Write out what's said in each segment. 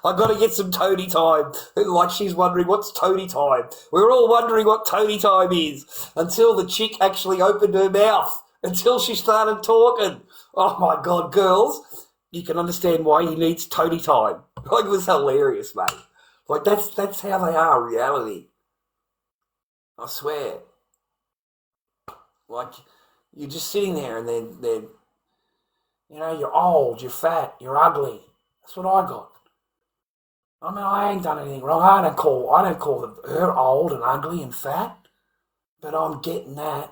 I got to get some Tony time. Like she's wondering what's Tony time. We're all wondering what Tony time is until the chick actually opened her mouth, until she started talking. Oh my God, girls, you can understand why he needs Tony time. Like, it was hilarious, mate. Like, that's how they are in reality. I swear. Like, you're just sitting there and they're you're old, you're fat, you're ugly. That's what I got. I mean, I ain't done anything wrong. I don't call her old and ugly and fat, but I'm getting that.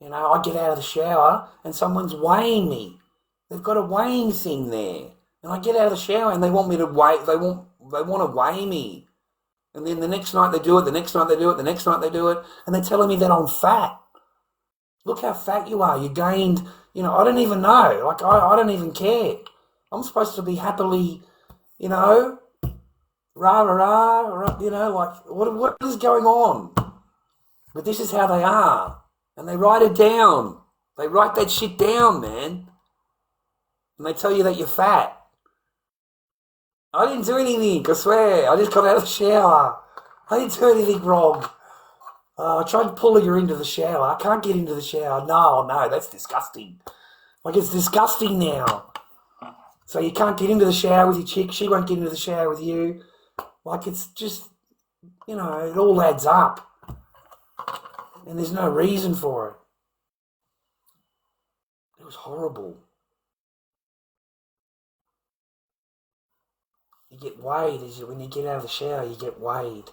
I get out of the shower and someone's weighing me. They've got a weighing thing there. And I get out of the shower and they want me to weigh, they want to weigh me. And then the next night they do it, the next night they do it, the next night they do it, and they're telling me that I'm fat. Look how fat you are. You gained, I don't even know. Like, I don't even care. I'm supposed to be happily, rah, rah, rah, like, what is going on? But this is how they are. And they write it down. They write that shit down, man. And they tell you that you're fat. I didn't do anything, I swear. I just got out of the shower. I didn't do anything wrong. I tried pulling her into the shower. I can't get into the shower. No, that's disgusting. Like, it's disgusting now. So you can't get into the shower with your chick. She won't get into the shower with you. Like, it's just, it all adds up. And there's no reason for it. It was horrible. You get weighed when you get out of the shower. You get weighed.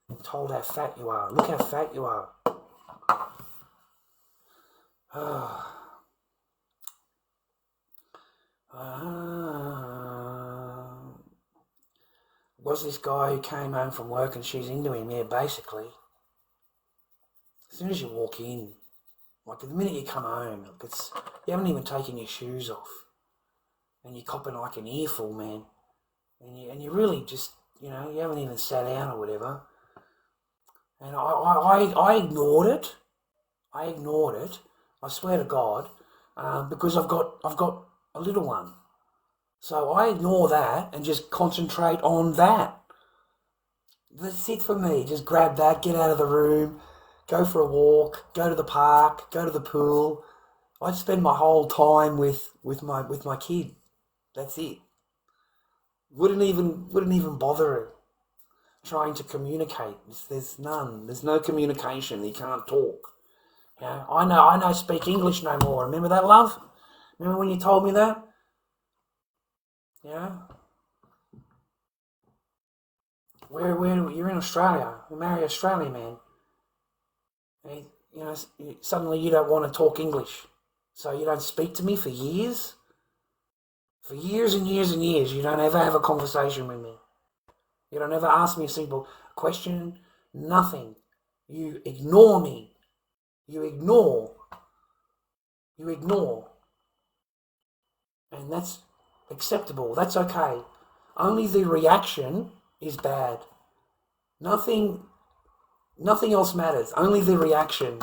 You're told how fat you are. Look how fat you are. Was this guy who came home from work and she's into him? Yeah, basically. As soon as you walk in, like the minute you come home, you haven't even taken your shoes off, and you're copping like an earful, man. And you really just, you haven't even sat down or whatever. And I ignored it. I swear to God, because I've got a little one. So I ignore that and just concentrate on that. That's it for me. Just grab that, get out of the room, go for a walk, go to the park, go to the pool. I spend my whole time with my kid. That's it. Wouldn't even bother trying to communicate. There's no communication. You can't talk. I know speak English no more. Remember that, love? Remember when you told me that? Yeah. Where you're in Australia. You marry an Australian man. And, suddenly you don't want to talk English. So you don't speak to me for years. For years and years and years, you don't ever have a conversation with me. You don't ever ask me a simple question, nothing. You ignore me. You ignore. And that's acceptable. That's okay. Only the reaction is bad. Nothing else matters. Only the reaction.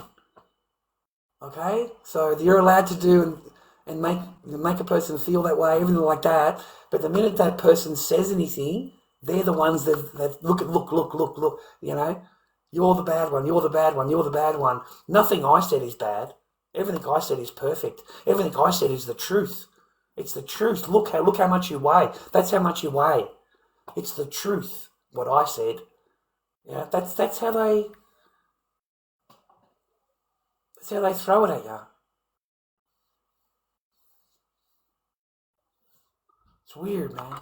Okay? So you're allowed to do and make a person feel that way, everything like that. But the minute that person says anything, they're the ones that look. You're the bad one. You're the bad one. You're the bad one. Nothing I said is bad. Everything I said is perfect. Everything I said is the truth. It's the truth. Look how much you weigh. That's how much you weigh. It's the truth. What I said. That's how they throw it at you. It's weird, man.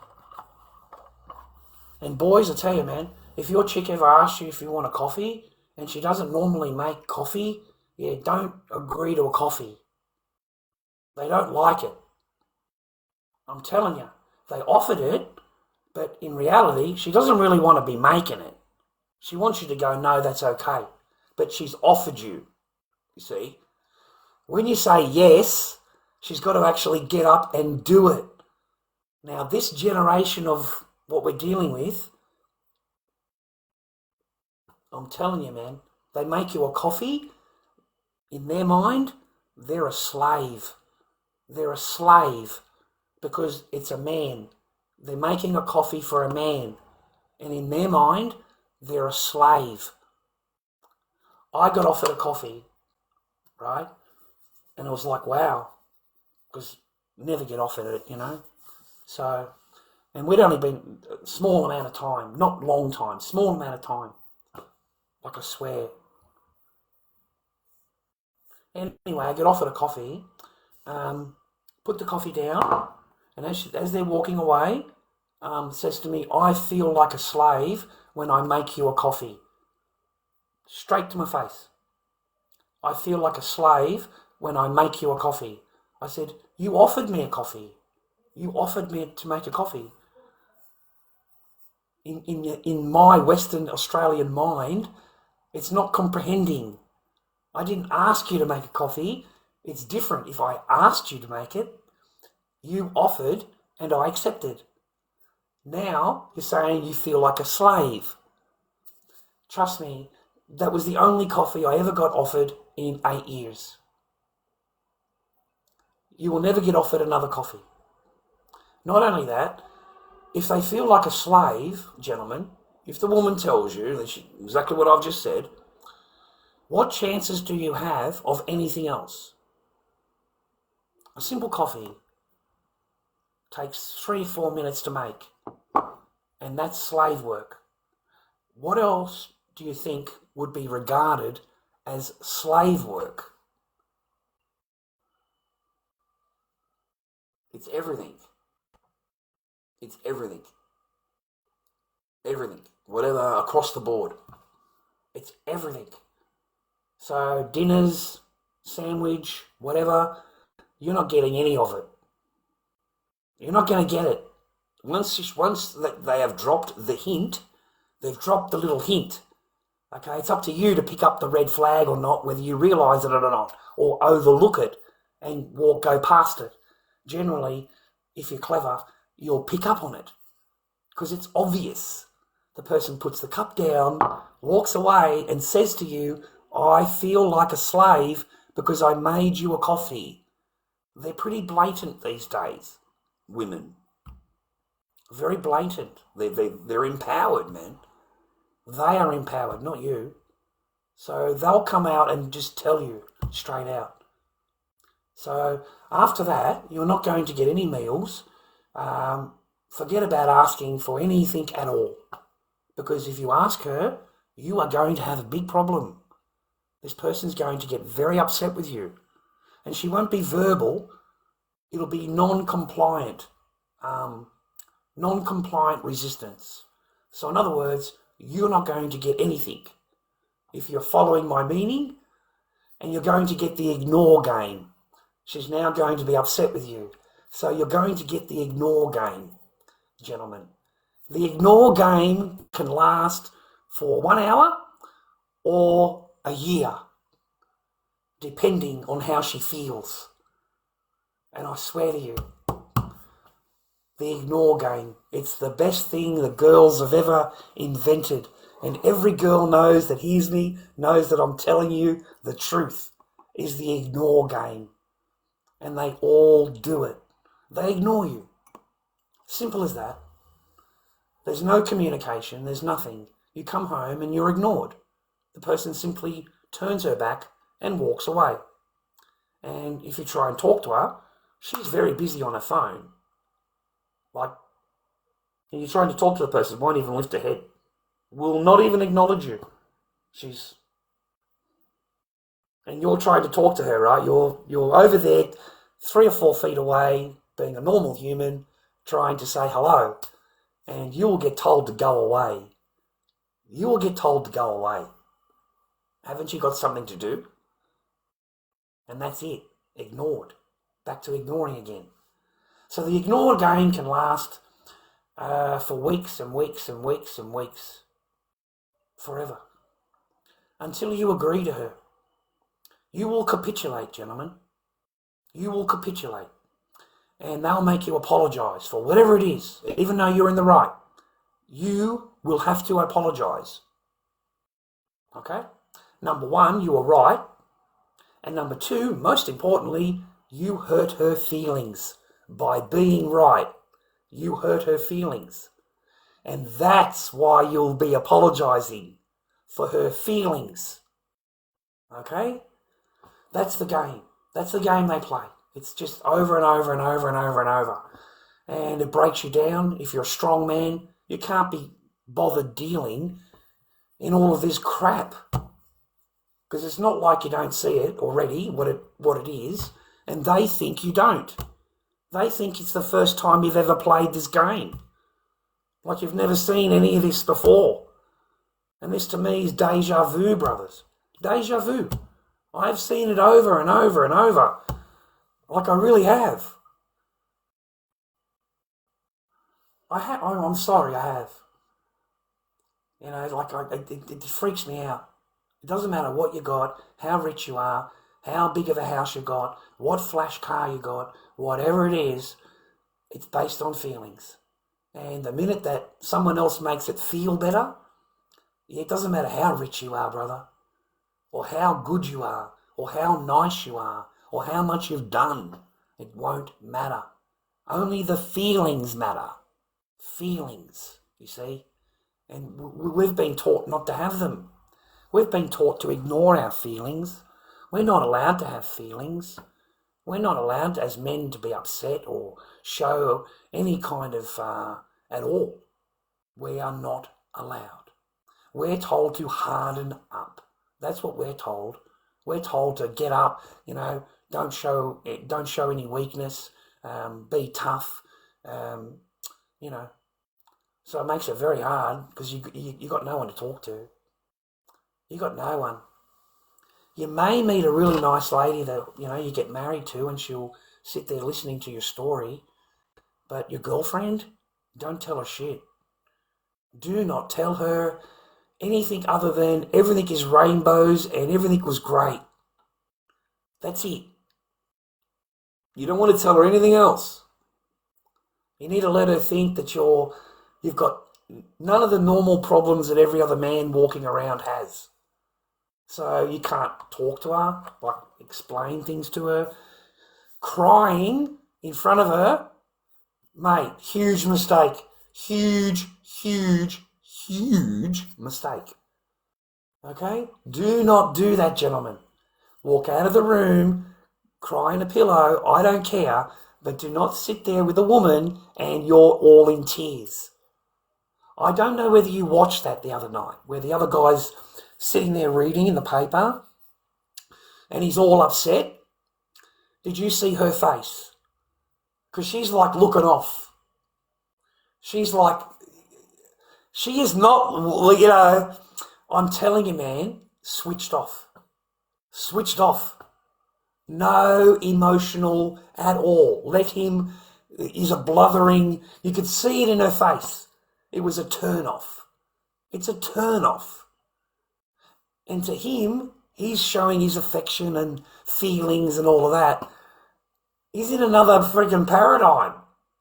And boys, I tell you, man, if your chick ever asks you if you want a coffee and she doesn't normally make coffee, don't agree to a coffee. They don't like it. I'm telling you. They offered it, but in reality, she doesn't really want to be making it. She wants you to go, no, that's okay. But she's offered you see. When you say yes, she's got to actually get up and do it. Now, this generation of what we're dealing with, I'm telling you, man, they make you a coffee. In their mind, they're a slave. They're a slave because it's a man. They're making a coffee for a man, and in their mind, they're a slave. I got offered a coffee, right? And I was like, wow, because never get offered it, you know. So, and we'd only been a small amount of time, not long time, small amount of time. Like I swear. Anyway, I get offered a coffee, put the coffee down, and as they're walking away, says to me, I feel like a slave when I make you a coffee. Straight to my face. I feel like a slave when I make you a coffee. I said, you offered me a coffee. You offered me to make a coffee. In my Western Australian mind, it's not comprehending. I didn't ask you to make a coffee. It's different. If I asked you to make it, you offered and I accepted. Now you're saying you feel like a slave. Trust me, that was the only coffee I ever got offered in 8 years. You will never get offered another coffee. Not only that, if they feel like a slave, gentlemen, if the woman tells you exactly what I've just said, what chances do you have of anything else? A simple coffee takes 3 or 4 minutes to make, and that's slave work. What else do you think would be regarded as slave work? It's everything. It's everything. Everything. Whatever, across the board. It's everything. So dinners, sandwich, whatever, you're not getting any of it. You're not going to get it. Once they have dropped the hint, they've dropped the little hint. Okay, it's up to you to pick up the red flag or not, whether you realise it or not, or overlook it and go past it. Generally, if you're clever, you'll pick up on it because it's obvious. The person puts the cup down, walks away and says to you, I feel like a slave because I made you a coffee. They're pretty blatant these days, women. Very blatant. They're empowered, man. They are empowered, not you. So they'll come out and just tell you straight out. So after that, you're not going to get any meals. Forget about asking for anything at all. Because if you ask her, you are going to have a big problem. This person's going to get very upset with you. And she won't be verbal. It'll be non-compliant. Non-compliant resistance. So in other words, you're not going to get anything. If you're following my meaning, and you're going to get the ignore game. She's now going to be upset with you. So you're going to get the ignore game, gentlemen. The ignore game can last for 1 hour or a year, depending on how she feels. And I swear to you, the ignore game, it's the best thing the girls have ever invented. And every girl knows that hears me, knows that I'm telling you the truth, is the ignore game. And they all do it. They ignore you. Simple as that. There's no communication, there's nothing. You come home and you're ignored. The person simply turns her back and walks away. And if you try and talk to her, she's very busy on her phone. Like, and you're trying to talk to the person, won't even lift her head. Will not even acknowledge you. And you're trying to talk to her, right? You're over there 3 or 4 feet away, being a normal human, trying to say hello. And you will get told to go away. You will get told to go away. Haven't you got something to do? And that's it. Ignored. Back to ignoring again. So the ignore game can last for weeks and weeks and weeks and weeks. Forever. Until you agree to her. You will capitulate, gentlemen. You will capitulate. And they'll make you apologise for whatever it is, even though you're in the right. You will have to apologise. Okay? Number 1, you were right. And number 2, most importantly, you hurt her feelings by being right. You hurt her feelings. And that's why you'll be apologising for her feelings. Okay? That's the game. That's the game they play. It's just over and over and over and over and over. And it breaks you down. If you're a strong man, you can't be bothered dealing in all of this crap. Because it's not like you don't see it already, what it is, and they think you don't. They think it's the first time you've ever played this game. Like you've never seen any of this before. And this to me is deja vu, brothers. Deja vu. I've seen it over and over and over. Like I really have. I'm sorry, I have. You know, like it freaks me out. It doesn't matter what you got, how rich you are, how big of a house you got, what flash car you got, whatever it is, it's based on feelings. And the minute that someone else makes it feel better, it doesn't matter how rich you are, brother, or how good you are, or how nice you are, or how much you've done. It won't matter. Only the feelings matter. Feelings, you see. And we've been taught not to have them. We've been taught to ignore our feelings. We're not allowed to have feelings. We're not allowed as men to be upset or show any kind of at all. We are not allowed. We're told to harden up. That's what we're told. We're told to get up, you know, don't show any weakness, be tough, you know. So it makes it very hard because you got no one to talk to. You got no one. You may meet a really nice lady that, you know, you get married to and she'll sit there listening to your story. But your girlfriend, don't tell her shit. Do not tell her anything other than everything is rainbows and everything was great. That's it. You don't want to tell her anything else. You need to let her think that you've got none of the normal problems that every other man walking around has. So you can't talk to her, like explain things to her. Crying in front of her, mate, huge mistake. Huge, huge, huge mistake. Okay? Do not do that, gentlemen. Walk out of the room, cry in a pillow, I don't care, but do not sit there with a woman and you're all in tears. I don't know whether you watched that the other night, where the other guy's sitting there reading in the paper and he's all upset. Did you see her face? Because she's like looking off. She's like, she is not, you know, I'm telling you, man, switched off. Switched off. No emotional at all. Let him, he's a blubbering, you could see it in her face. It was a turn off. It's a turn off. And to him, he's showing his affection and feelings and all of that. He's in another freaking paradigm.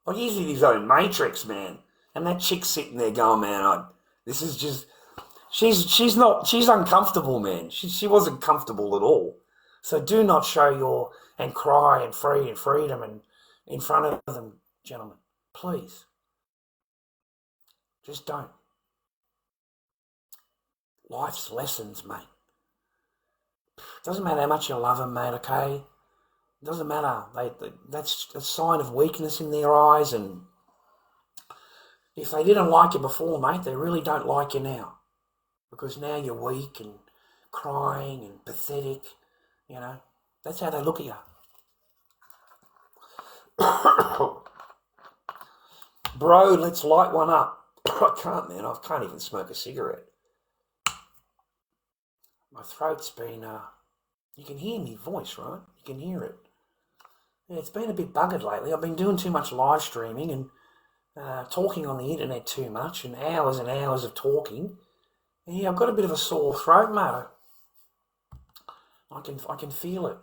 Like he's in his own matrix, man. And that chick's sitting there going, man, this is just, she's uncomfortable, man. She wasn't comfortable at all. So do not show and cry and freedom and in front of them, gentlemen. Please. Just don't. Life's lessons, mate. Doesn't matter how much you love them, mate, okay? Doesn't matter. That's a sign of weakness in their eyes, and if they didn't like you before, mate, they really don't like you now. Because now you're weak and crying and pathetic, you know. That's how they look at you. Bro, let's light one up. I can't, man. I can't even smoke a cigarette. My throat's been, you can hear me voice, right? You can hear it. Yeah, it's been a bit buggered lately. I've been doing too much live streaming and talking on the internet too much and hours of talking. And yeah, I've got a bit of a sore throat, mate. I can feel it.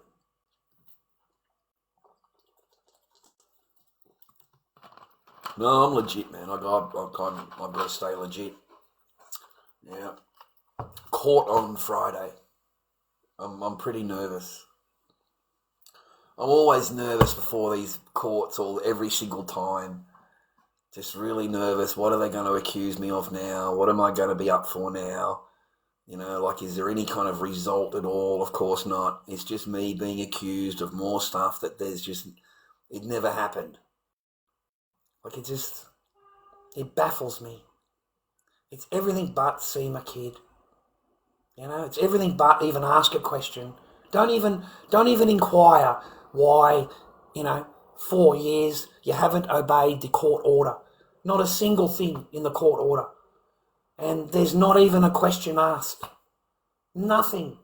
No, I'm legit, man. I've got to stay legit. Yeah. Court on Friday. I'm pretty nervous. I'm always nervous before these courts, every single time. Just really nervous. What are they going to accuse me of now? What am I going to be up for now? Like, is there any kind of result at all? Of course not. It's just me being accused of more stuff that it never happened. Like, it baffles me. It's everything but see my kid. It's everything but even ask a question. Don't even inquire why, 4 years you haven't obeyed the court order. Not a single thing in the court order. And there's not even a question asked. Nothing.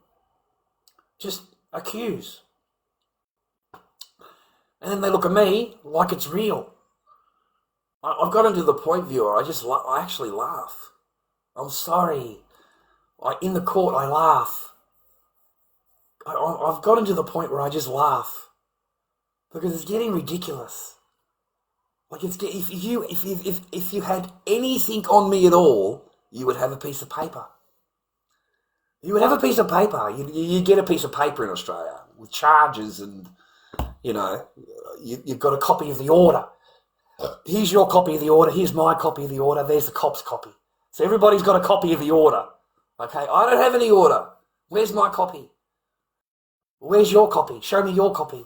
Just accuse. And then they look at me like it's real. I've gotten to the point, viewer, I actually laugh. I'm sorry. In the court, I laugh. I've gotten to the point where I just laugh. Because it's getting ridiculous. Like, if you had anything on me at all, you would have a piece of paper. You would have a piece of paper. You get a piece of paper in Australia with charges and, you've got a copy of the order. Here's your copy of the order. Here's my copy of the order. There's the cop's copy. So everybody's got a copy of the order. Okay, I don't have any order. Where's my copy? Where's your copy? Show me your copy.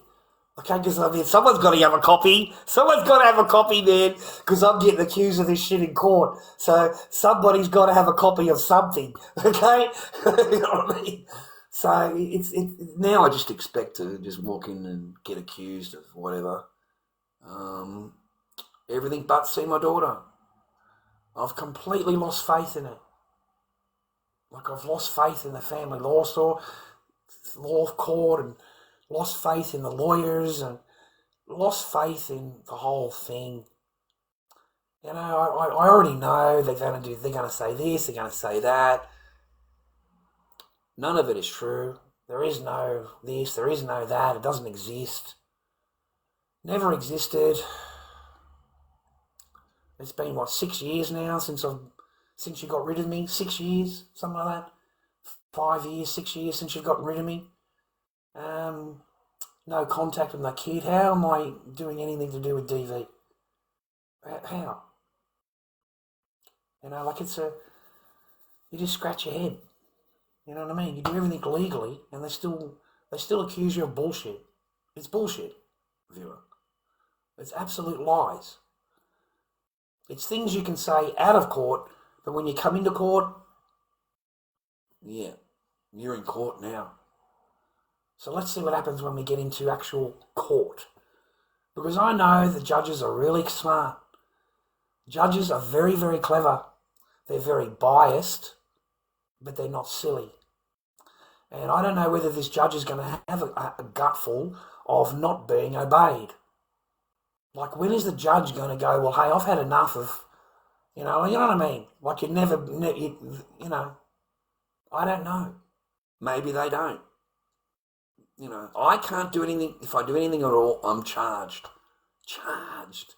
Okay, because someone's got to have a copy. Someone's got to have a copy, man, because I'm getting accused of this shit in court. So somebody's got to have a copy of something, okay? You know what I mean? So it's now I just expect to just walk in and get accused of whatever. Everything but see my daughter. I've completely lost faith in it. Like, I've lost faith in the family law court, and lost faith in the lawyers, and lost faith in the whole thing. I already know they're going to say this, they're going to say that. None of it is true. There is no this, there is no that. It doesn't exist. Never existed. It's been, 6 years now since you got rid of me? 6 years? Something like that? 5 years, 6 years since you got rid of me? No contact with my kid. How am I doing anything to do with DV? How? You just scratch your head. You know what I mean? You do everything legally, and they still accuse you of bullshit. It's bullshit, viewer. It's absolute lies. It's things you can say out of court, but when you come into court, yeah, you're in court now. So let's see what happens when we get into actual court. Because I know the judges are really smart. Judges are very, very clever. They're very biased, but they're not silly. And I don't know whether this judge is going to have a gutful of not being obeyed. Like, when is the judge going to go, well, hey, I've had enough of, you know what I mean? Like, I don't know. Maybe they don't. I can't do anything. If I do anything at all, I'm charged. Charged.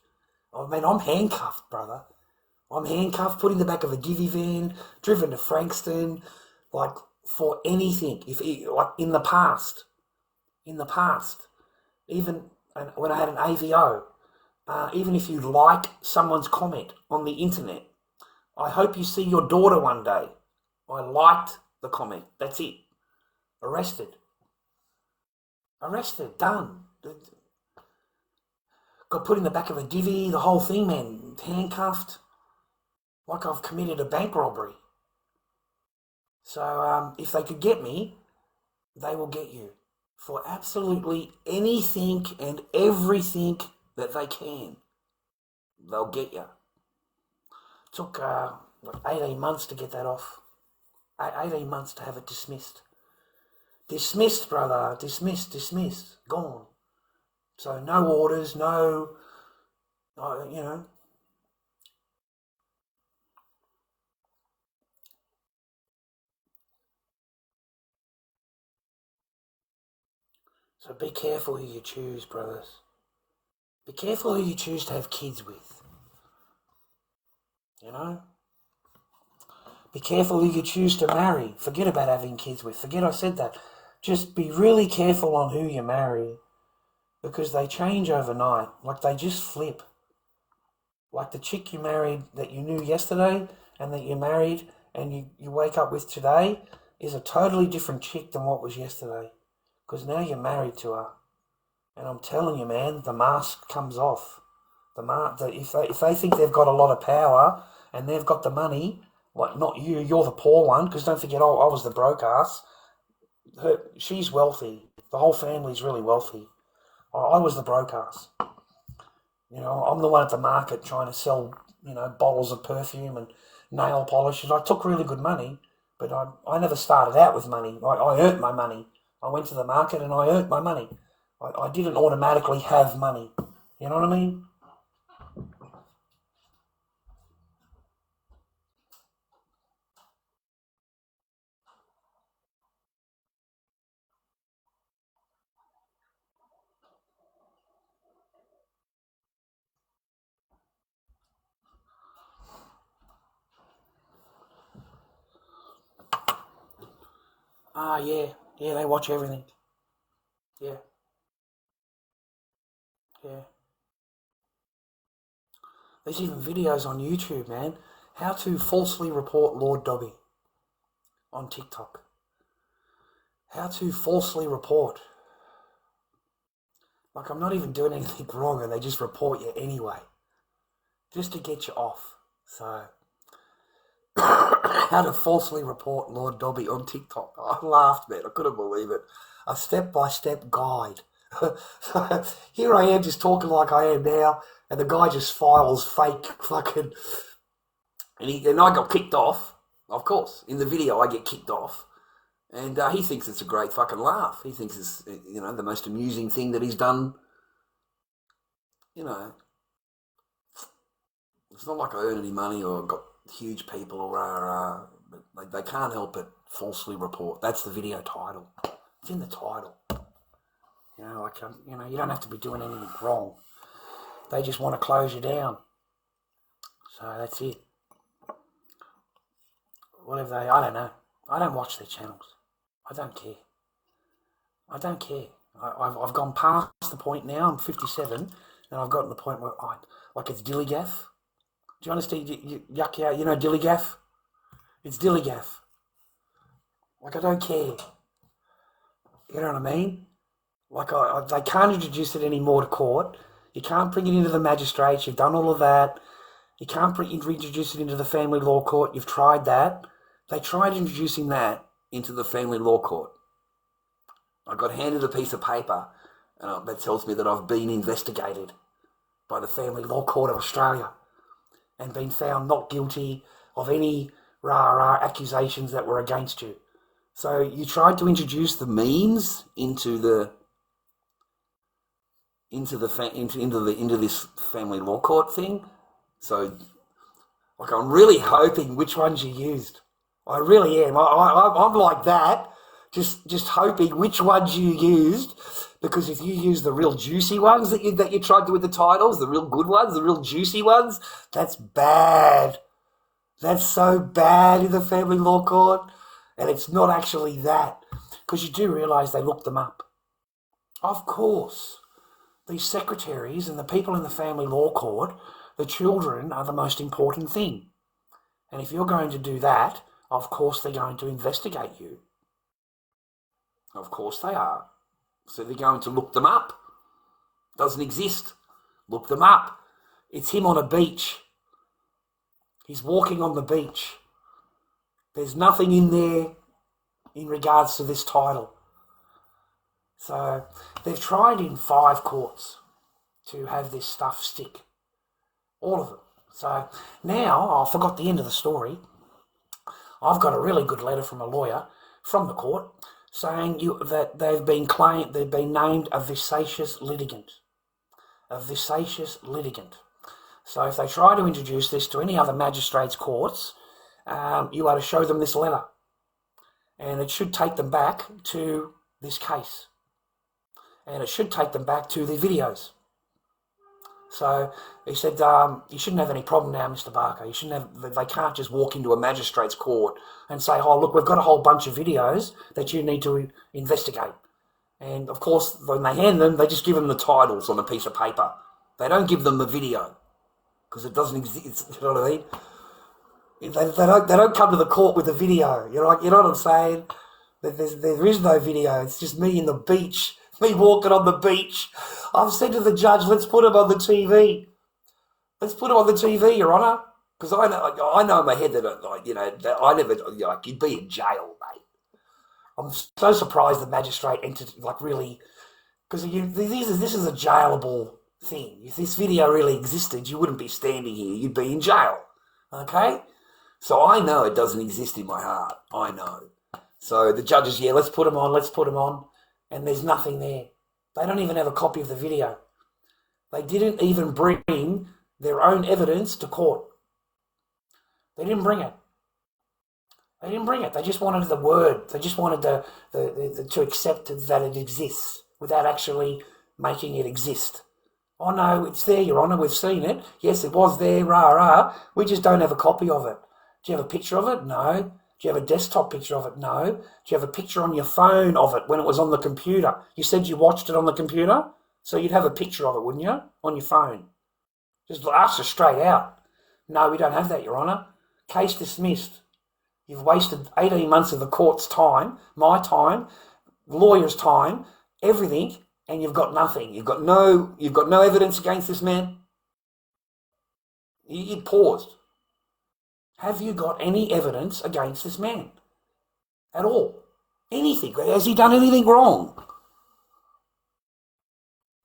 I mean, I'm handcuffed, brother. I'm handcuffed, put in the back of a divvy van, driven to Frankston, like, for anything. In the past, even when I had an AVO, even if you like someone's comment on the internet, I hope you see your daughter one day. I liked the comment. That's it. Arrested, done. Got put in the back of a divvy, the whole thing, man. Handcuffed, like I've committed a bank robbery. So if they could get me, they will get you for absolutely anything and everything that they can. They'll get you. Took 18 months to get that off. 18 months to have it dismissed. Dismissed, brother. Dismissed. Gone. So no orders, no, So be careful who you choose, brothers. Be careful who you choose to have kids with. Be careful who you choose to marry. Forget about having kids with. Forget I said that. Just be really careful on who you marry, because they change overnight. Like, they just flip. Like the chick you married that you knew yesterday and that you married and you wake up with today is a totally different chick than what was yesterday. Because now you're married to her. And I'm telling you, man, the mask comes off. If they think they've got a lot of power and they've got the money, like not you, you're the poor one, because don't forget, I was the broke ass. She's wealthy. The whole family's really wealthy. I was the broke ass. I'm the one at the market trying to sell, bottles of perfume and nail polishes. I took really good money, but I never started out with money. I earned my money. I went to the market and I earned my money. I didn't automatically have money. You know what I mean? Ah, yeah. Yeah, they watch everything. Yeah, yeah. There's even videos on YouTube, man. How to falsely report Lord Dobby on TikTok. How to falsely report. Like, I'm not even doing anything wrong and they just report you anyway. Just to get you off. So, how to falsely report Lord Dobby on TikTok. I laughed, man. I couldn't believe it. A step-by-step guide. So, here I am just talking like I am now, and the guy just files fake fucking... And I got kicked off, of course. In the video, I get kicked off. And he thinks it's a great fucking laugh. He thinks it's, the most amusing thing that he's done. It's not like I earn any money or got huge people or but they can't help it falsely report. That's the video title. It's in the title. You don't have to be doing anything wrong. They just want to close you down. So that's it. Whatever I don't know. I don't watch their channels. I don't care. I've gone past the point now. I'm 57, and I've gotten to the point where it's dillygaff. Do you understand? Yuck out. You know dillygaff? It's dillygaff. Like, I don't care. You know what I mean? Like, they can't introduce it anymore to court. You can't bring it into the magistrates. You've done all of that. You can't reintroduce it into the family law court. You've tried that. They tried introducing that into the family law court. I got handed a piece of paper that tells me that I've been investigated by the Family Law Court of Australia and been found not guilty of any accusations that were against you. So you tried to introduce the memes into this family law court thing. So, like, I'm really hoping which ones you used. I really am. I'm like that, just hoping which ones you used, because if you use the real juicy ones that you tried to with the titles, the real good ones, the real juicy ones, that's bad. That's so bad in the family law court, and it's not actually that, because you do realise they looked them up. Of course, these secretaries and the people in the family law court, the children are the most important thing. And if you're going to do that, of course they're going to investigate you. Of course they are. So they're going to look them up. Doesn't exist. Look them up. It's him on a beach. He's walking on the beach. There's nothing in there in regards to this title. So they've tried in 5 courts to have this stuff stick. All of them. So now, I forgot the end of the story. I've got a really good letter from a lawyer from the court saying that they've been named a vexatious litigant. A vexatious litigant. So if they try to introduce this to any other magistrates' courts, you are to show them this letter. And it should take them back to this case. And it should take them back to the videos. So he said, you shouldn't have any problem now, Mr. Barker. They can't just walk into a magistrate's court and say, oh, look, we've got a whole bunch of videos that you need to investigate. And, of course, when they hand them, they just give them the titles on a piece of paper. They don't give them the video. because it doesn't exist. You know what I mean? They don't come to the court with a video. You know what I'm saying? There is no video. It's just me in the beach, me walking on the beach. I've said to the judge, let's put him on the TV. Let's put him on the TV, Your Honour, because I know in my head that that I never you'd be in jail, mate. I'm so surprised the magistrate entered really, because this is a jailable thing. If this video really existed, you wouldn't be standing here. You'd be in jail. Okay. So I know it doesn't exist in my heart. I know. So the judges, let's put them on. And there's nothing there. They don't even have a copy of the video. They didn't even bring their own evidence to court. They didn't bring it. They just wanted the word. They just wanted to accept that it exists without actually making it exist. Oh no, it's there, Your Honour, we've seen it. Yes, it was there, rah. We just don't have a copy of it. Do you have a picture of it? No. Do you have a desktop picture of it? No. Do you have a picture on your phone of it when it was on the computer? You said you watched it on the computer, so you'd have a picture of it, wouldn't you? On your phone. Just ask us straight out. No, we don't have that, Your Honour. Case dismissed. You've wasted 18 months of the court's time, my time, lawyer's time, everything, and you've got nothing. You've got no evidence against this man. You paused. Have you got any evidence against this man? At all? Anything? Has he done anything wrong?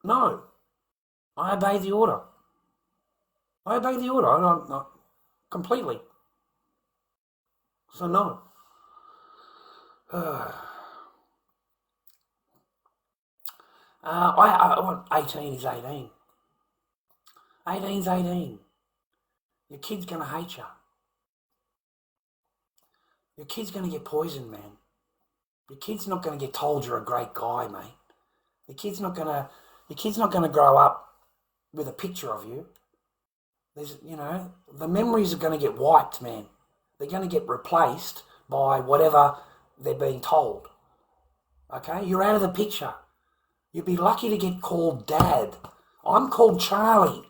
No. I obey the order. I completely. So no. 18 is 18. 18's 18. Your kid's going to hate you. Your kid's going to get poisoned, man. Your kid's not going to get told you're a great guy, mate. Your kid's not going to grow up with a picture of you. The memories are going to get wiped, man. They're going to get replaced by whatever they're being told. Okay? You're out of the picture. You'd be lucky to get called Dad. I'm called Charlie.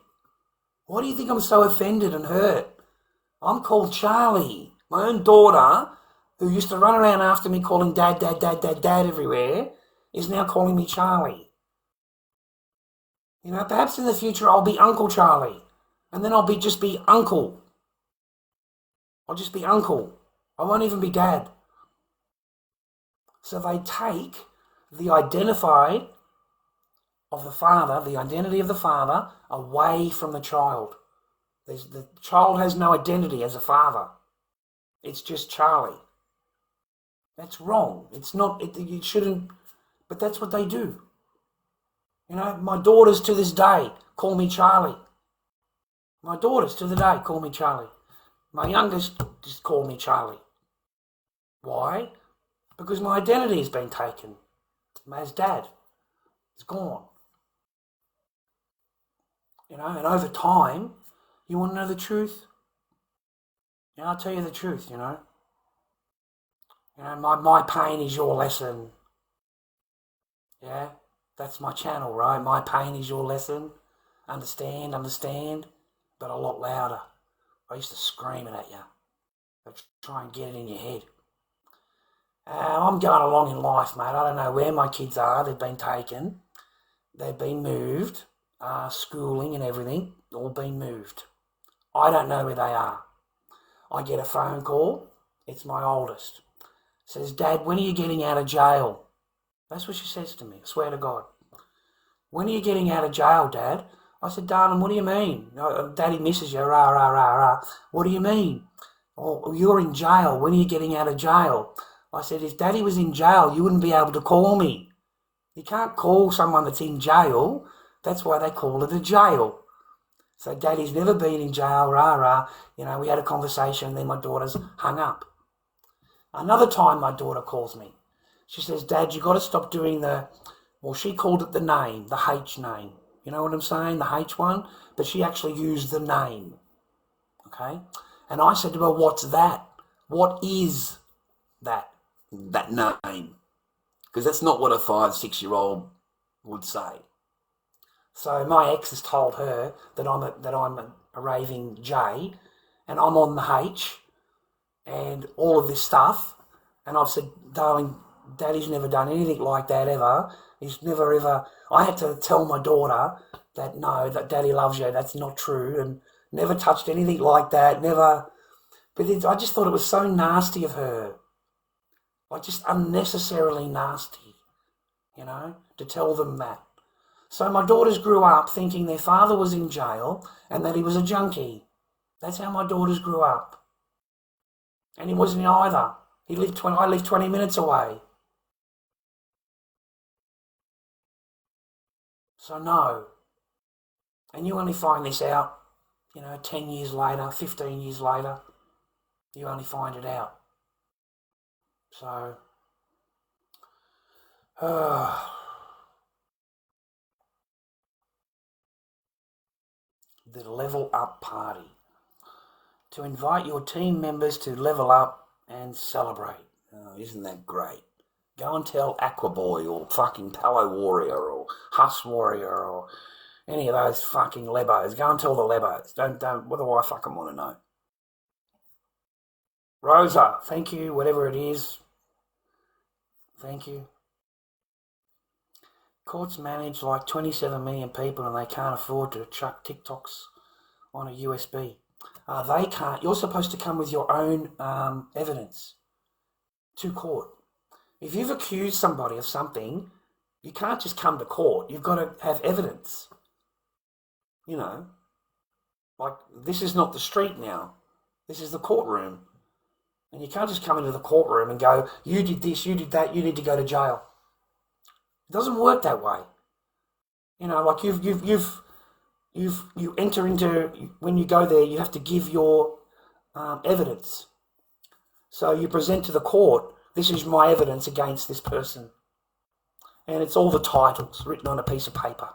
Why do you think I'm so offended and hurt? I'm called Charlie. My own daughter, who used to run around after me calling Dad everywhere, is now calling me Charlie. Perhaps in the future I'll be Uncle Charlie. And then I'll just be Uncle. I'll just be Uncle. I won't even be Dad. So they take the identity of the father away from the child. The child has no identity as a father. It's just Charlie. That's wrong. It's not, you shouldn't, but that's what they do. My daughters to this day call me Charlie. My daughters to the day call me Charlie. My youngest just call me Charlie. Why? Because my identity has been taken. As Dad. It's gone. And over time, you want to know the truth? I'll tell you the truth, my pain is your lesson. Yeah, that's my channel, right? My pain is your lesson. Understand, but a lot louder. I used to scream it at you. But try and get it in your head. I'm going along in life, mate. I don't know where my kids are. They've been taken. They've been moved. Schooling and everything, all been moved. I don't know where they are. I get a phone call. It's my oldest. Says, Dad, when are you getting out of jail? That's what she says to me, I swear to God. When are you getting out of jail, Dad? I said, darling, what do you mean? Daddy misses you, rah, rah, rah, rah. What do you mean? Oh, you're in jail. When are you getting out of jail? I said, if Daddy was in jail, you wouldn't be able to call me. You can't call someone that's in jail. That's why they call it a jail. So Daddy's never been in jail, rah, rah. We had a conversation and then my daughter's hung up. Another time my daughter calls me. She says, Dad, you got to stop doing she called it the name, the H name. You know what I'm saying? The H one. But she actually used the name. Okay? And I said to her, what's that? What is that name? Because that's not what a 5-6-year-old would say. So my ex has told her that I'm a raving J, and I'm on the H, and all of this stuff, and I've said, darling, Daddy's never done anything like that ever. He's never ever... I had to tell my daughter that, no, that Daddy loves you, that's not true, and never touched anything like that, never... But I just thought it was so nasty of her. Like, just unnecessarily nasty, to tell them that. So my daughters grew up thinking their father was in jail and that he was a junkie. That's how my daughters grew up. And he wasn't either. I lived 20 minutes away. So no. And you only find this out, 10 years later, 15 years later. You only find it out. So, the level up party. To invite your team members to level up and celebrate. Oh, isn't that great? Go and tell Aquaboy or fucking Palo Warrior or Huss Warrior or any of those fucking lebos. Go and tell the lebos. Don't, what do I fucking want to know? Rosa, thank you, whatever it is. Thank you. Courts manage like 27 million people and they can't afford to chuck TikToks on a USB. They can't. You're supposed to come with your own evidence to court. If you've accused somebody of something, you can't just come to court. You've got to have evidence. Like, this is not the street now. This is the courtroom. And you can't just come into the courtroom and go, you did this, you did that, you need to go to jail. It doesn't work that way. Like you enter into, when you go there, you have to give your evidence. So you present to the court, this is my evidence against this person. And it's all the titles written on a piece of paper.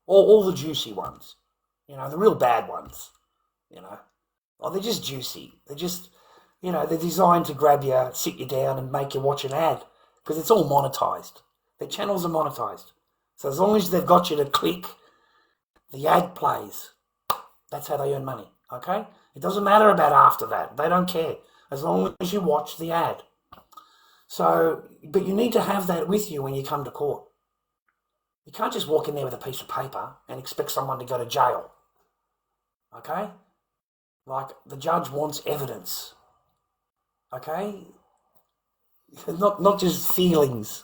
All the juicy ones. The real bad ones. Oh, they're just juicy. They're just... they're designed to grab you, sit you down and make you watch an ad because it's all monetized. Their channels are monetized. So as long as they've got you to click, the ad plays. That's how they earn money, okay? It doesn't matter about after that. They don't care as long as you watch the ad. So, but you need to have that with you when you come to court. You can't just walk in there with a piece of paper and expect someone to go to jail, okay? Like, the judge wants evidence. Okay? Not just feelings.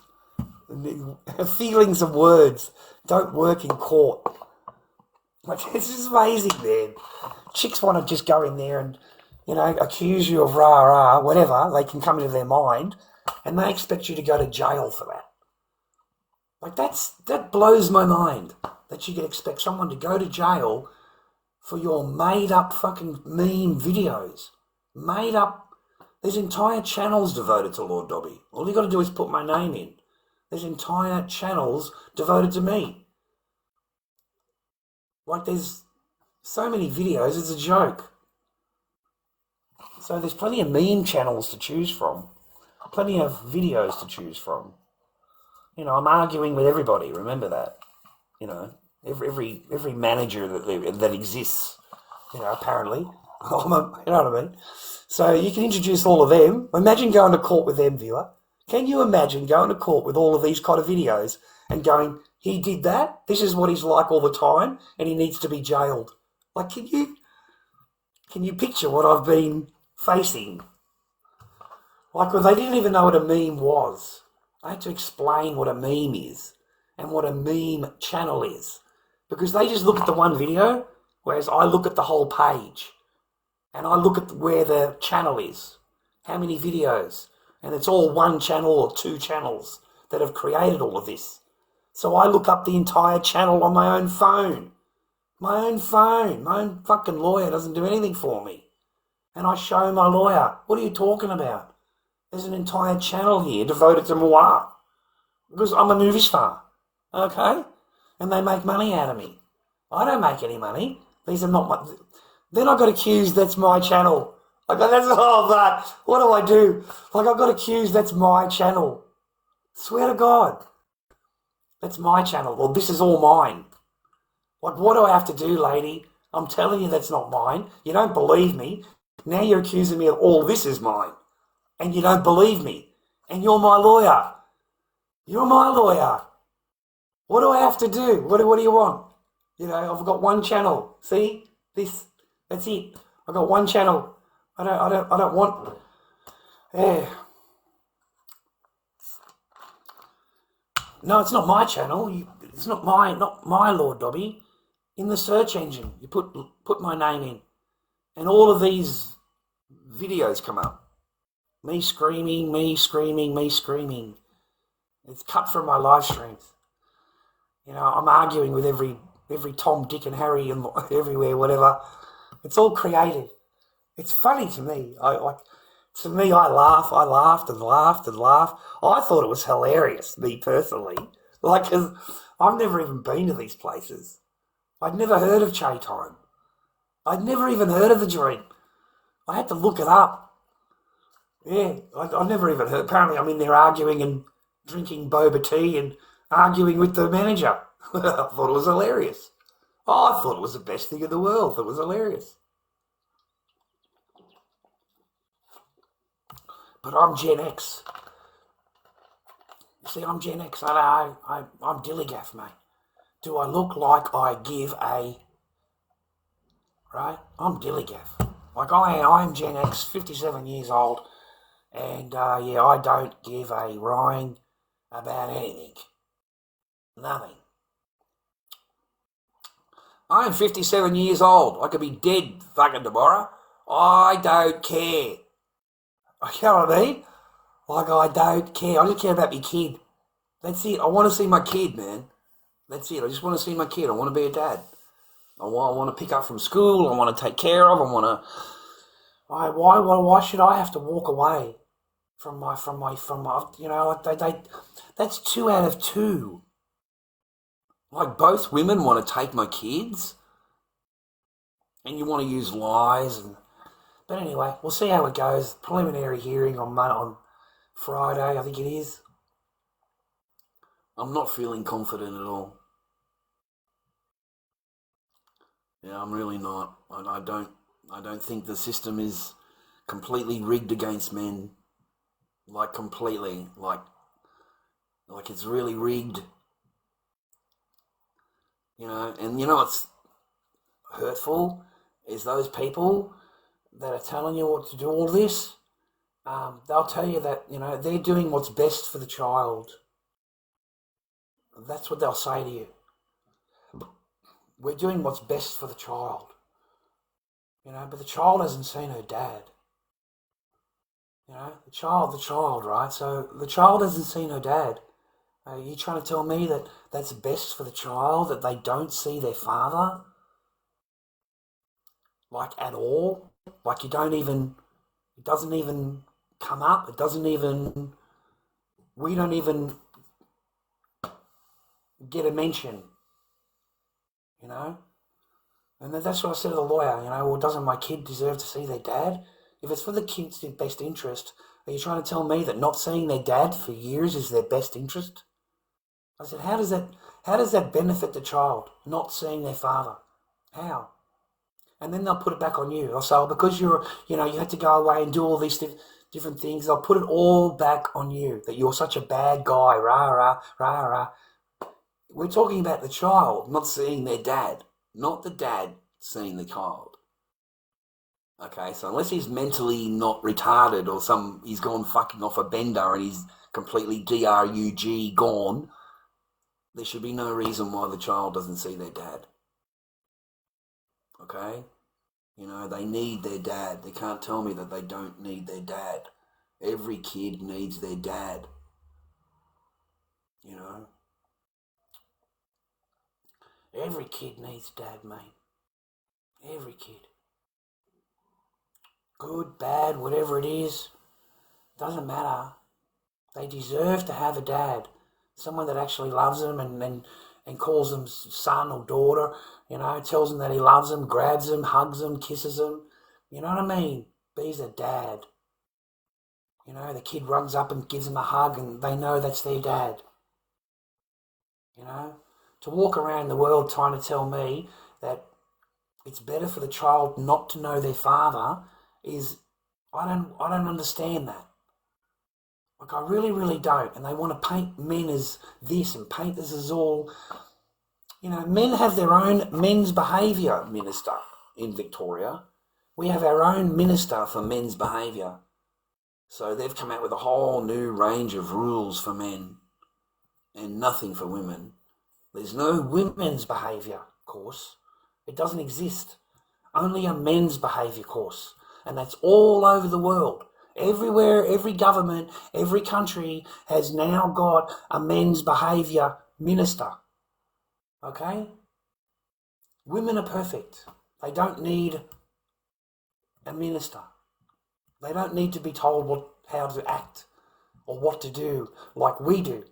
Feelings and words don't work in court. Like, it's just amazing, man. Chicks want to just go in there and, accuse you of rah-rah, whatever. They can come into their mind, and they expect you to go to jail for that. Like, that blows my mind, that you can expect someone to go to jail for your made-up fucking meme videos. Made-up. There's entire channels devoted to Lord Dobby. All you got to do is put my name in. There's entire channels devoted to me. Like, there's so many videos, it's a joke. So there's plenty of meme channels to choose from. Plenty of videos to choose from. I'm arguing with everybody, remember that. Every manager that exists, apparently. You know what I mean? So you can introduce all of them. Imagine going to court with them, viewer. Can you imagine going to court with all of these kind of videos and going, he did that, this is what he's like all the time, and he needs to be jailed? Like, can you picture what I've been facing? Like, well, they didn't even know what a meme was. I had to explain what a meme is and what a meme channel is. Because they just look at the one video, whereas I look at the whole page. And I look at where the channel is, how many videos, and it's all one channel or two channels that have created all of this. So I look up the entire channel on my own phone. My own fucking lawyer doesn't do anything for me. And I show my lawyer, what are you talking about? There's an entire channel here devoted to moi. Because I'm a movie star, okay? And they make money out of me. I don't make any money. These are not my... Then I got accused, that's my channel. I go, that's all that. What do I do? Like, I got accused, that's my channel. Swear to God. That's my channel. Well, this is all mine. Like, what do I have to do, lady? I'm telling you that's not mine. You don't believe me. Now you're accusing me of all this is mine. And you don't believe me. And you're my lawyer. You're my lawyer. What do I have to do? What do you want? I've got one channel. See? That's it. I've got one channel. I don't want... Yeah. No, it's not my channel. It's not my Lord Dobby. In the search engine, you put my name in, and all of these videos come up. Me screaming. It's cut from my live streams. I'm arguing with every Tom, Dick, and Harry and everywhere, whatever. It's all creative. It's funny to me. I laughed and laughed. I thought it was hilarious, me personally. 'Cause I've never even been to these places. I'd never heard of Che Time. I'd never even heard of the drink. I had to look it up. Yeah, I never even heard. Apparently I'm in there arguing and drinking boba tea and arguing with the manager. I thought it was hilarious. Oh, I thought it was the best thing in the world. It was hilarious. But I'm Gen X. You see, I'm Gen X. I'm Dillygaff, mate. Do I look like I give a... Right? I'm Dillygaff. I am Gen X, 57 years old. And, I don't give a rind about anything. Nothing. I am 57 years old. I could be dead fucking tomorrow. I don't care. You know what I mean? I don't care. I just care about my kid. That's it. I want to see my kid, man. That's it. I just want to see my kid. I want to be a dad. I want to pick up from school. I want to take care of. I want to... Why should I have to walk away from my that's 2 out of 2. Both women want to take my kids, and you want to use lies. But anyway, we'll see how it goes. Preliminary hearing on Friday, I think it is. I'm not feeling confident at all. Yeah, I'm really not. I don't think the system is completely rigged against men. Completely. It's really rigged. And what's hurtful is those people that are telling you what to do all this. They'll tell you that, they're doing what's best for the child. That's what they'll say to you. We're doing what's best for the child. But the child hasn't seen her dad. The child, right? So the child hasn't seen her dad. Are you trying to tell me that that's best for the child, that they don't see their father? At all? It doesn't even come up. We don't even get a mention, And that's what I said to the lawyer, well, doesn't my kid deserve to see their dad? If it's for the kid's best interest, are you trying to tell me that not seeing their dad for years is their best interest? I said, how does that benefit the child, not seeing their father? How? And then they'll put it back on you. They'll say, because you had to go away and do all these different things. They'll put it all back on you, that you're such a bad guy, rah. We're talking about the child not seeing their dad, not the dad seeing the child. Okay, so unless he's mentally not retarded or he's gone fucking off a bender and he's completely DRUG gone, there should be no reason why the child doesn't see their dad. Okay? They need their dad. They can't tell me that they don't need their dad. Every kid needs their dad. Every kid needs dad, mate. Every kid. Good, bad, whatever it is, doesn't matter. They deserve to have a dad. Someone that actually loves them and calls them son or daughter, tells them that he loves them, grabs them, hugs them, kisses them. You know what I mean? Be's a dad. The kid runs up and gives them a hug and they know that's their dad. To walk around the world trying to tell me that it's better for the child not to know their father is, I don't understand that. Like, I really, really don't. And they want to paint men as this and paint this as all. Men have their own men's behaviour minister in Victoria. We have our own minister for men's behaviour. So they've come out with a whole new range of rules for men and nothing for women. There's no women's behaviour course. It doesn't exist. Only a men's behaviour course. And that's all over the world. Everywhere, every government, every country has now got a men's behaviour minister. Okay? Women are perfect. They don't need a minister. They don't need to be told how to act or what to do like we do.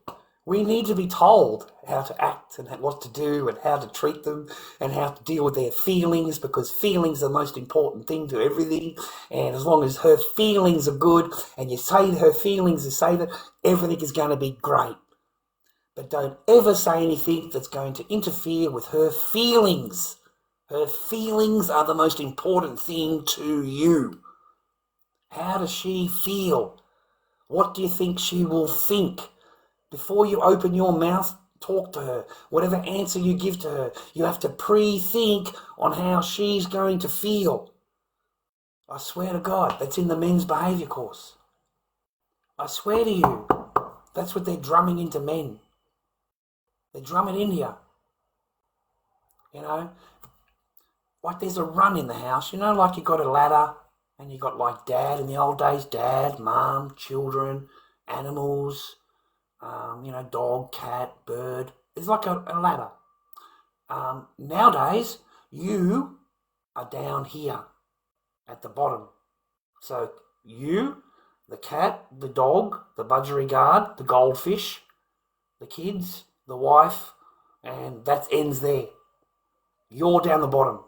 We need to be told how to act and what to do and how to treat them and how to deal with their feelings, because feelings are the most important thing to everything. And as long as her feelings are good and you say her feelings and say that, everything is going to be great. But don't ever say anything that's going to interfere with her feelings. Her feelings are the most important thing to you. How does she feel? What do you think she will think? Before you open your mouth, talk to her. Whatever answer you give to her, you have to pre-think on how she's going to feel. I swear to God, that's in the men's behaviour course. I swear to you, that's what they're drumming into men. They drum it in here. Like there's a run in the house, like you got a ladder and you got like dad in the old days, dad, mum, children, animals, dog, cat, bird. It's like a ladder. Nowadays, you are down here at the bottom. So you, the cat, the dog, the budgerigard, the goldfish, the kids, the wife, and that ends there. You're down the bottom.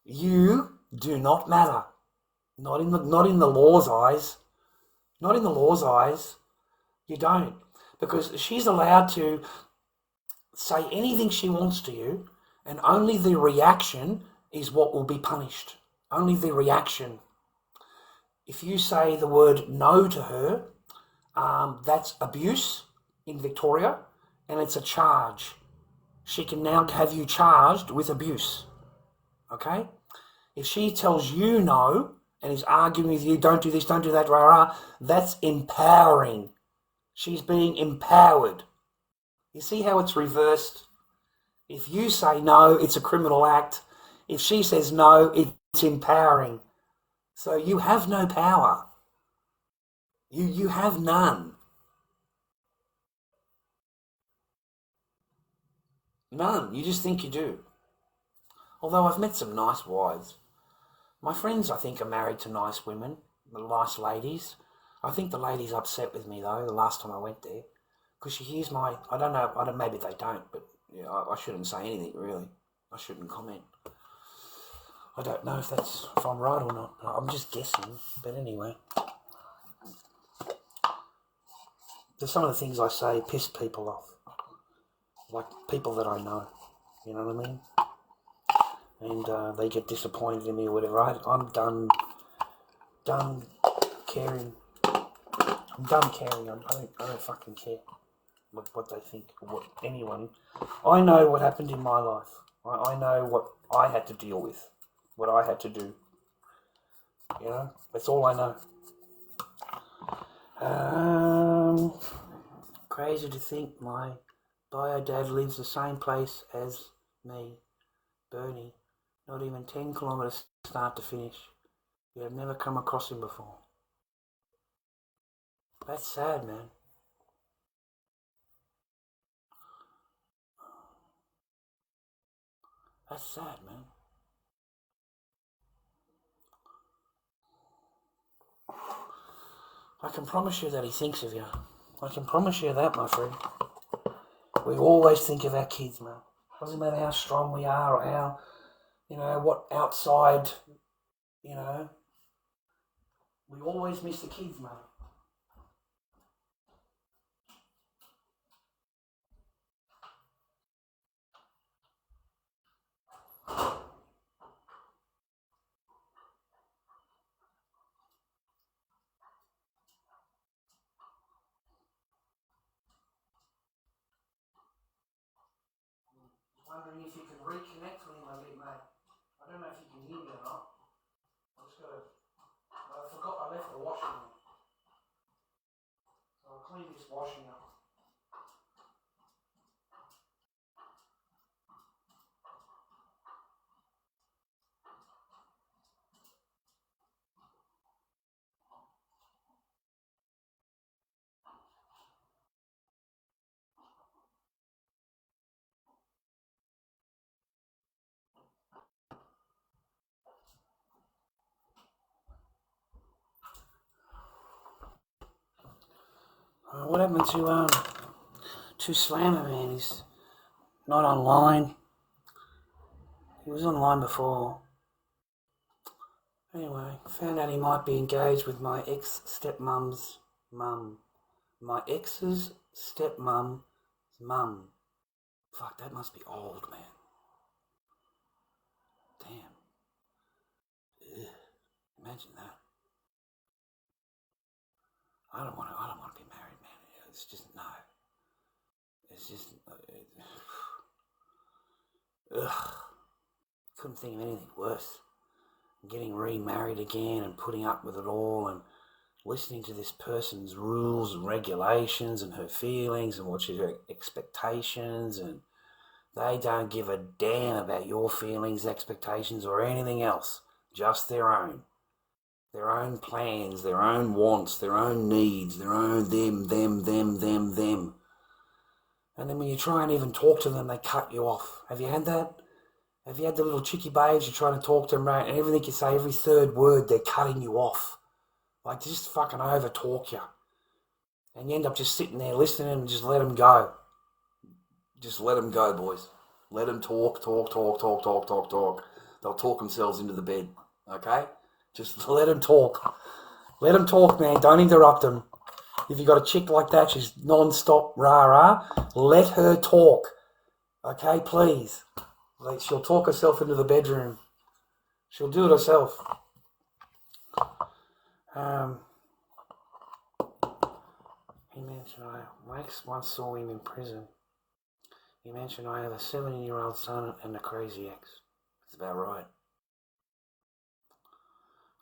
You do not matter. Not in the law's eyes. Not in the law's eyes. You don't. Because she's allowed to say anything she wants to you, and only the reaction is what will be punished. Only the reaction. If you say the word no to her, that's abuse in Victoria, and it's a charge. She can now have you charged with abuse. Okay? If she tells you no and is arguing with you, don't do this, don't do that, rah, rah, that's empowering. She's being empowered. You see how it's reversed? If you say no, it's a criminal act. If she says no, it's empowering. So you have no power. You have none. None. You just think you do. Although I've met some nice wives. My friends, I think, are married to nice women, nice ladies. I think the lady's upset with me, though, the last time I went there. Because she hears I don't know, maybe they don't, but yeah, I shouldn't say anything, really. I shouldn't comment. I don't know if I'm right or not. I'm just guessing, but anyway. Some of the things I say piss people off. Like people that I know, you know what I mean? And they get disappointed in me or whatever. I'm done caring. I'm done caring. I don't fucking care what they think or what anyone. I know what happened in my life. I know what I had to deal with, what I had to do. That's all I know. Crazy to think my bio dad lives the same place as me, Bernie. Not even 10 kilometres start to finish. Yet I've never come across him before. That's sad, man. That's sad, man. I can promise you that he thinks of you. I can promise you that, my friend. We always think of our kids, man. Doesn't matter how strong we are or how, what outside, we always miss the kids, man. wondering if you can reconnect with him a bit, mate. I don't know if you can hear me or not. I just gotta. I forgot I left the washing on. So I'll clean this washing up. What happened to Slammer, man? He's not online. He was online before. Anyway, found out he might be engaged with my ex-stepmum's mum. My ex's stepmum's mum. Fuck, that must be old, man. Damn. Ugh. Imagine that. I don't want to be married, man. It's just, no. It's just, ugh. Couldn't think of anything worse. Getting remarried again and putting up with it all and listening to this person's rules and regulations and her feelings and what's her expectations, and they don't give a damn about your feelings, expectations or anything else. Just their own plans, their own wants, their own needs, their own them. And then when you try and even talk to them, they cut you off. Have you had that? Have you had the little chicky babes, you're trying to talk to them, right, and everything you say, every third word, they're cutting you off. Like, they just fucking over-talk you. And you end up just sitting there listening and just let them go. Just let them go, boys. Let them talk. They'll talk themselves into the bed, okay? Just let them talk. Let them talk, man. Don't interrupt them. If you got a chick like that, she's non-stop rah-rah, let her talk. Okay, please. Like, she'll talk herself into the bedroom. She'll do it herself. He mentioned my ex once saw him in prison. He mentioned I have a 17-year-old son and a crazy ex. That's about right.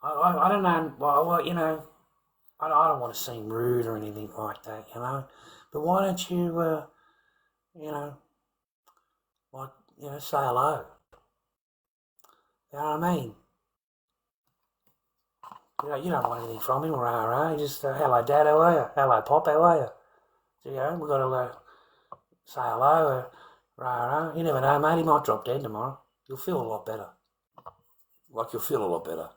I don't know. Well, you know, I don't want to seem rude or anything like that, you know. But why don't you, you know, like, you know, say hello. You know what I mean? You don't want anything from him, rah. Just, hello, Dad, how are you? Hello, Pop, how are you? So, you know, we've got to say hello, rah. You never know, mate, he might drop dead tomorrow. You'll feel a lot better. Like, you'll feel a lot better.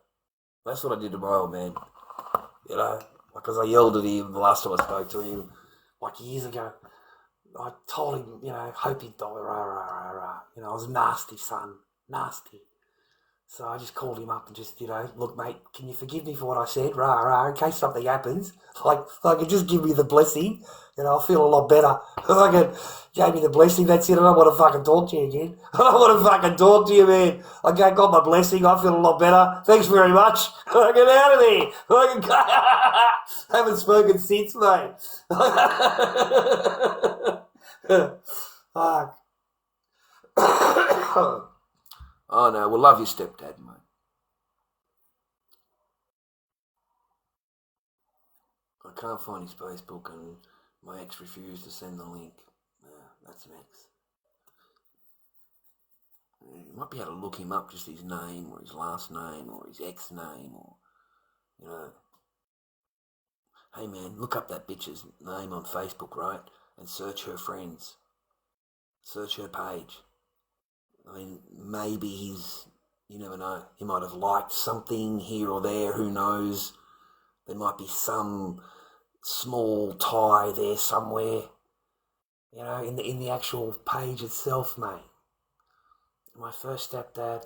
That's what I did to my old man. You know, because I yelled at him the last time I spoke to him, like years ago. I told him, you know, hope he'd die, rah. You know, I was a nasty son, nasty. So I just called him up and just, you know, look, mate, can you forgive me for what I said, rah, in case something happens? Like just give me the blessing, you know, I'll feel a lot better. Gave me the blessing, that's it, I don't want to fucking talk to you again. I don't want to fucking talk to you, man. I got my blessing, I feel a lot better. Thanks very much. Get out of there. Haven't spoken since, mate. Fuck. Oh no, we'll love your stepdad, mate. I can't find his Facebook and my ex refused to send the link. That's an ex. You might be able to look him up, just his name or his last name or his ex name or, you know. Hey man, look up that bitch's name on Facebook, right? And search her friends. Search her page. I mean, maybe you never know. He might have liked something here or there, who knows? There might be some small tie there somewhere, you know, in the actual page itself, mate. My first stepdad,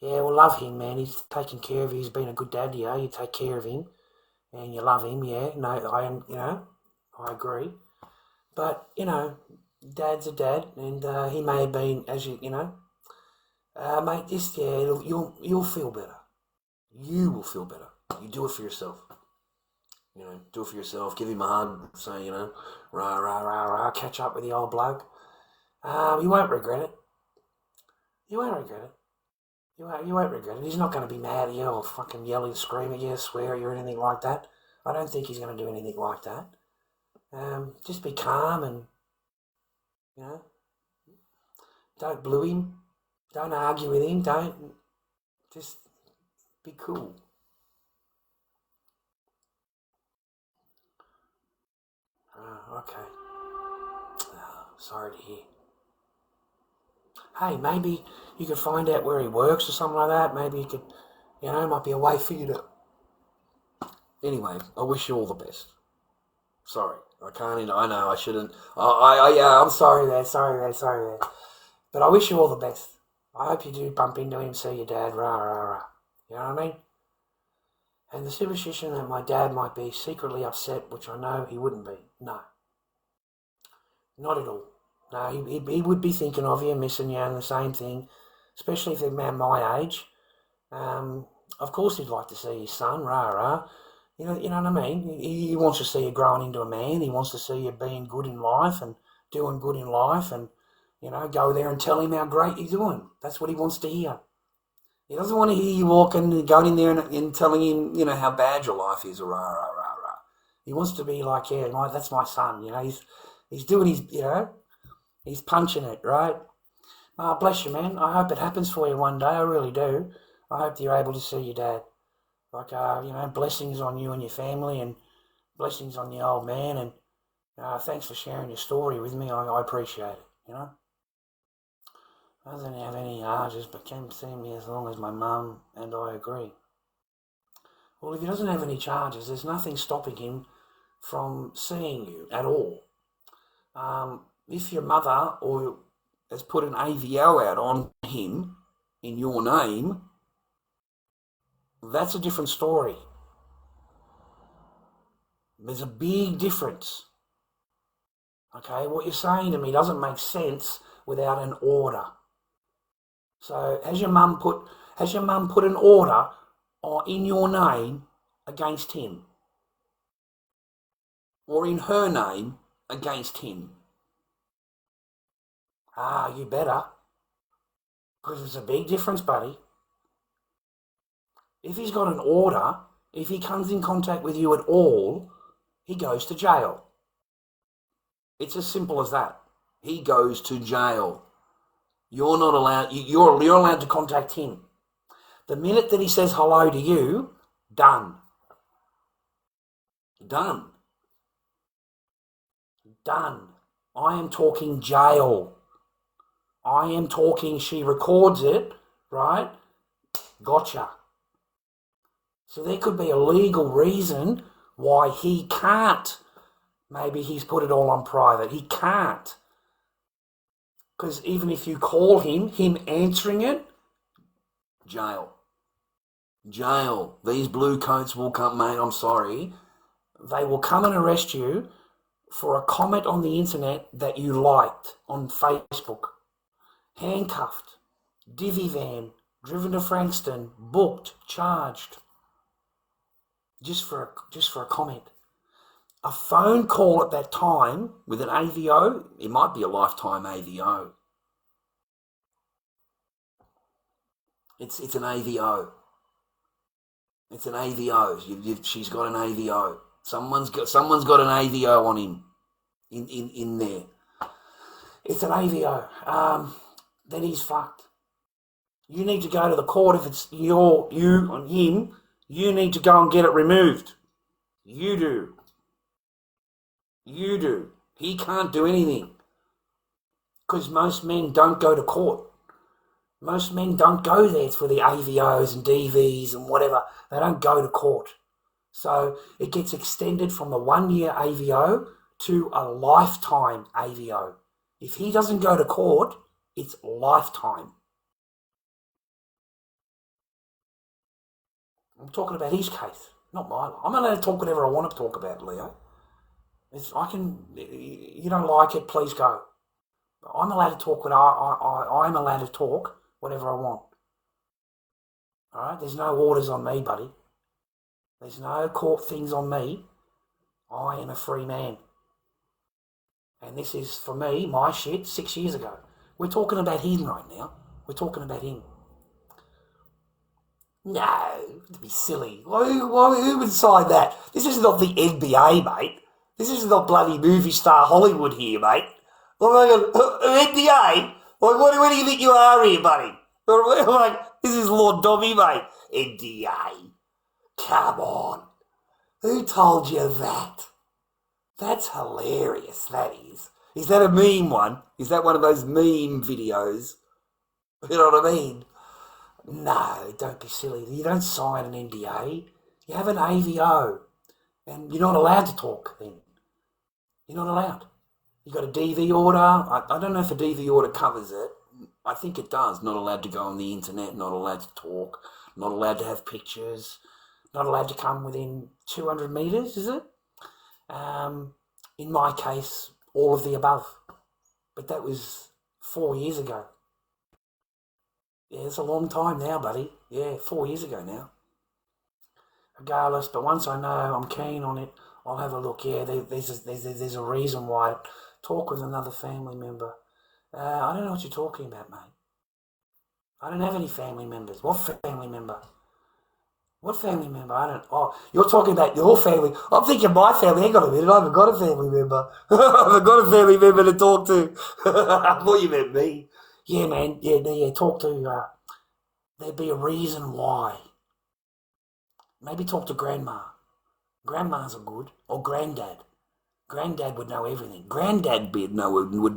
yeah, well, love him, man. He's taking care of you. He's been a good dad to you. You take care of him and you love him, yeah. No, I agree. But, you know, dad's a dad, and he may have been, as you know, mate, you'll feel better. You will feel better. You do it for yourself. You know, do it for yourself. Give him a hug. Say, you know, rah. Catch up with the old bloke. You won't regret it. You won't regret it. You won't regret it. He's not going to be mad at you or fucking yell and scream at you, swear at you or anything like that. I don't think he's going to do anything like that. Just be calm and, don't blue him. Don't argue with him. Just be cool. Okay. Sorry to hear. Hey, maybe you could find out where he works or something like that. Maybe you could, might be a way for you to... Anyway, I wish you all the best. Sorry, I can't, I know, I shouldn't. I'm sorry there. But I wish you all the best. I hope you do bump into him, see your dad, rah, rah, rah. You know what I mean? And the superstition that my dad might be secretly upset, which I know he wouldn't be. No. Not at all. No, he would be thinking of you, missing you, and the same thing, especially if they're man my age. Of course he'd like to see his son, rah, rah. You know what I mean? He wants to see you growing into a man. He wants to see you being good in life and doing good in life and, go there and tell him how great you're doing. That's what he wants to hear. He doesn't want to hear you walking and going in there and telling him, how bad your life is, or rah, rah, rah, rah. He wants to be like, that's my son, he's doing his, he's punching it, right? Oh, bless you, man. I hope it happens for you one day. I really do. I hope you're able to see your dad. Like, blessings on you and your family and blessings on the old man. And thanks for sharing your story with me. I appreciate it, Doesn't have any urges, but can see me as long as my mum and I agree. Well, if he doesn't have any charges, there's nothing stopping him from seeing you at all. If your mother has put an AVO out on him in your name, that's a different story. There's a big difference. Okay, what you're saying to me doesn't make sense without an order. So has your mum put an order in your name against him? Or in her name against him? You better. Because it's a big difference, buddy. If he's got an order, if he comes in contact with you at all, he goes to jail. It's as simple as that. He goes to jail. You're not allowed, you're allowed to contact him. The minute that he says hello to you, done. Done. Done. I am talking jail. I am talking, she records it, right? Gotcha. So there could be a legal reason why he can't. Maybe he's put it all on private. He can't. Because even if you call him answering it, jail. Jail. These blue coats will come, mate, I'm sorry. They will come and arrest you for a comment on the internet that you liked on Facebook. Handcuffed, divvy van, driven to Frankston, booked, charged. Just for a comment. A phone call at that time with an AVO, it might be a lifetime AVO. It's an AVO. It's an AVO. She's got an AVO. Someone's got an AVO on him in there. It's an AVO. Then he's fucked. You need to go to the court if it's you on him. You need to go and get it removed. You do. He can't do anything. Because most men don't go to court. Most men don't go there for the AVOs and DVs and whatever. They don't go to court. So it gets extended from a 1-year AVO to a lifetime AVO. If he doesn't go to court, it's lifetime. I'm talking about his case, not mine. I'm allowed to talk whatever I want to talk about, Leo. You don't like it, please go. I'm allowed to talk I'm allowed to talk whatever I want. All right? There's no orders on me, buddy. There's no court things on me. I am a free man. And this is, for me, my shit 6 years ago. We're talking about him right now. We're talking about him. No, to be silly. Who would sign that? This is not the NBA, mate. This is not bloody movie star Hollywood here, mate. NBA? What do you think you are here, buddy? This is Lord Dobby, mate. NBA. Come on. Who told you that? That's hilarious, that is. Is that a meme one? Is that one of those meme videos? You know what I mean? No, don't be silly. You don't sign an NDA. You have an AVO. And you're not allowed to talk then. You're not allowed. You got a DV order. I don't know if a DV order covers it. I think it does. Not allowed to go on the internet, not allowed to talk, not allowed to have pictures, not allowed to come within 200 metres, is it? In my case, all of the above. But that was 4 years ago. Yeah, it's a long time now, buddy. Yeah, 4 years ago now. Regardless, but once I know I'm keen on it, I'll have a look. Yeah, there's a reason why. Talk with another family member. I don't know what you're talking about, mate. I don't have any family members. What family member? What family member? I don't... Oh, you're talking about your family. I'm thinking my family. Hang on a minute. I haven't got a family member. I haven't got a family member to talk to. I thought you meant me. Yeah, man. Yeah. Talk to... there'd be a reason why. Maybe talk to grandma. Grandmas are good. Or granddad. Granddad would know everything. Granddad would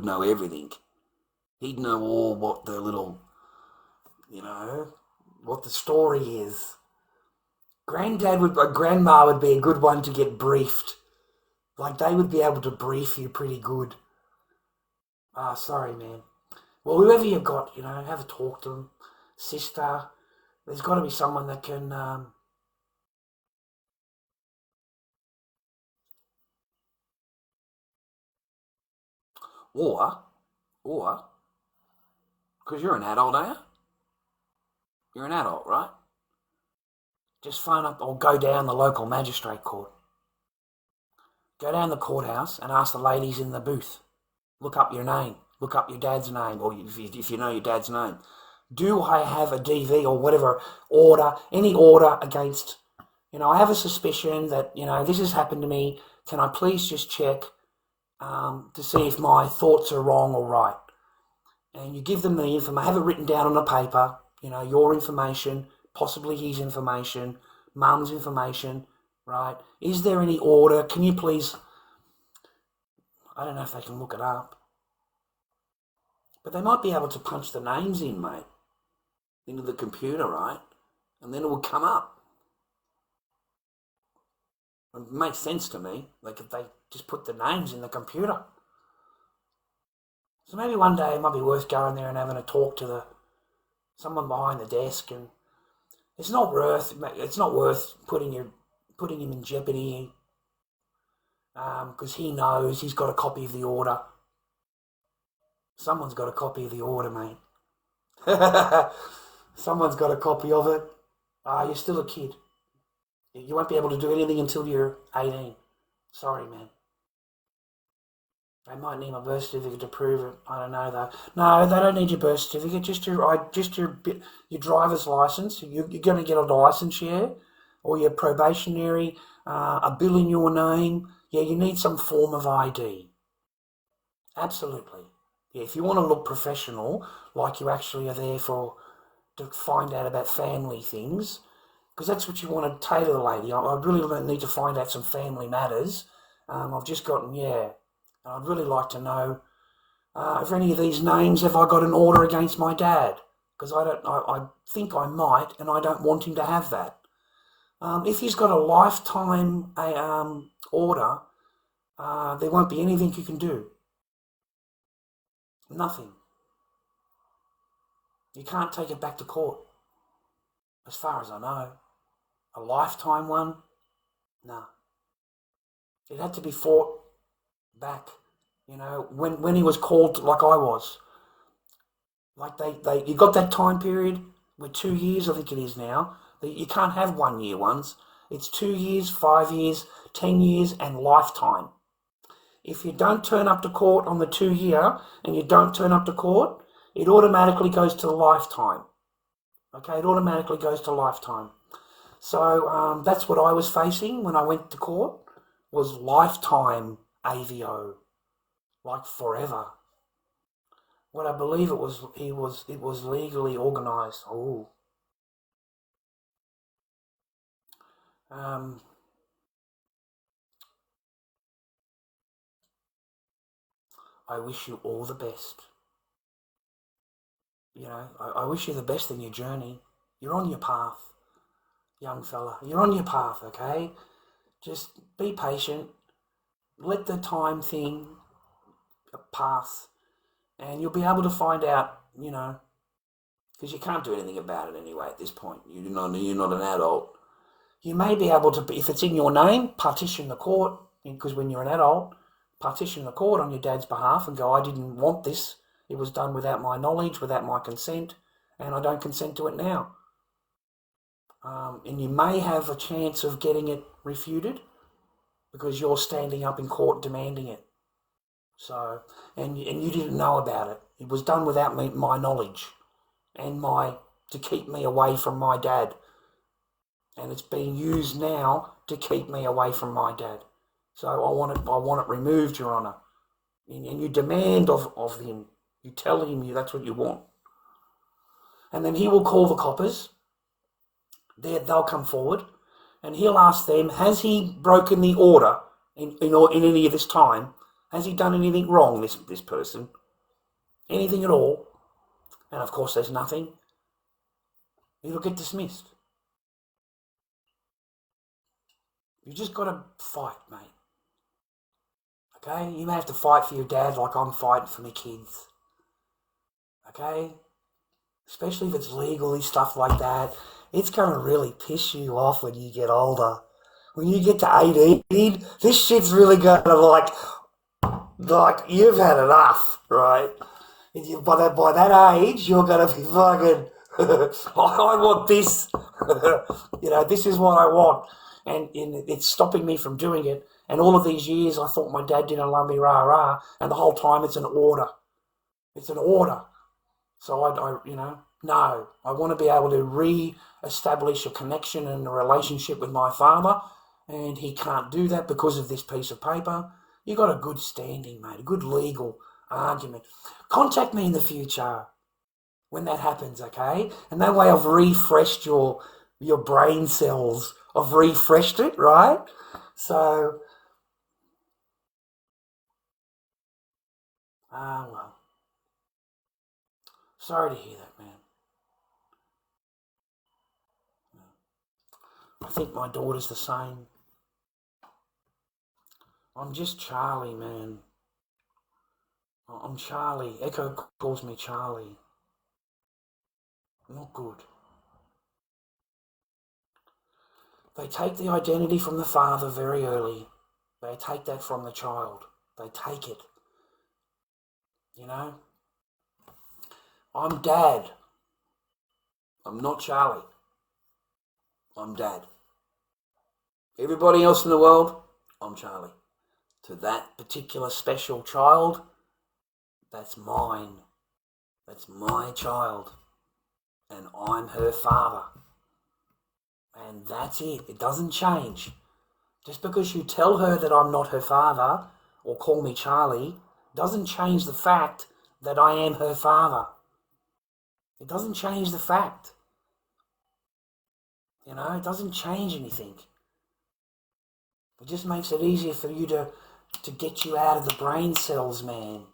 know everything. He'd know all what the little... what the story is. Grandma would be a good one to get briefed. Like, they would be able to brief you pretty good. Sorry, man. Well, whoever you've got, have a talk to them. Sister, there's got to be someone that can... Or, because you're an adult, are you? You're an adult, right? Just phone up or go down the local magistrate court. Go down the courthouse and ask the ladies in the booth. Look up your name. Look up your dad's name, or if you know your dad's name. Do I have a DV or whatever order, any order against, I have a suspicion that, this has happened to me. Can I please just check to see if my thoughts are wrong or right? And you give them the information, have it written down on a paper, your information, possibly his information, mum's information, right? Is there any order? Can you please... I don't know if they can look it up. But they might be able to punch the names in, mate, into the computer, right? And then it will come up. It makes sense to me. Like, if they just put the names in the computer. So maybe one day it might be worth going there and having a talk to someone behind the desk, and it's not worth putting him in jeopardy, because he knows he's got a copy of the order. Someone's got a copy of the order, mate. Someone's got a copy of it. You're still a kid. You won't be able to do anything until you're 18. Sorry, man. They might need my birth certificate to prove it. I don't know, though. No, they don't need your birth certificate. Just your driver's license. You're going to get a license, yeah? Or your probationary, a bill in your name. Yeah, you need some form of ID. Absolutely. Yeah, if you want to look professional, like you actually are there to find out about family things, because that's what you want to tailor the lady. I really don't need to find out some family matters. I've just gotten, I'd really like to know if any of these names, have I got an order against my dad? Because I think I might, and I don't want him to have that. If he's got a lifetime order, there won't be anything you can do. Nothing. You can't take it back to court, as far as I know. A lifetime one? No. It had to be fought back, when he was called like I was. Like you got that time period with 2 years, I think it is now. You can't have 1 year ones. It's 2 years, 5 years, 10 years, and lifetime. If you don't turn up to court on the 2 year and you don't turn up to court, it automatically goes to lifetime. Okay, it automatically goes to lifetime. So that's what I was facing when I went to court, was lifetime AVO, like forever. What I believe it was legally organised. Oh. I wish you all the best. You know, I wish you the best in your journey. You're on your path, young fella. You're on your path, okay? Just be patient. Let the time thing pass, and you'll be able to find out, you know, because you can't do anything about it anyway at this point. You're not an adult. You may be able to, if it's in your name, partition the court, because when you're an adult, partition the court on your dad's behalf and go, I didn't want this. It was done without my knowledge, without my consent, and I don't consent to it now. And you may have a chance of getting it refuted because you're standing up in court demanding it. So, and you didn't know about it. It was done without my knowledge and to keep me away from my dad. And it's being used now to keep me away from my dad. So I want it removed, Your Honour. And you demand of him. You tell him that's what you want. And then he will call the coppers. They'll come forward and he'll ask them, has he broken the order in any of this time? Has he done anything wrong, this person? Anything at all? And of course there's nothing. It'll get dismissed. You just got to fight, mate. Okay? You may have to fight for your dad like I'm fighting for my kids. Okay? Especially if it's legally, stuff like that. It's going to really piss you off when you get older. When you get to 18, this shit's really going to like you've had enough, right? And by that age, you're going to be fucking, I want this. You know, this is what I want. And it's stopping me from doing it. And all of these years, I thought my dad didn't love me, rah. And the whole time, it's an order. It's an order. So no, I want to be able to re-establish a connection and a relationship with my father, and he can't do that because of this piece of paper. You got a good standing, mate, a good legal argument. Contact me in the future when that happens, okay? And that way I've refreshed your brain cells. I've refreshed it, right? So, well. Sorry to hear that, man. I think my daughter's the same. I'm just Charlie, man. I'm Charlie. Echo calls me Charlie. Not good. They take the identity from the father very early. They take that from the child. They take it. You know? I'm Dad. I'm not Charlie. I'm Dad. Everybody else in the world, I'm Charlie. To that particular special child, that's mine. That's my child. And I'm her father. And that's it. It doesn't change. Just because you tell her that I'm not her father or call me Charlie doesn't change the fact that I am her father. It doesn't change the fact. You know, it doesn't change anything. It just makes it easier for you to get you out of the brain cells, man.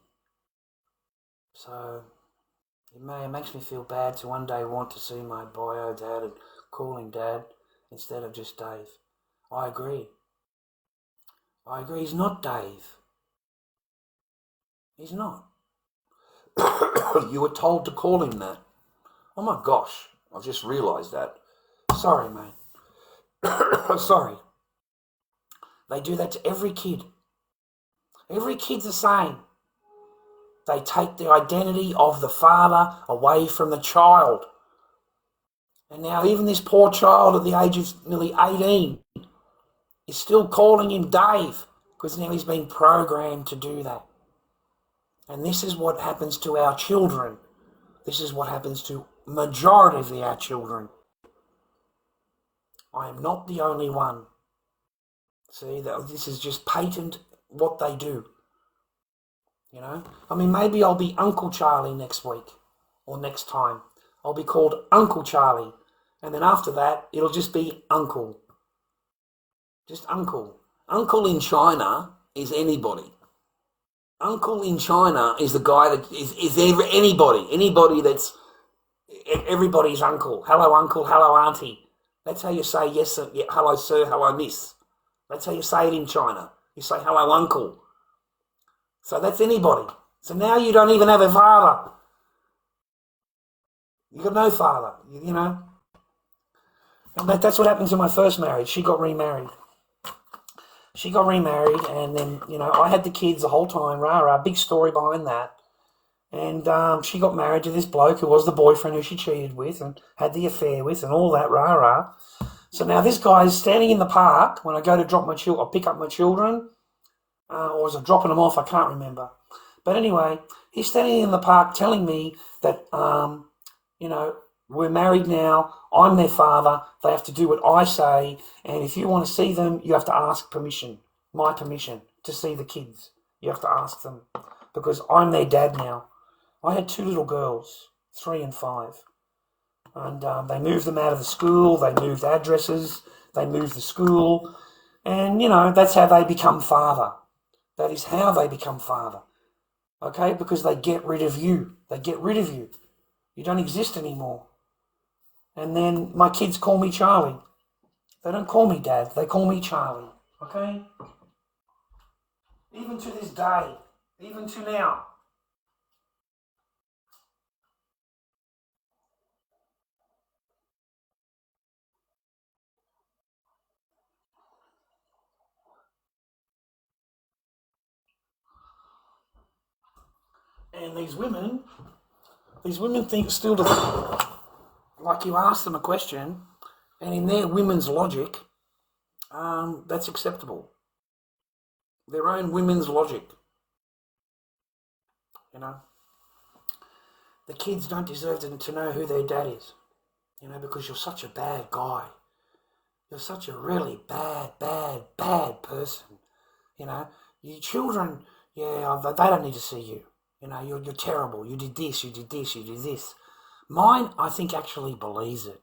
So, it makes me feel bad to one day want to see my bio dad and call him Dad instead of just Dave. I agree. He's not Dave. He's not. You were told to call him that. Oh my gosh, I've just realised that. Sorry, mate. Sorry. They do that to every kid. Every kid's the same. They take the identity of the father away from the child. And now even this poor child at the age of nearly 18 is still calling him Dave because now he's been programmed to do that. And this is what happens to our children This is what happens to majority of our children. I am not the only one. See, this is just patent what they do. You know? I mean, maybe I'll be Uncle Charlie next week or next time. I'll be called Uncle Charlie. And then after that, it'll just be Uncle. Just Uncle. Uncle in China is anybody. Uncle in China is the guy that is anybody. Anybody that's, everybody's uncle. Hello, uncle. Hello, auntie. That's how you say yes, hello, sir, hello, miss. That's how you say it in China. You say hello, uncle. So that's anybody. So now you don't even have a father. You got no father, you know. And that's what happened to my first marriage. She got remarried. And then, you know, I had the kids the whole time. Big story behind that. And she got married to this bloke who was the boyfriend who she cheated with and had the affair with and all that, So now this guy is standing in the park when I go to drop my children, or pick up my children, or was I dropping them off? I can't remember. But anyway, he's standing in the park telling me that, you know, we're married now, I'm their father, they have to do what I say, and if you want to see them, you have to ask permission, my permission, to see the kids. You have to ask them, because I'm their dad now. I had 2 little girls, 3 and 5, and they moved them out of the school, they moved addresses, they moved the school, and, you know, that's how they become father. That is how they become father, okay, because they get rid of you. They get rid of you. You don't exist anymore. And then my kids call me Charlie. They don't call me Dad. They call me Charlie. Okay? Even to this day. Even to now. And these women think still to, like you ask them a question, and in their women's logic, that's acceptable. Their own women's logic. You know, the kids don't deserve to know who their dad is, you know, because you're such a bad guy. You're such a really bad person. You know, your children, yeah, they don't need to see you. You know, you're terrible. You did this, you did this, you did this. Mine, I think, actually believes it.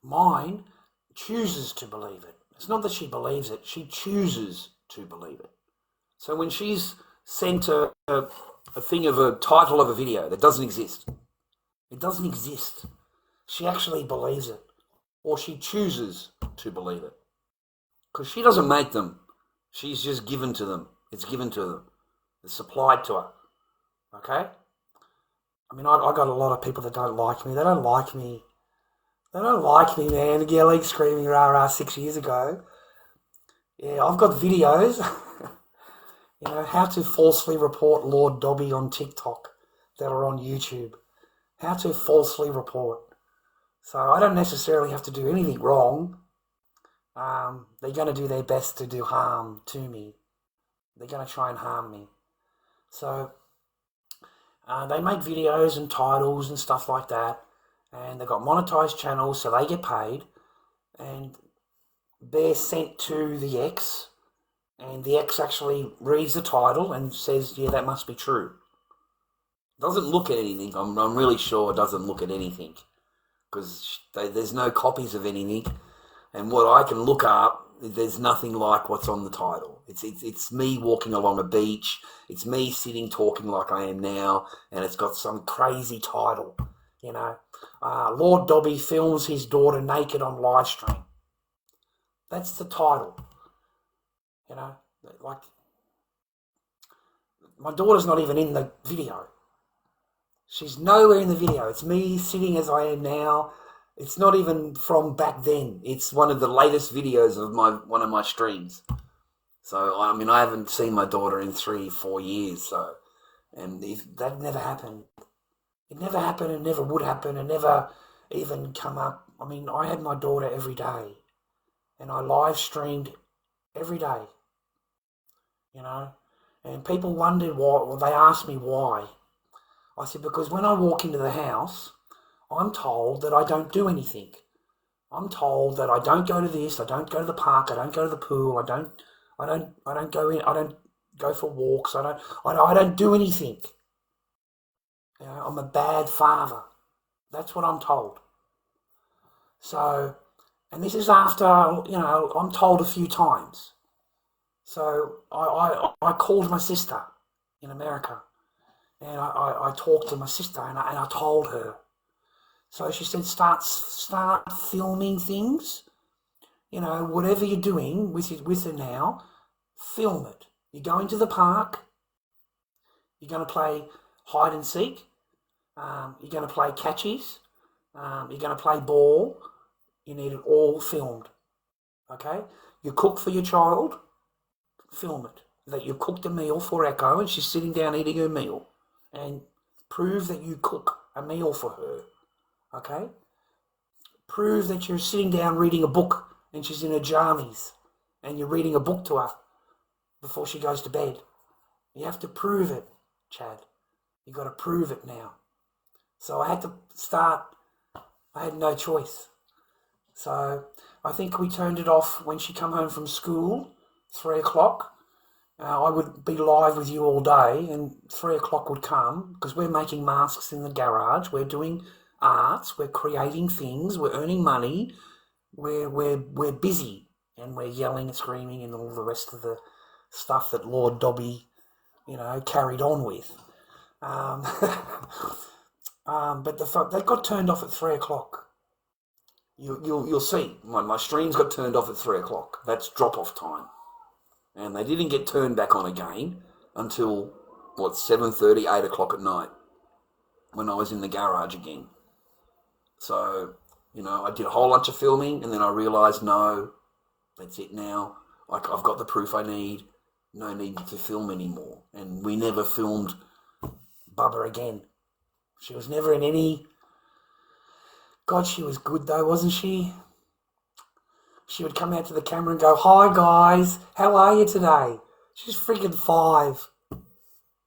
Mine chooses to believe it. It's not that she believes it, she chooses to believe it. So when she's sent a thing of a title of a video that doesn't exist, it doesn't exist, she actually believes it, or she chooses to believe it. Because she doesn't make them, she's just given to them. It's given to them. It's supplied to her. Okay? I mean, I got a lot of people that don't like me. They don't like me. They don't like me, man. Yelling, screaming, rah-rah 6 years ago. Yeah, I've got videos. You know, how to falsely report Lord Dobby on TikTok that are on YouTube. How to falsely report. So I don't necessarily have to do anything wrong. They're going to do their best to do harm to me. They're going to try and harm me. So they make videos and titles and stuff like that. And they've got monetized channels, so they get paid. And they're sent to the ex. And the ex actually reads the title and says, yeah, that must be true. Doesn't look at anything. I'm really sure it doesn't look at anything. Because there's no copies of anything. And what I can look up, there's nothing like what's on the title. It's me walking along a beach. It's me sitting talking like I am now. And it's got some crazy title, you know. Lord Dobby films his daughter naked on live stream. That's the title. You know, like, my daughter's not even in the video. She's nowhere in the video. It's me sitting as I am now. It's not even from back then. It's one of the latest videos of one of my streams. So, I mean, I haven't seen my daughter in 3-4 years. So, and that never happened. It never happened. It never would happen. It never even come up. I mean, I had my daughter every day. And I live streamed every day. You know, and people wondered why. Well, they asked me why. I said, because when I walk into the house, I'm told that I don't do anything. I'm told that I don't go to this, I don't go to the park, I don't go to the pool, I don't go in, I don't go for walks, I don't do anything. You know, I'm a bad father. That's what I'm told. So, and this is after, I'm told a few times. So I called my sister in America, and I talked to my sister, and I told her. So she said, start filming things. You know, whatever you're doing with her now, film it. You go into the park. You're going to play hide and seek. You're going to play catchies. You're going to play ball. You need it all filmed. Okay? You cook for your child. Film it. That you cooked a meal for Echo and she's sitting down eating her meal. And prove that you cook a meal for her. Okay? Prove that you're sitting down reading a book and she's in her jammies and you're reading a book to her before she goes to bed. You have to prove it, Chad. You've got to prove it now. So I had to start. I had no choice. So I think we turned it off when she come home from school, 3 o'clock. I would be live with you all day and 3 o'clock would come because we're making masks in the garage. We're doing arts. We're creating things. We're earning money. We're busy and we're yelling and screaming and all the rest of the stuff that Lord Dobby, carried on with. But they got turned off at 3 o'clock. You'll see. My streams got turned off at 3 o'clock. That's drop-off time. And they didn't get turned back on again until, 7:30, 8 o'clock at night when I was in the garage again. So, I did a whole bunch of filming and then I realised, no, that's it now. Like, I've got the proof I need. No need to film anymore. And we never filmed Bubba again. She was never in any... God, she was good though, wasn't she? She would come out to the camera and go, hi guys, how are you today? She's freaking 5.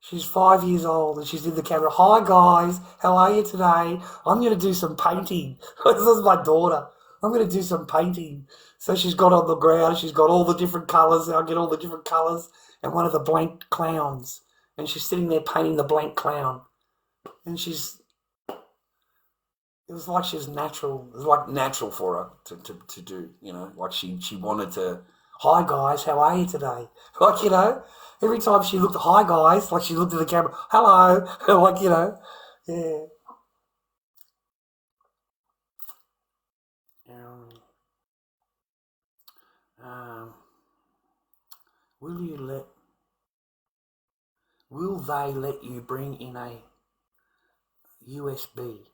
She's 5 years old and she's in the camera, hi guys, how are you today? I'm going to do some painting. This is my daughter. I'm going to do some painting. So she's got on the ground, she's got all the different colours, I get all the different colours, and one of the blank clowns. And she's sitting there painting the blank clown. And it was like she was natural. It was like natural for her to do, like she wanted to, hi guys, how are you today? Like, every time she looked, hi guys, like she looked at the camera, hello, like, yeah. Will they let you bring in a USB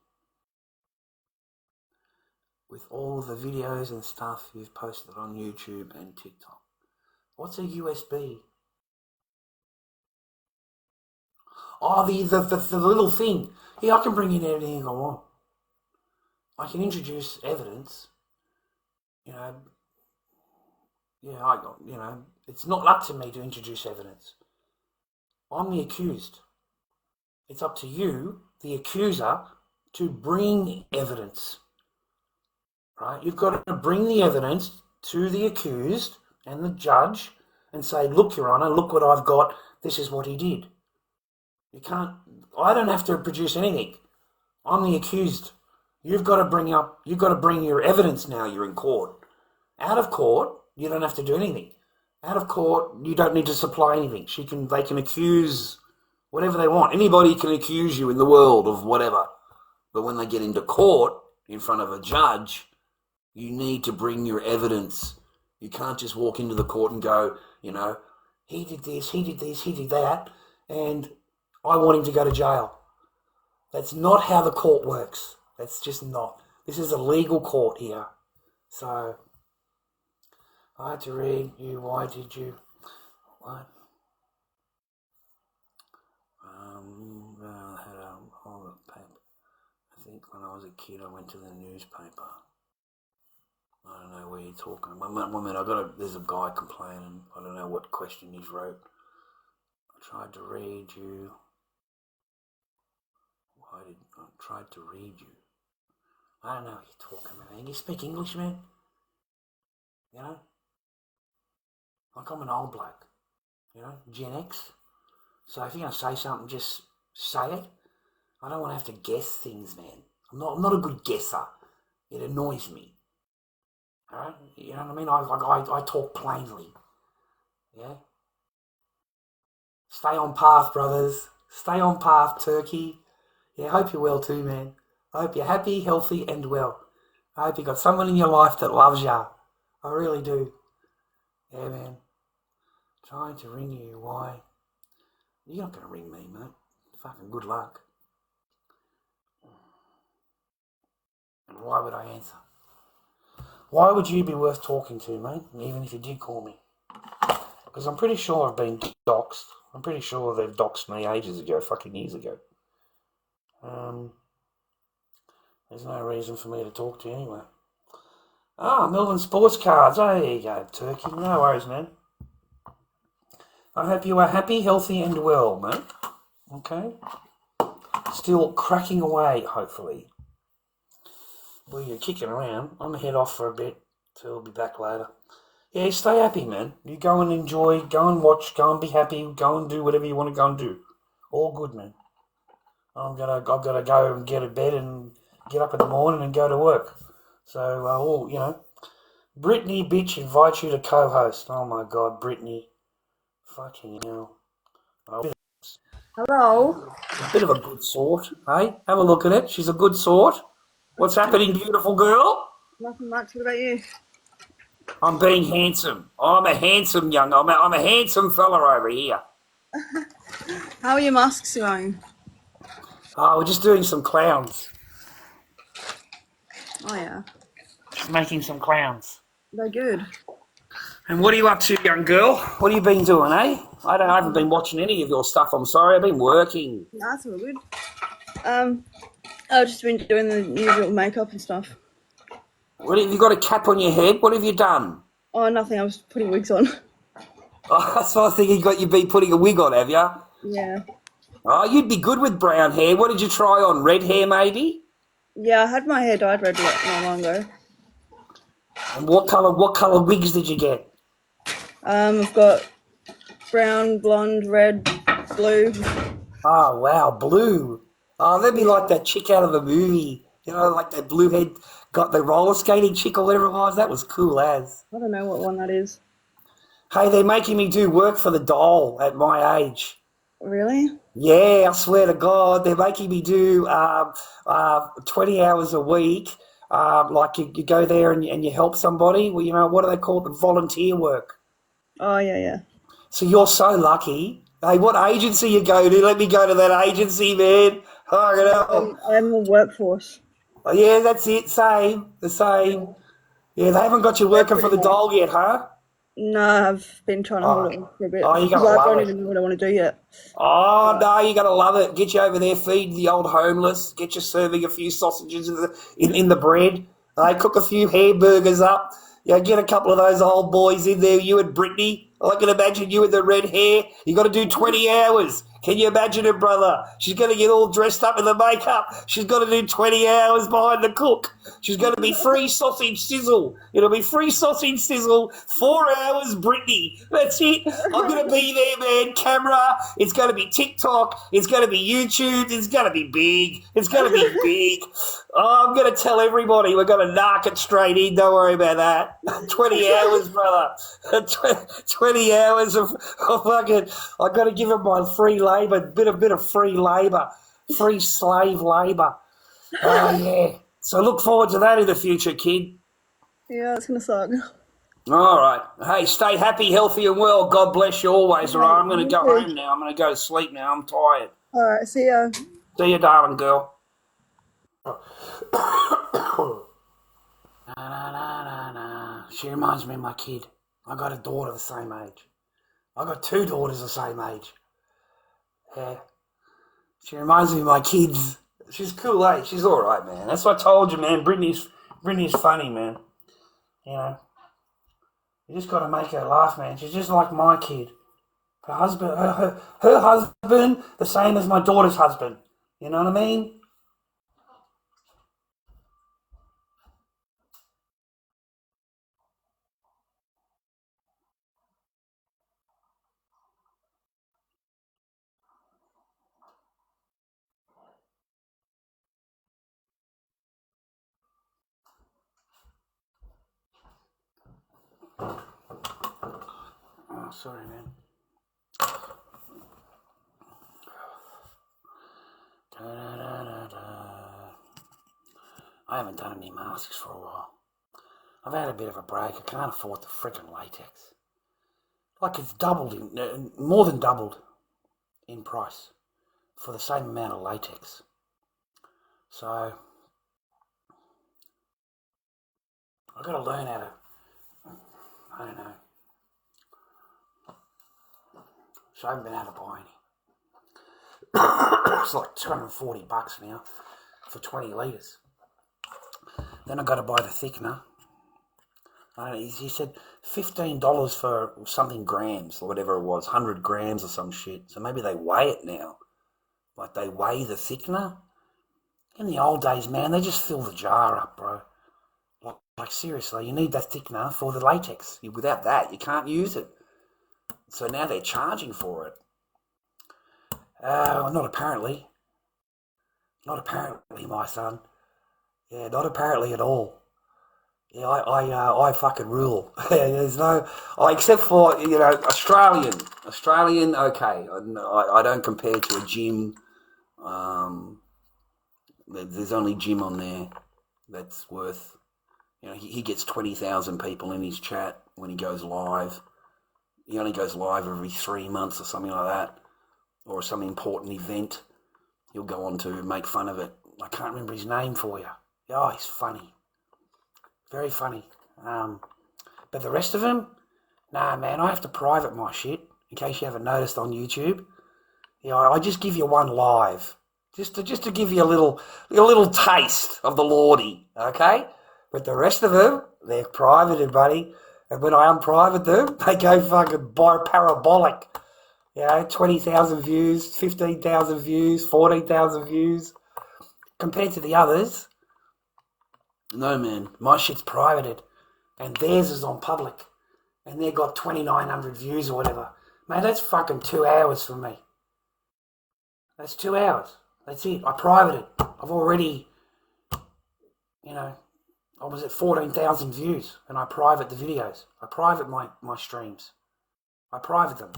with all of the videos and stuff you've posted on YouTube and TikTok? What's a USB? Oh, the little thing. Yeah, I can bring in anything I want. I can introduce evidence. It's not up to me to introduce evidence. I'm the accused. It's up to you, the accuser, to bring evidence. Right? You've got to bring the evidence to the accused and the judge and say, look, Your Honour, look what I've got. This is what he did. I don't have to produce anything. I'm the accused. You've got to bring your evidence now you're in court. Out of court, you don't have to do anything. Out of court, you don't need to supply anything. They can accuse whatever they want. Anybody can accuse you in the world of whatever. But when they get into court, in front of a judge, you need to bring your evidence. You can't just walk into the court and go, he did this, he did this, he did that, and I want him to go to jail. That's not how the court works. That's just not. This is a legal court here. So, I had to read you, why did you, what? I had all the paper. I think when I was a kid, I went to the newspaper. I don't know where you're talking. One minute, there's a guy complaining. I don't know what question he's wrote. I tried to read you. I tried to read you. I don't know what you're talking about, man. You speak English, man? You know? Like I'm an old bloke. You know? Gen X. So if you're going to say something, just say it. I don't want to have to guess things, man. I'm not a good guesser. It annoys me. Alright? You know what I mean? I talk plainly. Yeah? Stay on path, brothers. Stay on path, Turkey. Yeah, I hope you're well too, man. I hope you're happy, healthy, and well. I hope you got someone in your life that loves ya. I really do. Yeah, man. Trying to ring you. Why? You're not going to ring me, mate. Fucking good luck. And why would I answer? Why would you be worth talking to, mate, even if you did call me? Because I'm pretty sure I've been doxxed. I'm pretty sure they've doxed me ages ago, fucking years ago. There's no reason for me to talk to you anyway. Melbourne sports cards. Oh, there you go, Turkey. No worries, man. I hope you are happy, healthy, and well, mate. Okay? Still cracking away, hopefully. Well, you're kicking around. I'm going to head off for a bit, so I'll be back later. Yeah, stay happy, man. You go and enjoy, go and watch, go and be happy, go and do whatever you want to go and do. All good, man. I've got to go and get to bed and get up in the morning and go to work. So, you know, Brittany, bitch, invites you to co-host. Oh, my God, Brittany. Fucking hell. Hello. A bit of a good sort, hey? Have a look at it. She's a good sort. What's happening, beautiful girl? Nothing much. What about you? I'm being handsome. I'm a handsome I'm a handsome fella over here. How are your masks going? Oh, we're just doing some clowns. Oh yeah, Just making some clowns. they're good. And what are you up to, young girl? What have you been doing, eh? I haven't been watching any of your stuff, I'm sorry. I've been working. That's all good. I've just been doing the usual makeup and stuff. What have you got a cap on your head? What have you done? Oh, nothing. I was putting wigs on. Oh, that's what I was thinking. You've been putting a wig on, have you? Yeah. Oh, you'd be good with brown hair. What did you try on? Red hair, maybe? Yeah, I had my hair dyed red not long ago. And what colour wigs did you get? I've got brown, blonde, red, blue. Oh, wow, blue. Oh, that'd be like that chick out of the movie. You know, like that blue head got the roller skating chick or whatever it was. That was cool as. I don't know what one that is. Hey, they're making me do work for the doll at my age. Really? Yeah, I swear to God, they're making me do 20 hours a week. Like you go there and you help somebody. Well, you know, what do they call it? The volunteer work. Oh yeah. So you're so lucky. Hey, what agency you go to? Let me go to that agency, man. Oh, I'm a workforce. oh, yeah, that's it. The same. Yeah, they haven't got you They're working for pretty the nice. doll yet, huh? No, I've been trying to hold it Oh, off for a bit oh, you because gotta I love don't it. even know what I want to do yet. Oh no, you gotta love it. Get you over there, feed the old homeless. Get you serving a few sausages in the bread. Cook a few hamburgers up. Yeah, get a couple of those old boys in there. You and Brittany. I can imagine you with the red hair. You got to do 20 hours. Can you imagine it, brother? She's going to get all dressed up in the makeup. She's got to do 20 hours behind the cook. She's going to be free sausage sizzle. It'll be free sausage sizzle, 4 hours, Brittany. That's it. I'm going to be there, man. Camera. It's going to be TikTok. It's going to be YouTube. It's going to be big. It's going to be big. Oh, I'm going to tell everybody we're going to knock it straight in. Don't worry about that. 20 hours, brother. 20 hours of fucking. I got to give them my free labour, bit of free labour, free slave labour. Oh yeah. So look forward to that in the future, kid. Yeah, it's gonna suck. All right. Hey, stay happy, healthy, and well. God bless you always. All right. Right, I'm going to you go too. home now. I'm going to go to sleep now. I'm tired. All right, see ya. See you, darling girl. Na. She reminds me of my kid. I got a daughter the same age. I got two daughters the same age. Yeah. She reminds me of my kids. She's cool, eh? She's all right, man. That's what I told you, man. Brittany's funny, man. You know, you just got to make her laugh, man. She's just like my kid. Her husband, her husband, the same as my daughter's husband. You know what I mean? sorry, man. I haven't done any masks for a while. I've had a bit of a break. I can't afford the frickin' latex. Like it's doubled, more than doubled in price for the same amount of latex. So I've got to learn how to, I don't know. So I haven't been able to buy any. It's like $240 now for 20 litres. Then I got to buy the thickener. I don't know, he said $15 for something grams or whatever it was, 100 grams or some shit. So maybe they weigh it now. Like they weigh the thickener. In the old days, man, they just fill the jar up, bro. Like seriously, you need that thickener for the latex. Without that, you can't use it. So now they're charging for it. Not apparently. Not apparently, my son. Yeah, not apparently at all. Yeah, I fucking rule. There's no, except for, Australian, okay. I don't compare to a gym. There's only Jim on there that's worth, he gets 20,000 people in his chat when he goes live. He only goes live every 3 months or something like that, or some important event. He'll go on to make fun of it. I can't remember his name for you. Oh, he's funny. Very funny. But the rest of them, nah, man, I have to private my shit, in case you haven't noticed on YouTube. I just give you one live. Just to give you a little taste of the Lordy, okay? But the rest of them, they're privated, buddy. And when I unprivate them, they go fucking parabolic. 20,000 views, 15,000 views, 14,000 views. Compared to the others, no, man, my shit's privated. And theirs is on public. And they've got 2,900 views or whatever. Man, that's fucking 2 hours for me. That's 2 hours. That's it. I privated. I've already, I was at 14,000 views and I private the videos. I private my streams. I private them.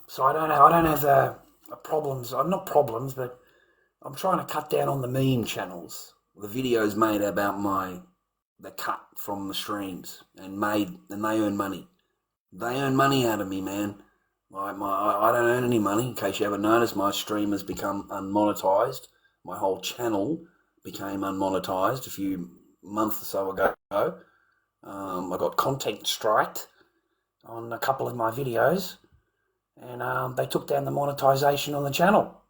So I don't have problems. Not problems, but I'm trying to cut down on the meme channels. The videos made about the cut from the streams and they earn money. They earn money out of me, man. I don't earn any money. In case you haven't noticed, my stream has become unmonetized. My whole channel became unmonetized a few months or so ago. I got content striked on a couple of my videos, and they took down the monetization on the channel.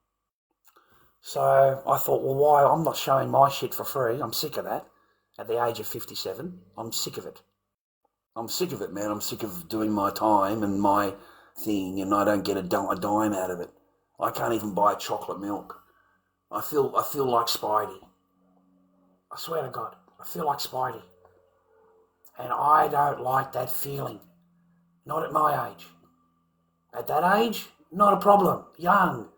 So I thought, well, why? I'm not showing my shit for free. I'm sick of that. At the age of 57, I'm sick of it. I'm sick of it, man. I'm sick of doing my time and my thing, and I don't get a dime out of it. I can't even buy chocolate milk. I feel like Spidey. I swear to God, I feel like Spidey. And I don't like that feeling. Not at my age. At that age, not a problem. Young.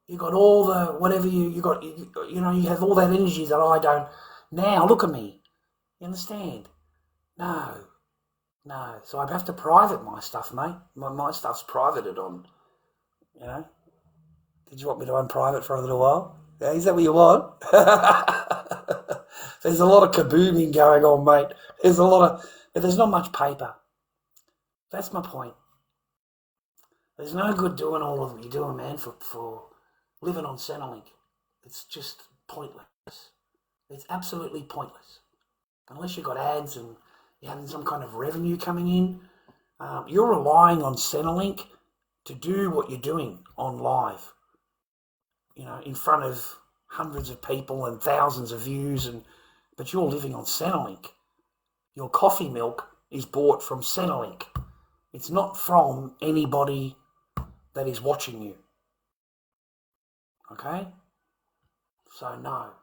You got all the, whatever you got, you have all that energy that I don't. Now, look at me. You understand? No. So I'd have to private my stuff, mate. My stuff's privated on, Did you want me to unprivate for a little while? Yeah, is that what you want? There's a lot of kabooming going on, mate. But there's not much paper. That's my point. There's no good doing all of what you're doing, man, for living on Centrelink. It's just pointless. It's absolutely pointless. Unless you've got ads and you're having some kind of revenue coming in, you're relying on Centrelink to do what you're doing on live, in front of hundreds of people and thousands of views, but you're living on Centrelink. Your coffee milk is bought from Centrelink. It's not from anybody that is watching you. Okay? So no.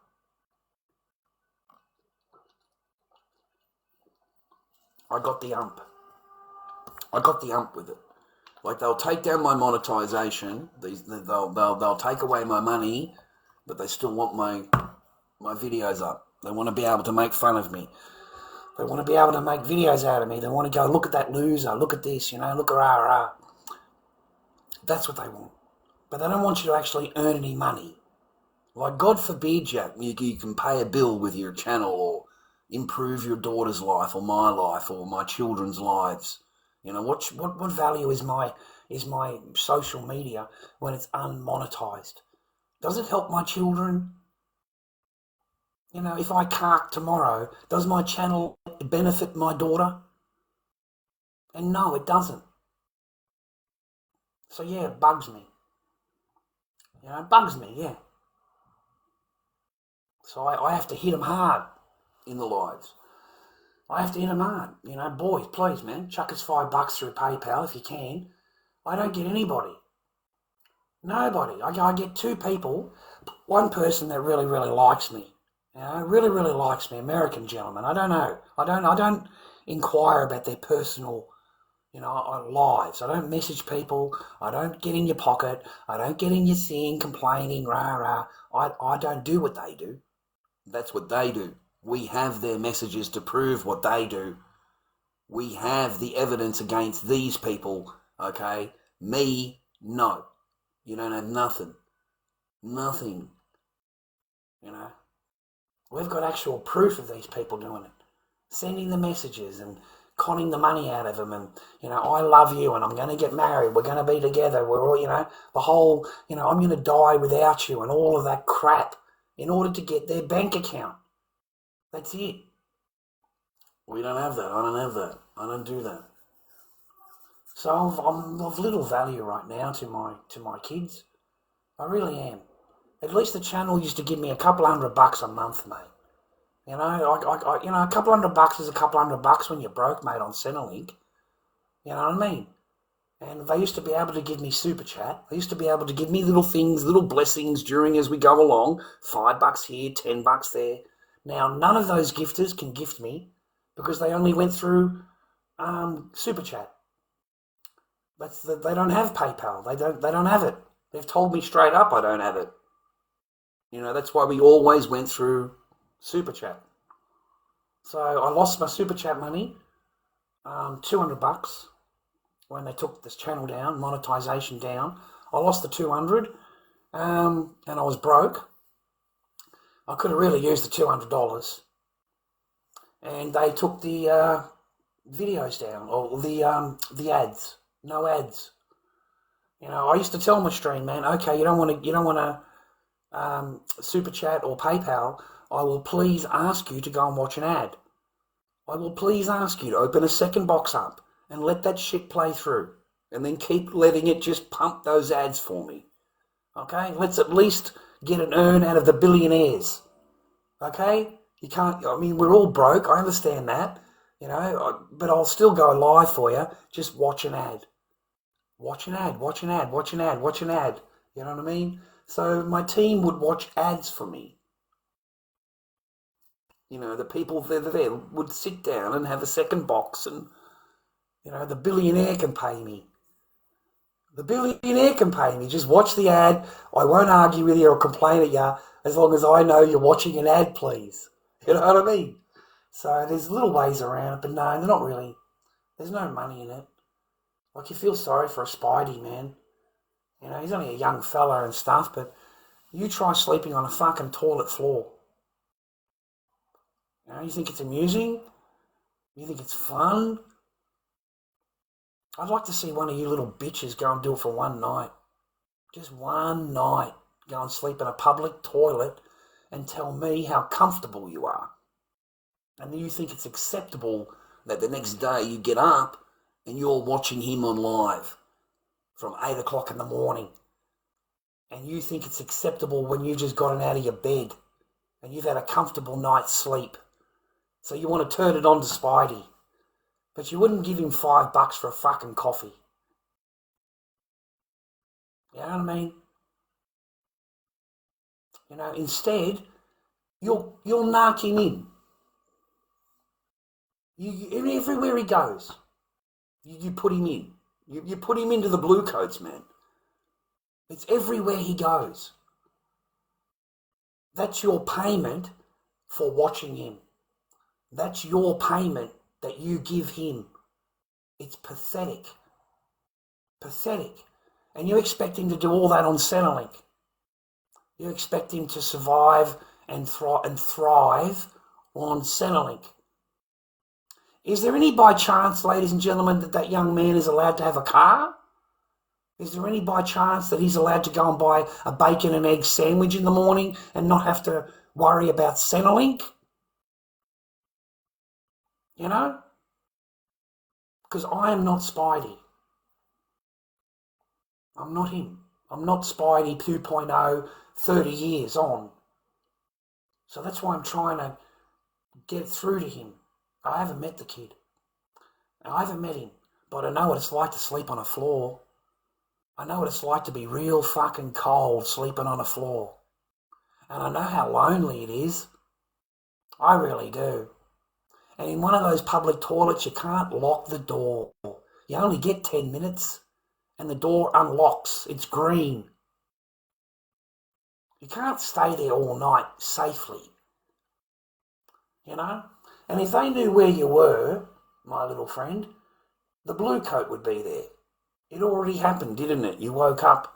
I got the ump with it. Like, they'll take down my monetization. They'll take away my money, but they still want my videos up. They want to be able to make fun of me. They want to be able to make videos out of me. They want to go, look at that loser, look at this, look at rah. That's what they want. But they don't want you to actually earn any money. Like, God forbid you can pay a bill with your channel or improve your daughter's life or my children's lives. What value is my social media when it's unmonetized? Does it help my children? If I cark tomorrow, does my channel benefit my daughter? And no, it doesn't. So yeah, it bugs me. It bugs me, yeah. So I have to hit them hard in the lives. I have to hit them hard. Boys, please, man, chuck us $5 through PayPal if you can. I don't get anybody. Nobody. I get 2 people, one person that really, really likes me. Really, really likes me, American gentleman. I don't know. I don't inquire about their personal, lives. I don't message people. I don't get in your pocket. I don't get in your thing complaining, rah. I don't do what they do. That's what they do. We have their messages to prove what they do. We have the evidence against these people, okay? Me, no. You don't have nothing. Nothing. We've got actual proof of these people doing it. Sending the messages and conning the money out of them and, I love you and I'm going to get married. We're going to be together. We're all, the whole, I'm going to die without you and all of that crap in order to get their bank account. That's it. We don't have that. I don't have that. I don't do that. So I'm of little value right now to my kids. I really am. At least the channel used to give me a couple $100 a month, mate. A couple $100 is a couple $100 when you're broke, mate, on Centrelink. You know what I mean? And they used to be able to give me super chat. They used to be able to give me little things, little blessings during as we go along. $5 here, $10 there. Now, none of those gifters can gift me because they only went through super chat. They don't have PayPal. They don't have it. They've told me straight up I don't have it. That's why we always went through super chat. So I lost my super chat money, $200 when they took this channel down, monetization down. I lost the 200, and I was broke. I could have really used the $200, and they took the videos down or the ads. No ads. I used to tell my stream, man, okay, you don't want to super chat or PayPal. I will please ask you to go and watch an ad. I will please ask you to open a second box up and let that shit play through, and then keep letting it just pump those ads for me. Okay, let's at least get an earn out of the billionaires. Okay, you can't. We're all broke. I understand that. But I'll still go live for you. Just watch an ad. Watch an ad. Watch an ad. Watch an ad. Watch an ad. You know what I mean? So my team would watch ads for me. The people that are there would sit down and have a second box and, the billionaire can pay me. The billionaire can pay me. Just watch the ad. I won't argue with you or complain at you as long as I know you're watching an ad, please. You know what I mean? So there's little ways around it, but no, they're not really. There's no money in it. Like, you feel sorry for a Spidey, man. He's only a young fella and stuff, but you try sleeping on a fucking toilet floor. You think it's amusing? You think it's fun? I'd like to see one of you little bitches go and do it for one night. Just one night. Go and sleep in a public toilet and tell me how comfortable you are. And you think it's acceptable that the next day you get up and you're watching him on live from 8 o'clock in the morning. And you think it's acceptable when you've just gotten out of your bed and you've had a comfortable night's sleep. So you want to turn it on to Spidey. But you wouldn't give him $5 for a fucking coffee. You know what I mean? Instead, you'll narc him in. You everywhere he goes, you put him in. You put him into the blue coats, man. It's everywhere he goes. That's your payment for watching him. That's your payment that you give him. It's pathetic. Pathetic. And you expect him to do all that on Centrelink. You expect him to survive and thrive on Centrelink. Is there any by chance, ladies and gentlemen, that young man is allowed to have a car? Is there any by chance that he's allowed to go and buy a bacon and egg sandwich in the morning and not have to worry about Centrelink? You know? Because I am not Spidey. I'm not him. I'm not Spidey 2.0 30 years on. So that's why I'm trying to get through to him. I haven't met the kid. I haven't met him, but I know what it's like to sleep on a floor. I know what it's like to be real fucking cold sleeping on a floor. And I know how lonely it is. I really do. And in one of those public toilets, you can't lock the door. You only get 10 minutes and the door unlocks. It's green. You can't stay there all night safely. You know? And if they knew where you were, my little friend, the blue coat would be there. It already happened, didn't it? You woke up,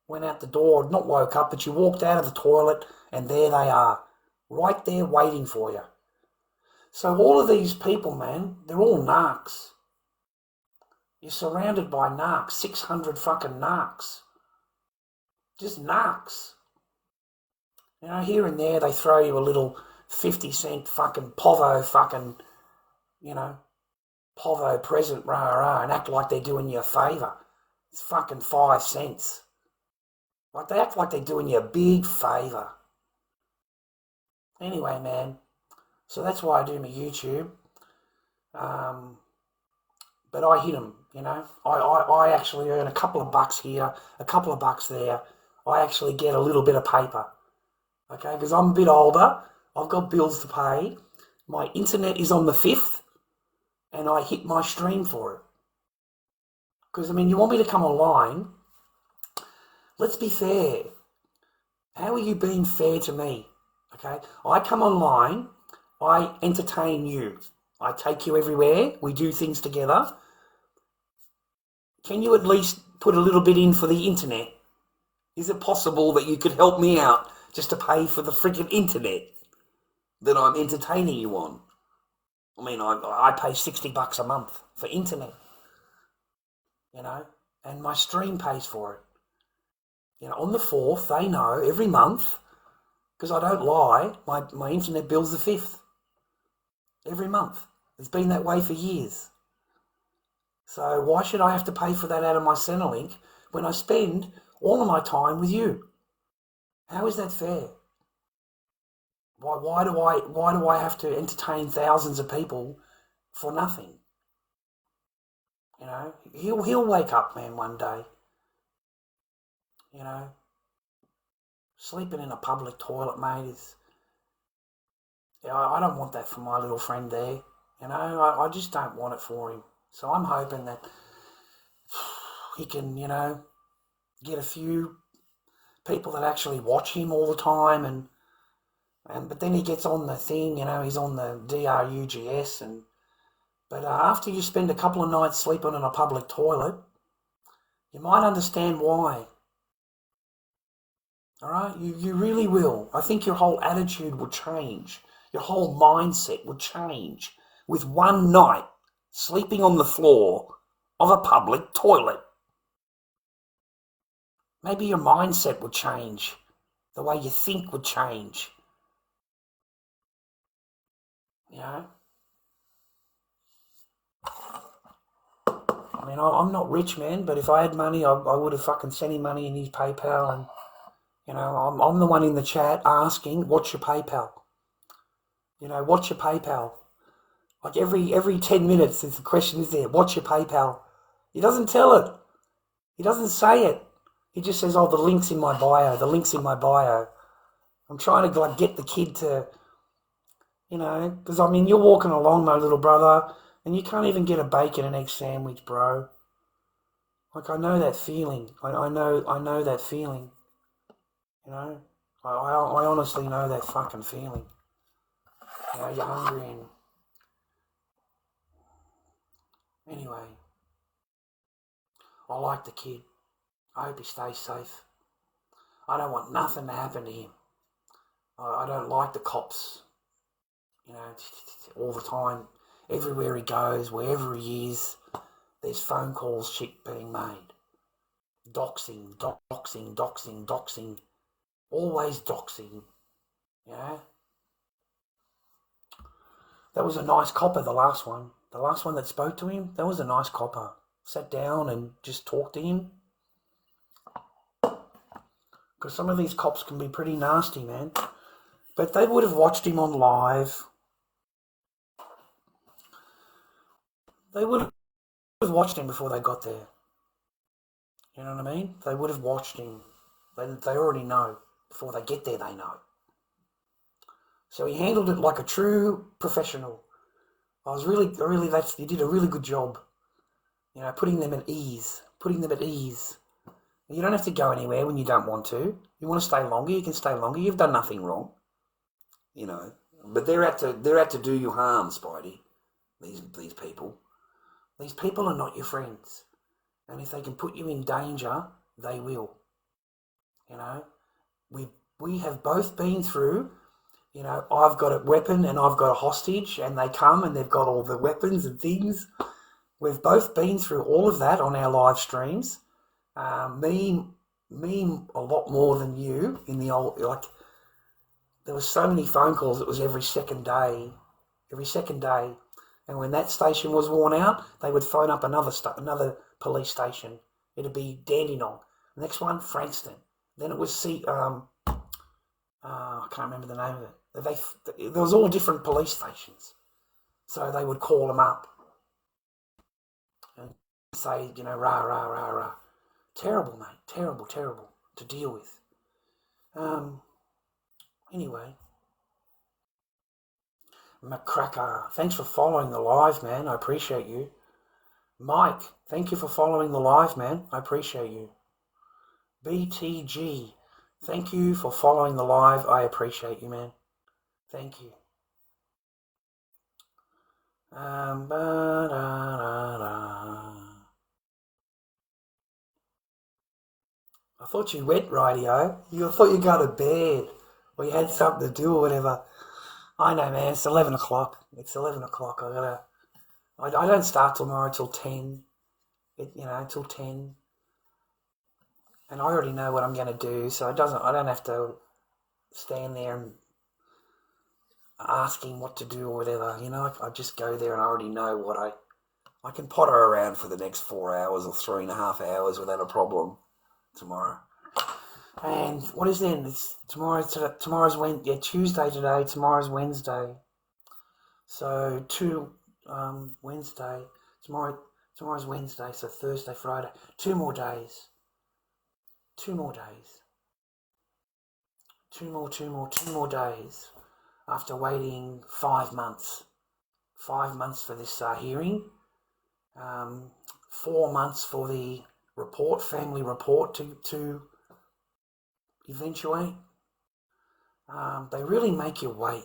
went out the door, not woke up, but you walked out of the toilet and there they are, right there waiting for you. So all of these people, man, they're all narcs. You're surrounded by narcs, 600 fucking narcs. Just narcs. You know, here and there they throw you a little 50-cent fucking povo fucking, you know, povo present, rah, and act like they're doing you a favour. It's fucking 5 cents. Like, they act like they're doing you a big favour. Anyway, man, so that's why I do my YouTube. But I hit them, you know. I actually earn a couple of bucks here, a couple of bucks there. I actually get a little bit of paper, okay, because I'm a bit older. I've got bills to pay. My internet is on the 5th, and I hit my stream for it. Because, I mean, you want me to come online? Let's be fair. How are you being fair to me? Okay, I come online, I entertain you. I take you everywhere, we do things together. Can you at least put a little bit in for the internet? Is it possible that you could help me out just to pay for the freaking internet that I'm entertaining you on? I mean, I pay $60 a month for internet, you know, and my stream pays for it. You know, on the 4th, they know every month, because I don't lie, my internet bill's the 5th. Every month. It's been that way for years. So why should I have to pay for that out of my Centrelink when I spend all of my time with you? How is that fair? Why do I have to entertain thousands of people for nothing? You know, he'll wake up, man, one day. You know, sleeping in a public toilet, mate, is... Yeah, I don't want that for my little friend there. You know, I just don't want it for him. So I'm hoping that he can, you know, get a few people that actually watch him all the time, and but then he gets on the thing, you know, he's on the DRUGS, but after you spend a couple of nights sleeping in a public toilet, you might understand why. All right, you really will. I think your whole attitude will change. Your whole mindset would change with one night sleeping on the floor of a public toilet. Maybe your mindset would change. The way you think would change. You know? I mean, I'm not rich, man, but if I had money, I would have fucking sent him money in his PayPal, and, you know, I'm the one in the chat asking, what's your PayPal? You know, what's your PayPal? Like every 10 minutes, the question is there, what's your PayPal? He doesn't tell it. He doesn't say it. He just says, oh, the link's in my bio, the link's in my bio. I'm trying to, like, get the kid to, you know, because, I mean, you're walking along, my little brother, and you can't even get a bacon and egg sandwich, bro. Like, I know that feeling. I know that feeling. You know? I honestly know that fucking feeling. You know, you're hungry and Anyway, I like the kid. I hope he stays safe. I don't want nothing to happen to him. I don't like the cops, all the time. Everywhere he goes, wherever he is, there's phone calls being made. Doxing. Always doxing, That was a nice copper, the last one. The last one that spoke to him, that was a nice copper. Sat down and just talked to him. Because some of these cops can be pretty nasty, man. But they would have watched him on live. They would have watched him before they got there. You know what I mean? They would have watched him. They already know. Before they get there, they know. So he handled it like a true professional. You did a really good job. Putting them at ease. You don't have to go anywhere when you don't want to. You want to stay longer, you can stay longer. You've done nothing wrong. But they're out to do you harm, Spidey. These people. These people are not your friends. And if they can put you in danger, they will. We have both been through, I've got a weapon and I've got a hostage, and they come and they've got all the weapons and things. We've both been through all of that on our live streams. Me a lot more than you in the old, there was so many phone calls, it was every second day. And when that station was worn out, they would phone up another police station. It'd be Dandenong. Next one, Frankston. Then it was I can't remember the name of it. There was all different police stations. So they would call them up and say, rah, rah, rah, rah. Terrible, mate. Terrible to deal with. Anyway. McCracker, thanks for following the live, man. I appreciate you. Mike, thank you for following the live, man. I appreciate you. BTG, thank you for following the live. I appreciate you, man. Thank you. I thought you went, Radio. I thought you got to bed or you had something to do or whatever. I know, man. It's 11 o'clock. I don't start tomorrow till 10. Till 10. And I already know what I'm going to do, so I don't have to stand there and asking what to do or whatever. I just go there and I already know what I can potter around for the next 4 hours or 3.5 hours without a problem tomorrow. And what is then? It's tomorrow's Tuesday today. Tomorrow's Wednesday. So Wednesday. Tomorrow's Wednesday. So Thursday, Friday. 2 more days. 2 more days. 2 more days. After waiting 5 months. 5 months for this hearing. 4 months for the family report to eventuate. They really make you wait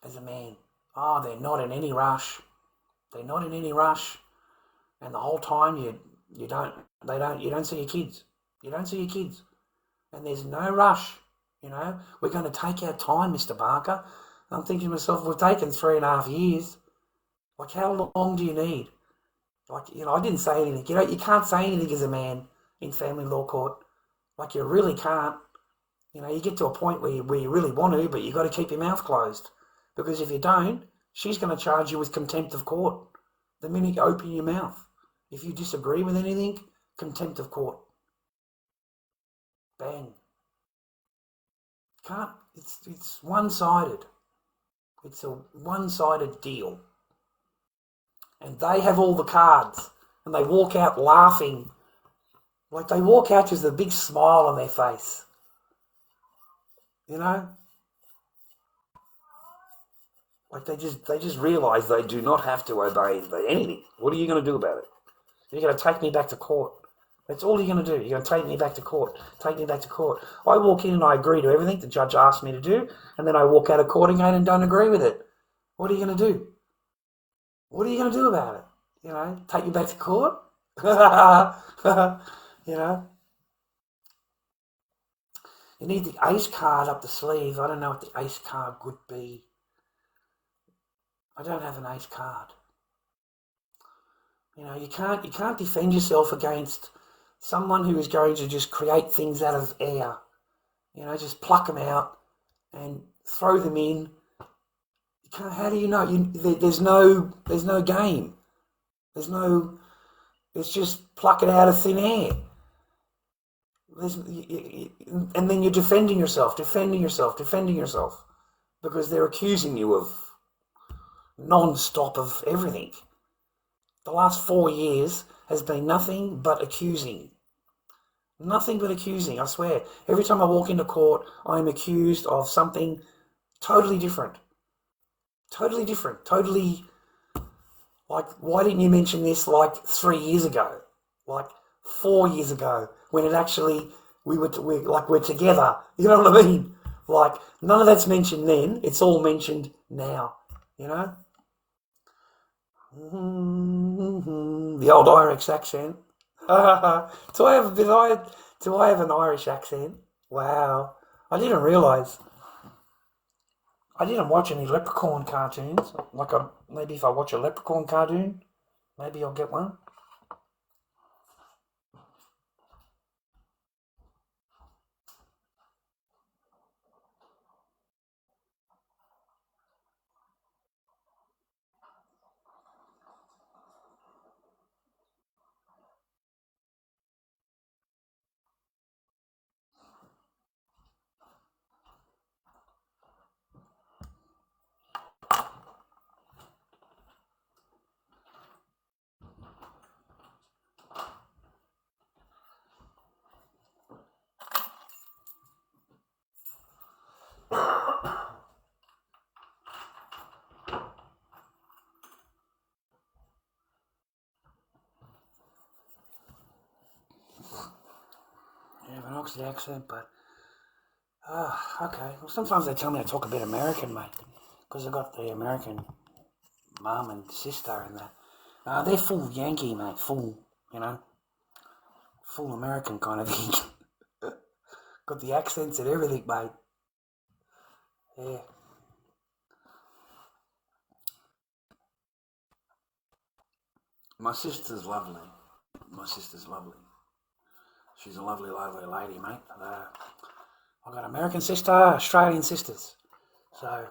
as a man. They're not in any rush. And the whole time you don't see your kids. And there's no rush. We're going to take our time, Mr. Barker. I'm thinking to myself, we've taken 3.5 years. How long do you need? I didn't say anything. You can't say anything as a man in family law court. You really can't. You get to a point where you really want to, but you got to keep your mouth closed. Because if you don't, she's going to charge you with contempt of court the minute you open your mouth. If you disagree with anything, contempt of court. Bang. Can't. It's one-sided. It's a one-sided deal. And they have all the cards. And they walk out laughing. They walk out with a big smile on their face. They just realise they do not have to obey anything. What are you going to do about it? You're going to take me back to court. That's all you're going to do. You're going to take me back to court. I walk in and I agree to everything the judge asked me to do, and then I walk out of court again and don't agree with it. What are you going to do? What are you going to do about it? take you back to court. you know, you need the ace card up the sleeve. I don't know what the ace card would be. I don't have an ace card. You can't defend yourself against someone who is going to just create things out of air. Just pluck them out and throw them in. You can't. How do you know? There's no game. It's just pluck it out of thin air. And then you're defending yourself, because they're accusing you of non-stop of everything. The last 4 years has been nothing but accusing. Nothing but accusing, I swear. Every time I walk into court, I'm accused of something totally different. Totally, like, why didn't you mention this like 3 years ago? Like 4 years ago, when it actually, we're together. You know what I mean? Like, none of that's mentioned then. It's all mentioned now, The old Irish accent. Do I have an Irish accent? Wow. I didn't realise. I didn't watch any Leprechaun cartoons. Maybe if I watch a Leprechaun cartoon, maybe I'll get one. I have an Oxford accent, but okay. Well, sometimes they tell me I talk a bit American, mate, because I've got the American mum and sister and that. They're full Yankee, mate. Full American kind of thing. Got the accents and everything, mate. Yeah. My sister's lovely. She's a lovely lady, mate. I've got American sister, Australian sisters. So,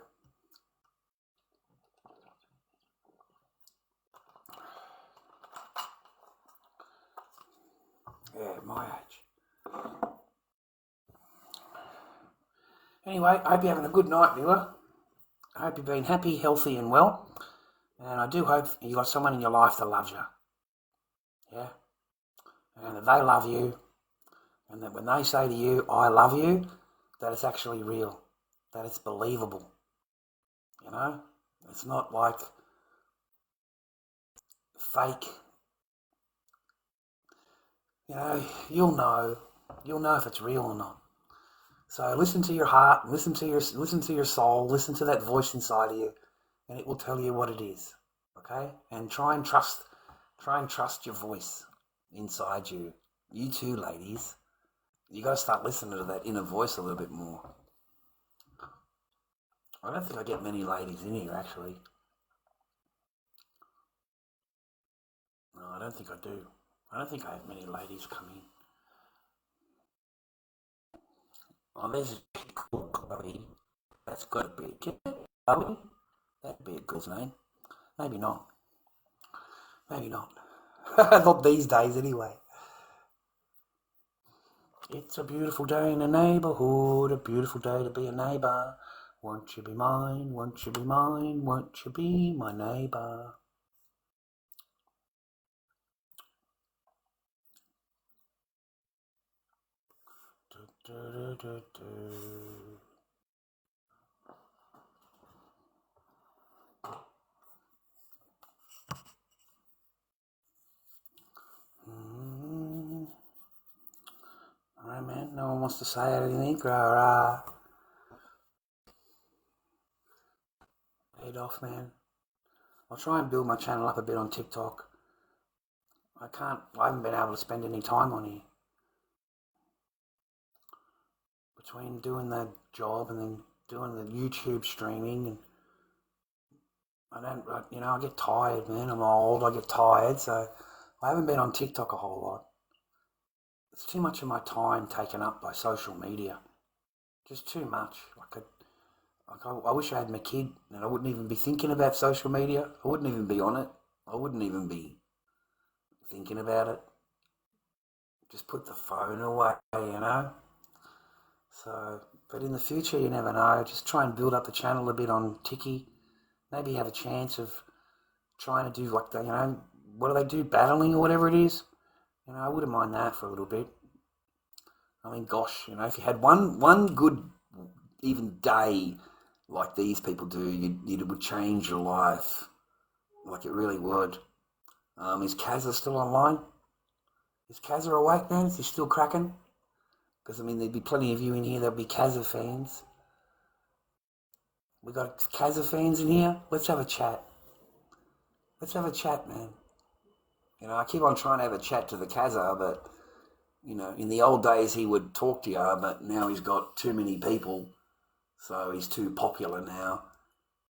yeah, my age. Anyway, I hope you're having a good night, viewer. I hope you've been happy, healthy and well. And I do hope you got someone in your life that loves you. Yeah? And that they love you. And that when they say to you, I love you, that it's actually real. That it's believable. It's not like fake. You'll know if it's real or not. So listen to your heart, listen to your soul, listen to that voice inside of you, and it will tell you what it is. Okay? And try and trust your voice inside you. You too, ladies. You got to start listening to that inner voice a little bit more. I don't think I get many ladies in here, actually. No, I don't think I do. I don't think I have many ladies come in. Oh, there's a cool Dobby. That's got to be a Dobby. That'd be a good name. Maybe not. Not these days, anyway. It's a beautiful day in the neighbourhood, a beautiful day to be a neighbour. Won't you be mine, won't you be mine, won't you be my neighbour? Alright, man, no one wants to say anything. Head off, man. I'll try and build my channel up a bit on TikTok. I haven't been able to spend any time on here. Between doing the job and then doing the YouTube streaming, and I get tired, man. I'm old, I get tired, so I haven't been on TikTok a whole lot. It's too much of my time taken up by social media. Just too much. I wish I had my kid and I wouldn't even be thinking about social media. I wouldn't even be on it. I wouldn't even be thinking about it. Just put the phone away, So, but in the future, you never know. Just try and build up the channel a bit on Tiki. Maybe have a chance of trying to do what do they do? Battling or whatever it is. I wouldn't mind that for a little bit. I mean, gosh, if you had one good even day like these people do, it would change your life. Like it really would. Is Kazza still online? Is Kazza awake, man? Is he still cracking? Because, there'd be plenty of you in here that'd be Kazza fans. We got Kazza fans in here? Let's have a chat. Let's have a chat, man. I keep on trying to have a chat to the Kazza, but, in the old days he would talk to you, but now he's got too many people, so he's too popular now,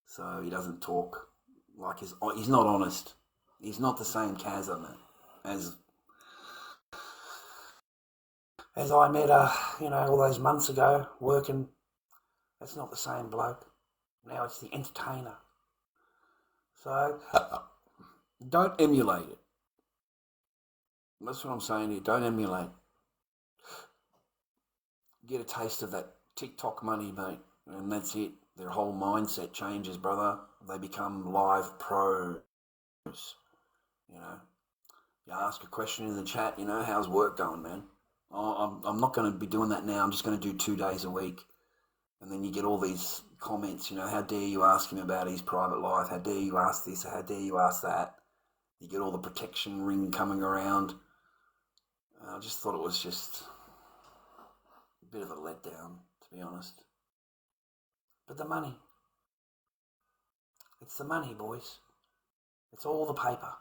so he doesn't talk. He's not honest. He's not the same Kazza, man, as I met, all those months ago, working. That's not the same bloke. Now it's the entertainer. So, don't emulate it. That's what I'm saying to you. Don't emulate. Get a taste of that TikTok money, mate, and that's it. Their whole mindset changes, brother. They become live pros. You ask a question in the chat, how's work going, man? I'm not going to be doing that now. I'm just going to do 2 days a week. And then you get all these comments, how dare you ask him about his private life? How dare you ask this? How dare you ask that? You get all the protection ring coming around. I just thought it was just a bit of a letdown, to be honest. But the money. It's the money, boys. It's all the paper.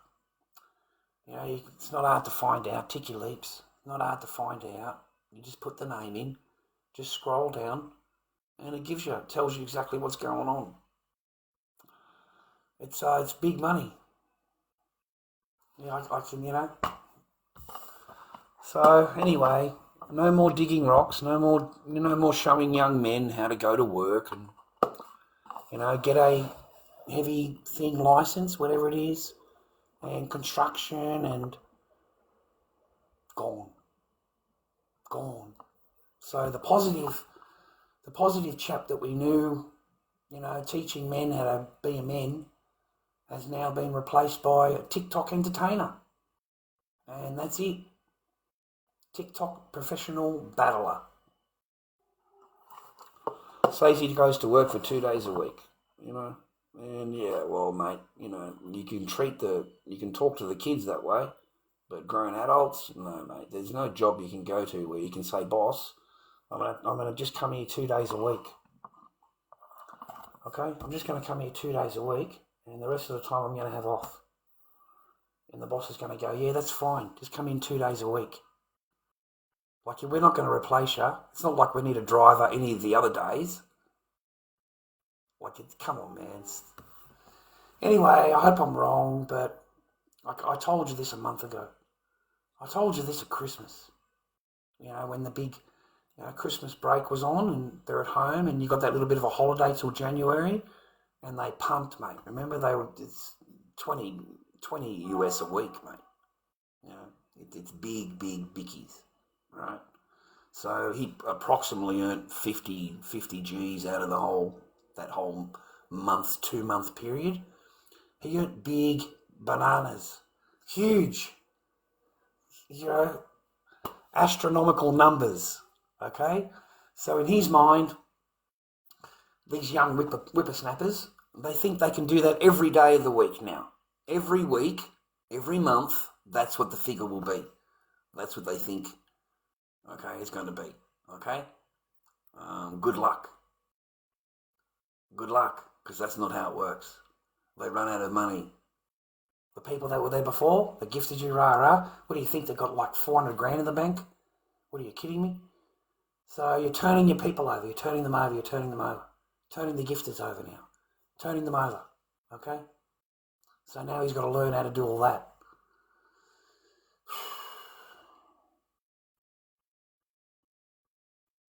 It's not hard to find out. Tiki Leaps. Not hard to find out. You just put the name in, just scroll down, and it tells you exactly what's going on. It's big money. I can, So anyway, no more digging rocks. No more showing young men how to go to work and get a heavy thing license, whatever it is, and construction and gone. So the positive chap that we knew, teaching men how to be men, has now been replaced by a TikTok entertainer. And that's it. TikTok professional battler. Stacey goes to work for 2 days a week, And yeah, well, mate, you can talk to the kids that way, but grown adults, no, mate. There's no job you can go to where you can say, boss, I'm gonna just come here 2 days a week. Okay, I'm just gonna come here 2 days a week, and the rest of the time I'm gonna have off. And the boss is gonna go, yeah, that's fine. Just come in 2 days a week. Like, we're not going to replace you. It's not like we need a driver any of the other days. Come on, man. Anyway, I hope I'm wrong, but I told you this a month ago. I told you this at Christmas. When the big Christmas break was on and they're at home and you got that little bit of a holiday till January, and they pumped, mate. Remember, it's 20 US a week, mate. It's big bickies. Right, so he approximately earned 50 G's out of that whole 2-month period. He earned big bananas, huge, astronomical numbers. Okay, so in his mind, these young whippersnappers, they think they can do that every day of the week now. Every week, every month, that's what the figure will be. That's what they think. Okay, it's going to be. Okay? Good luck. Good luck, because that's not how it works. They run out of money. The people that were there before, that gifted you, rah. What do you think? They got like 400 grand in the bank? What are you kidding me? So you're turning your people over. You're turning them over. Turning the gifters over now. Turning them over. Okay? So now he's got to learn how to do all that.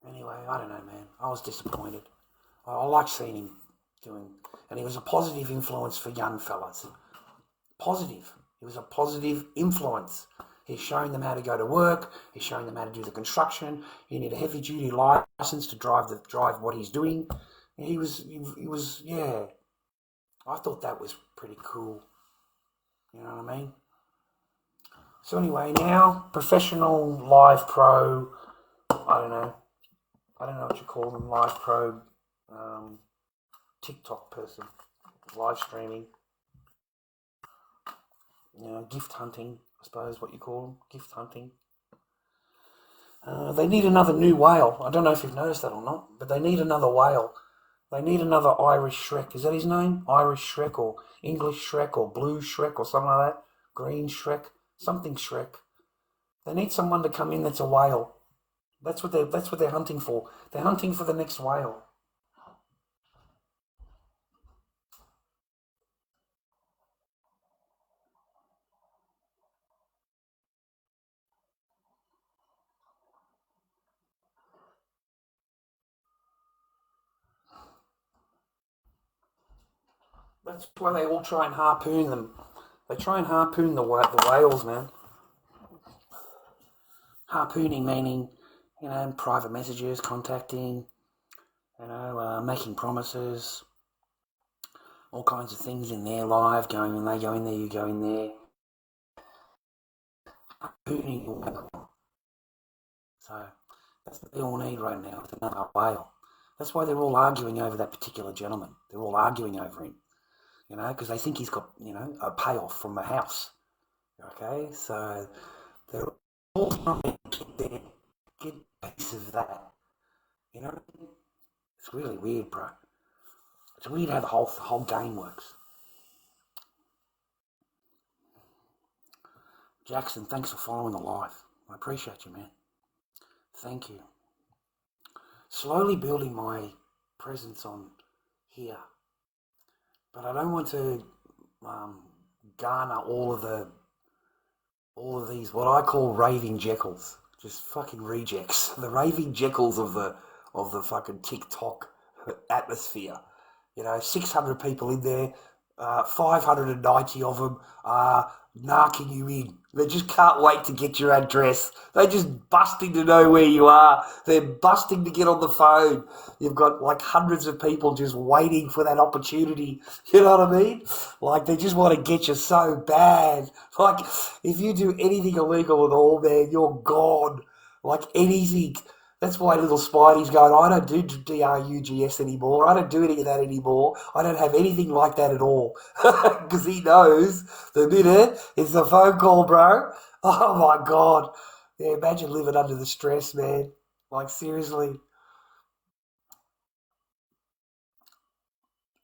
Anyway, I don't know, man. I was disappointed. I like seeing him doing, and he was a positive influence for young fellas. Positive. He was a positive influence. He's showing them how to go to work. He's showing them how to do the construction. You need a heavy-duty license to drive what he's doing. And he was, yeah. I thought that was pretty cool. You know what I mean? So anyway, now professional live pro. I don't know what you call them. Live pro, TikTok person, live streaming. Gift hunting, I suppose what you call them, gift hunting. They need another new whale. I don't know if you've noticed that or not, but they need another whale. They need another Irish Shrek. Is that his name? Irish Shrek or English Shrek or Blue Shrek or something like that? Green Shrek? Something Shrek. They need someone to come in that's a whale. That's what they're hunting for. They're hunting for the next whale. That's why they all try and harpoon them. They try and harpoon the whales, man. Harpooning meaning, private messages, contacting, making promises, all kinds of things in their life, going when they go in there, you go in there. Harpooning your whale. So that's what they all need right now, it's another whale. That's why they're all arguing over that particular gentleman. They're all arguing over him. Because they think he's got, a payoff from the house. Okay, so they're all trying to get a piece of that. It's really weird, bro. It's weird how the whole game works. Jackson, thanks for following the live. I appreciate you, man. Thank you. Slowly building my presence on here. But I don't want to garner all of these what I call raving jekylls, just fucking rejects, the raving jekylls of the fucking TikTok atmosphere. 600 people in there, 590 of them are narking you in. They just can't wait to get your address. They're just busting to know where you are. They're busting to get on the phone. You've got like hundreds of people just waiting for that opportunity. You know what I mean? Like they just want to get you so bad. Like if you do anything illegal at all, man, you're gone. Like anything. That's why little Spidey's going, I don't do DRUGS anymore. I don't do any of that anymore. I don't have anything like that at all. Because he knows the minute it's a phone call, bro. Oh, my God. Yeah, imagine living under the stress, man. Like, seriously.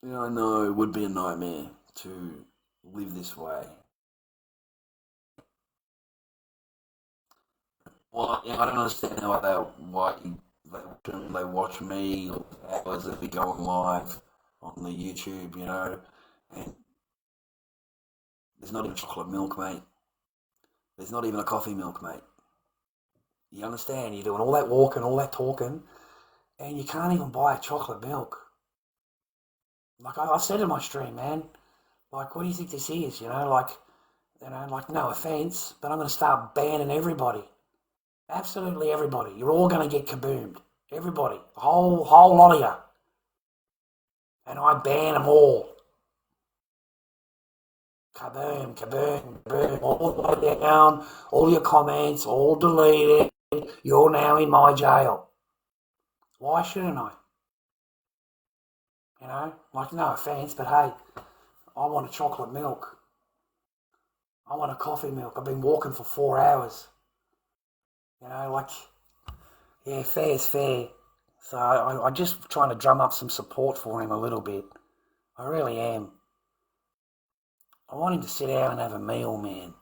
Yeah, I know. It would be a nightmare to live this way. Well, I don't understand why they watch me or hours that be going live on the YouTube, and there's not even chocolate milk, mate. There's not even a coffee milk, mate. You understand? You're doing all that walking, all that talking, and you can't even buy a chocolate milk. Like I said in my stream, man, like, what do you think this is? Like no offense, but I'm going to start banning everybody. Absolutely everybody. You're all going to get kaboomed. Everybody. A whole lot of you. And I ban them all. Kaboom, kaboom, kaboom. All the way down. All your comments, all deleted. You're now in my jail. Why shouldn't I? Like no offense, but hey, I want a chocolate milk. I want a coffee milk. I've been walking for 4 hours. Yeah, fair's fair. So I'm just trying to drum up some support for him a little bit. I really am. I want him to sit down and have a meal, man.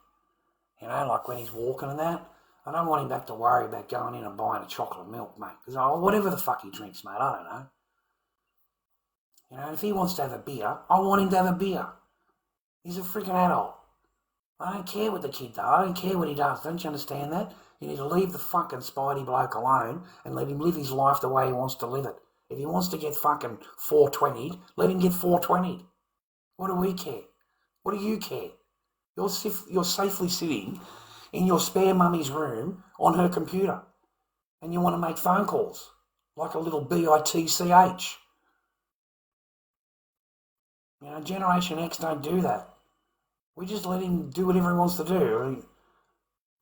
You know, like when he's walking and that. I don't want him to have to worry about going in and buying a chocolate milk, mate. Because whatever the fuck he drinks, mate, I don't know. You know, if he wants to have a beer, I want him to have a beer. He's a freaking adult. I don't care what the kid does. I don't care what he does. Don't you understand that? You need to leave the fucking Spidey bloke alone and let him live his life the way he wants to live it. If he wants to get fucking 420'd, let him get 420'd. What do we care? What do you care? You're safely sitting in your spare mummy's room on her computer and you want to make phone calls like a little bitch. You know, Generation X don't do that. We just let him do whatever he wants to do.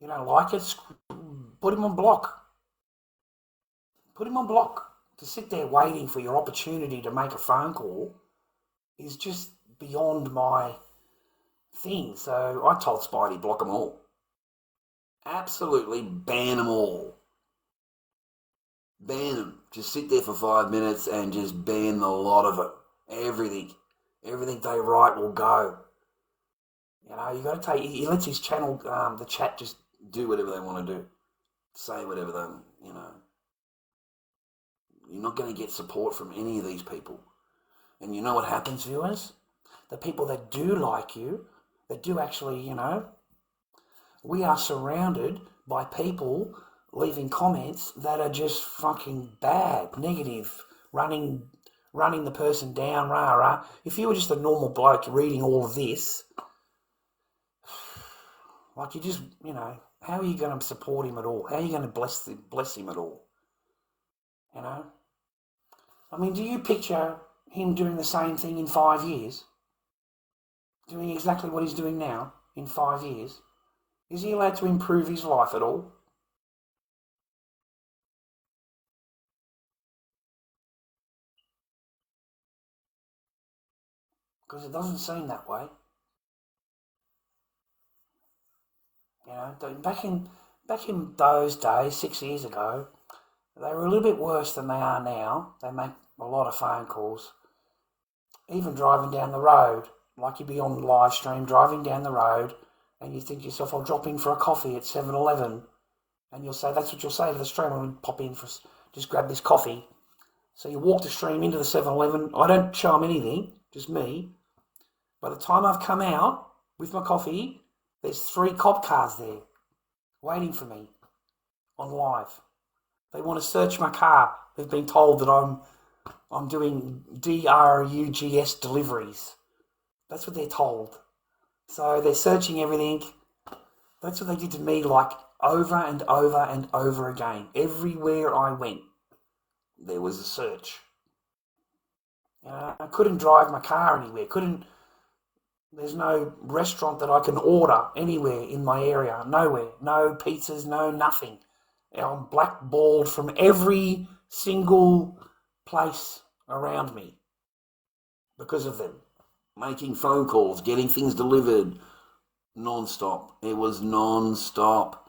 You don't like it, put him on block. Put him on block. To sit there waiting for your opportunity to make a phone call is just beyond my thing. So I told Spidey, block them all. Absolutely ban them all. Ban them. Just sit there for 5 minutes and just ban the lot of it. Everything they write will go. You know, you got to take. He lets his channel, the chat, just do whatever they want to do, say whatever they, you know. You're not going to get support from any of these people. And you know what happens, viewers? The people that do like you, that do actually, you know, we are surrounded by people leaving comments that are just fucking bad, negative, running the person down, rah. If you were just a normal bloke reading all of this, like you just, you know, how are you going to support him at all? How are you going to bless him at all? You know? I mean, do you picture him doing the same thing in 5 years? Doing exactly what he's doing now in 5 years? Is he allowed to improve his life at all? Because it doesn't seem that way. You know, back in those days, 6 years ago, they were a little bit worse than they are now. They make a lot of phone calls. Even driving down the road, like you'd be on live stream, driving down the road, and you think to yourself, I'll drop in for a coffee at 7-Eleven. And you'll say, that's what you'll say to the stream, I'll pop in for, just grab this coffee. So you walk the stream into the 7-Eleven. I don't show them anything, just me. By the time I've come out with my coffee, there's 3 cop cars there waiting for me on live. They want to search my car. They've been told that I'm doing drugs deliveries. That's what they're told. So they're searching everything. That's what they did to me, like over and over and over again. Everywhere I went, there was a search. I couldn't drive my car anywhere. There's no restaurant that I can order anywhere in my area. Nowhere. No pizzas, no nothing. I'm blackballed from every single place around me because of them. Making phone calls, getting things delivered, non-stop. It was non-stop.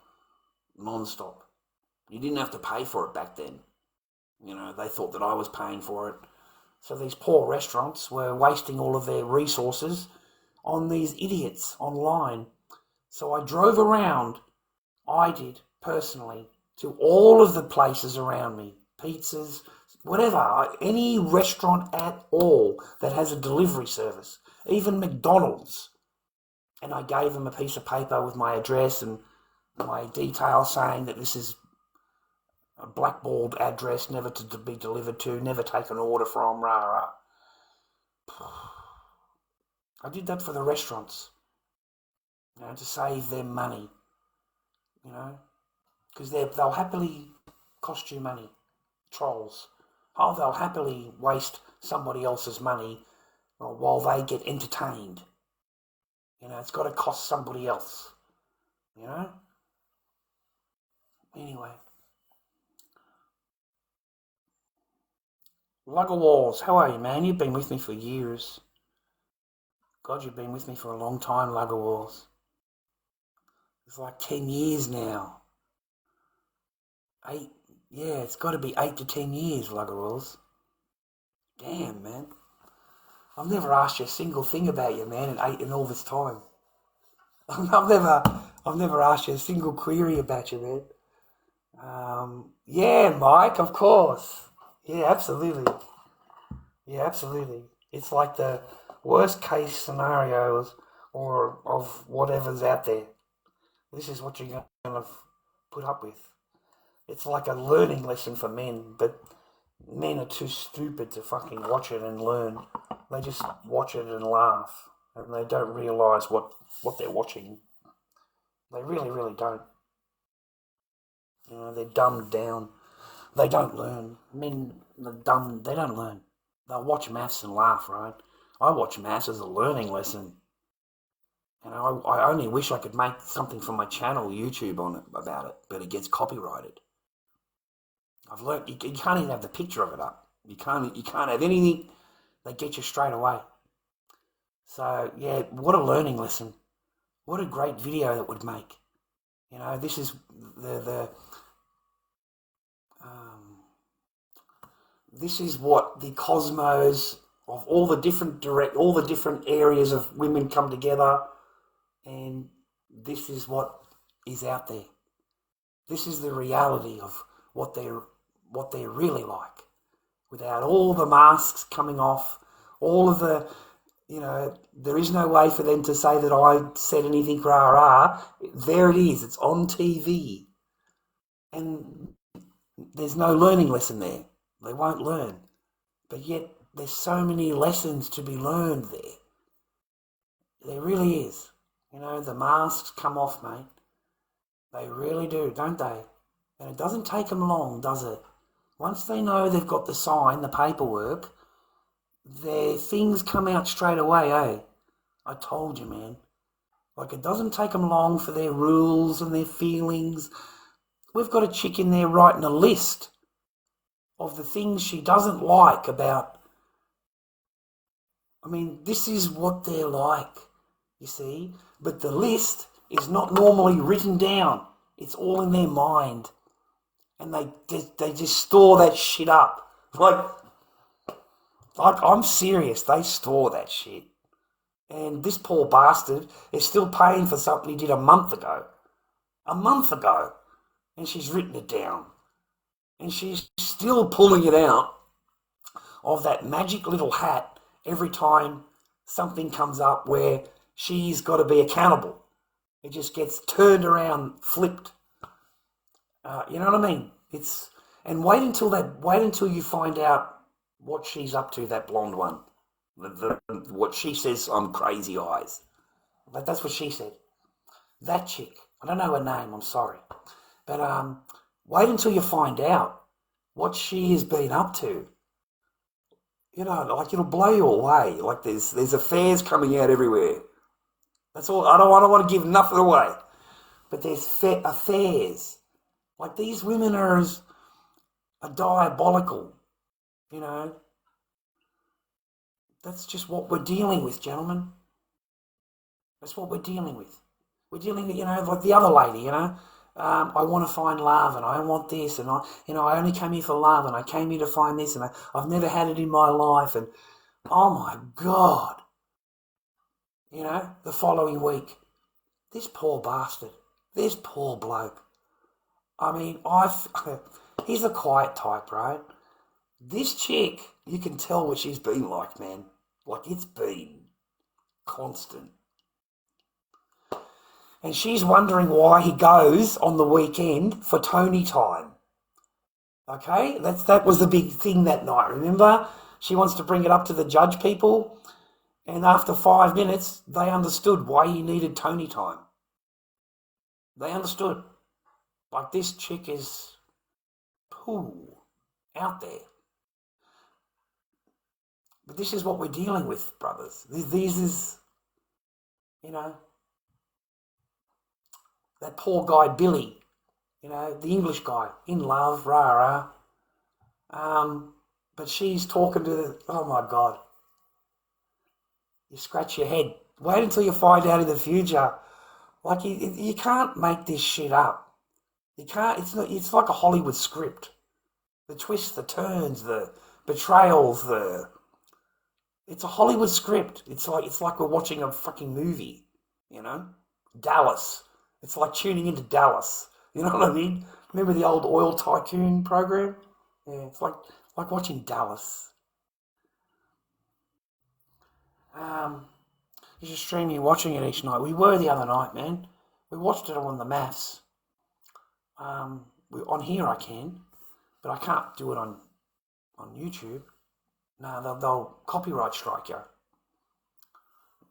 Non-stop. You didn't have to pay for it back then. You know, they thought that I was paying for it. So these poor restaurants were wasting all of their resources on these idiots online. So I drove around, I did personally, to all of the places around me, pizzas, whatever, any restaurant at all that has a delivery service, even McDonald's. And I gave them a piece of paper with my address and my details saying that this is a blackballed address, never to be delivered to, never take an order from, rah. I did that for the restaurants, you know, to save them money, you know, because they'll happily cost you money, trolls. Oh, they'll happily waste somebody else's money while they get entertained. You know, it's got to cost somebody else, you know. Anyway. Lugger Walls, how are you, man? You've been with me for years. God, you've been with me for a long time, Lugger Walls. It's like 10 years now. 8, it's got to be 8 to 10 years, Lugger Walls. Damn, man. I've never asked you a single thing about you, man, in all this time. I've never asked you a single query about you, man. Yeah, Mike, of course. Yeah, absolutely. Yeah, absolutely. It's like the worst case scenarios or of whatever's out there. This is what you're going to put up with. It's like a learning lesson for men, but men are too stupid to fucking watch it and learn. They just watch it and laugh, and they don't realise what they're watching. They really, really don't. You know, they're dumbed down. They don't learn. Men are dumb. They don't learn. They'll watch maths and laugh, right? I watch maths as a learning lesson. You know, I only wish I could make something for my channel, YouTube, on it about it, but it gets copyrighted. I've learned you can't even have the picture of it up. You can't have anything. They get you straight away. So yeah, what a learning lesson. What a great video that would make. You know, this is this is what the cosmos of all the different areas of women come together, and this is what is out there. This is the reality of what they're really like, without all the masks coming off, all of the, you know, there is no way for them to say that I said anything rah-rah. There it is. It's on TV. And there's no learning lesson there. They won't learn. But yet there's so many lessons to be learned there. There really is. You know, the masks come off, mate. They really do, don't they? And it doesn't take them long, does it? Once they know they've got the sign, the paperwork, their things come out straight away, eh? I told you, man. Like, it doesn't take them long for their rules and their feelings. We've got a chick in there writing a list of the things she doesn't like about... I mean, this is what they're like, you see? But the list is not normally written down. It's all in their mind. And they just store that shit up. Like, I'm serious. They store that shit. And this poor bastard is still paying for something he did a month ago. A month ago. And she's written it down. And she's still pulling it out of that magic little hat every time something comes up where she's got to be accountable. It just gets turned around, flipped. You know what I mean? And wait until you find out what she's up to, that blonde one. What she says, I'm crazy eyes. But that's what she said. That chick. I don't know her name, I'm sorry. But wait until you find out what she has been up to. You know, like, it'll blow you away. Like, there's affairs coming out everywhere. That's all. I don't want to give nothing away. But there's affairs. Like, these women are diabolical, you know. That's just what we're dealing with, gentlemen. That's what we're dealing with. We're dealing with, you know, like the other lady, you know. I want to find love, and I want this, and I only came here for love, and I came here to find this, and I've never had it in my life, and oh my God. You know, the following week, this poor bastard, this poor bloke. I mean, he's a quiet type, right? This chick, you can tell what she's been like, man. Like, it's been constant. And she's wondering why he goes on the weekend for Tony time. Okay? That was the big thing that night, remember? She wants to bring it up to the judge people. And after 5 minutes, they understood why he needed Tony time. They understood. Like, this chick is out there. But this is what we're dealing with, brothers. These is, you know, that poor guy Billy, you know, the English guy, in love, rah-rah. But she's talking to oh my God. You scratch your head. Wait until you find out in the future. Like, you can't make this shit up. You can't. It's like a Hollywood script. The twists, the turns, the betrayals, It's a Hollywood script. It's like we're watching a fucking movie, you know? Dallas. It's like tuning into Dallas. You know what I mean? Remember the old oil tycoon program? Yeah, it's like watching Dallas. Um, you just stream you watching it each night. We were the other night, man. We watched it on the maths. On here I can, but I can't do it on YouTube. No, they'll copyright strike you.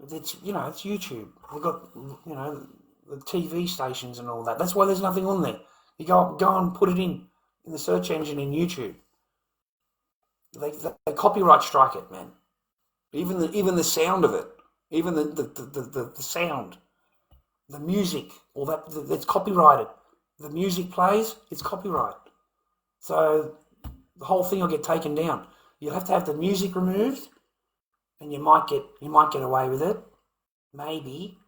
It's it's YouTube. They've got the TV stations and all that. That's why there's nothing on there. You go and put it in the search engine in YouTube. They copyright strike it, man. Even the sound of it, even the sound, the music, all that's copyrighted. The music plays, it's copyright. So the whole thing will get taken down. You'll have to have the music removed, and you might get away with it, maybe.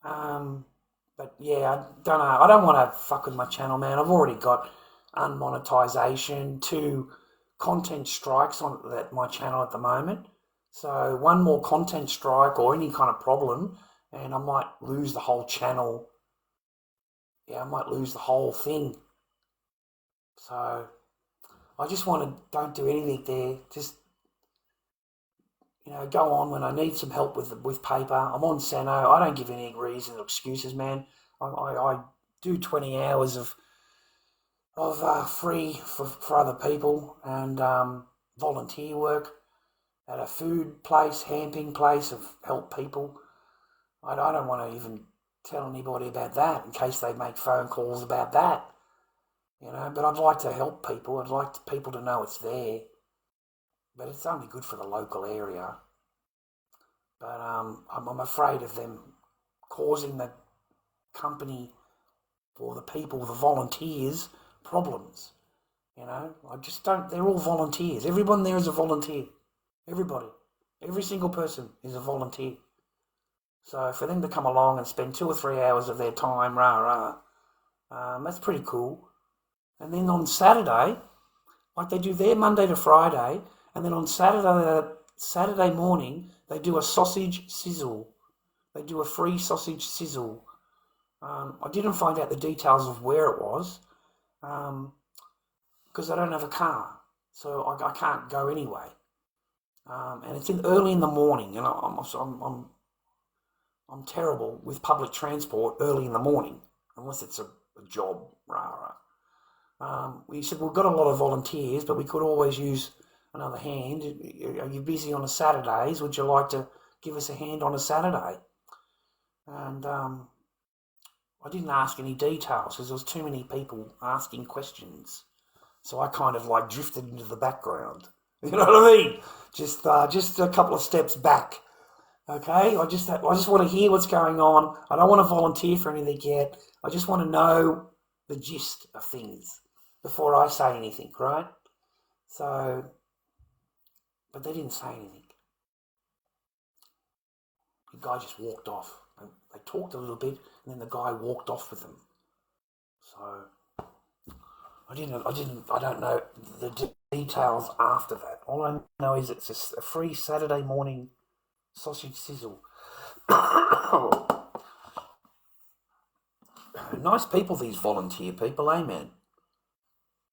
But yeah, I don't know. I don't want to fuck with my channel, man. I've already got unmonetization, 2 content strikes on my channel at the moment. So one more content strike or any kind of problem, and I might lose the whole channel. Yeah, I might lose the whole thing. So I just don't do anything there. Just go on when I need some help with paper. I'm on Sano. I don't give any reasons or excuses, man. I do 20 hours of free for other people and volunteer work at a food place, camping place of help people. I don't want to even tell anybody about that in case they make phone calls about that. But I'd like to help people. I'd like people to know it's there. But it's only good for the local area. But I'm afraid of them causing the company or the people, the volunteers, problems. I just don't. They're all volunteers. Everyone there is a volunteer. Everybody. Every single person is a volunteer. So for them to come along and spend 2 or 3 hours of their time, that's pretty cool. And then on Saturday, like they do their Monday to Friday, and then on Saturday morning, they do a sausage sizzle. They do a free sausage sizzle. I didn't find out the details of where it was, because I don't have a car, so I can't go anyway. And it's early in the morning, and I'm terrible with public transport early in the morning, unless it's a job. We said we've got a lot of volunteers, but we could always use another hand. Are you busy on a Saturdays? Would you like to give us a hand on a Saturday? And I didn't ask any details because there was too many people asking questions. So I kind of like drifted into the background. You know what I mean? Just a couple of steps back. Okay, I just want to hear what's going on. I don't want to volunteer for anything yet. I just want to know the gist of things before I say anything, right? So, but they didn't say anything. The guy just walked off. They talked a little bit, and then the guy walked off with them. So, I don't know the details after that. All I know is it's a free Saturday morning sausage sizzle. Nice people, these volunteer people, eh, man?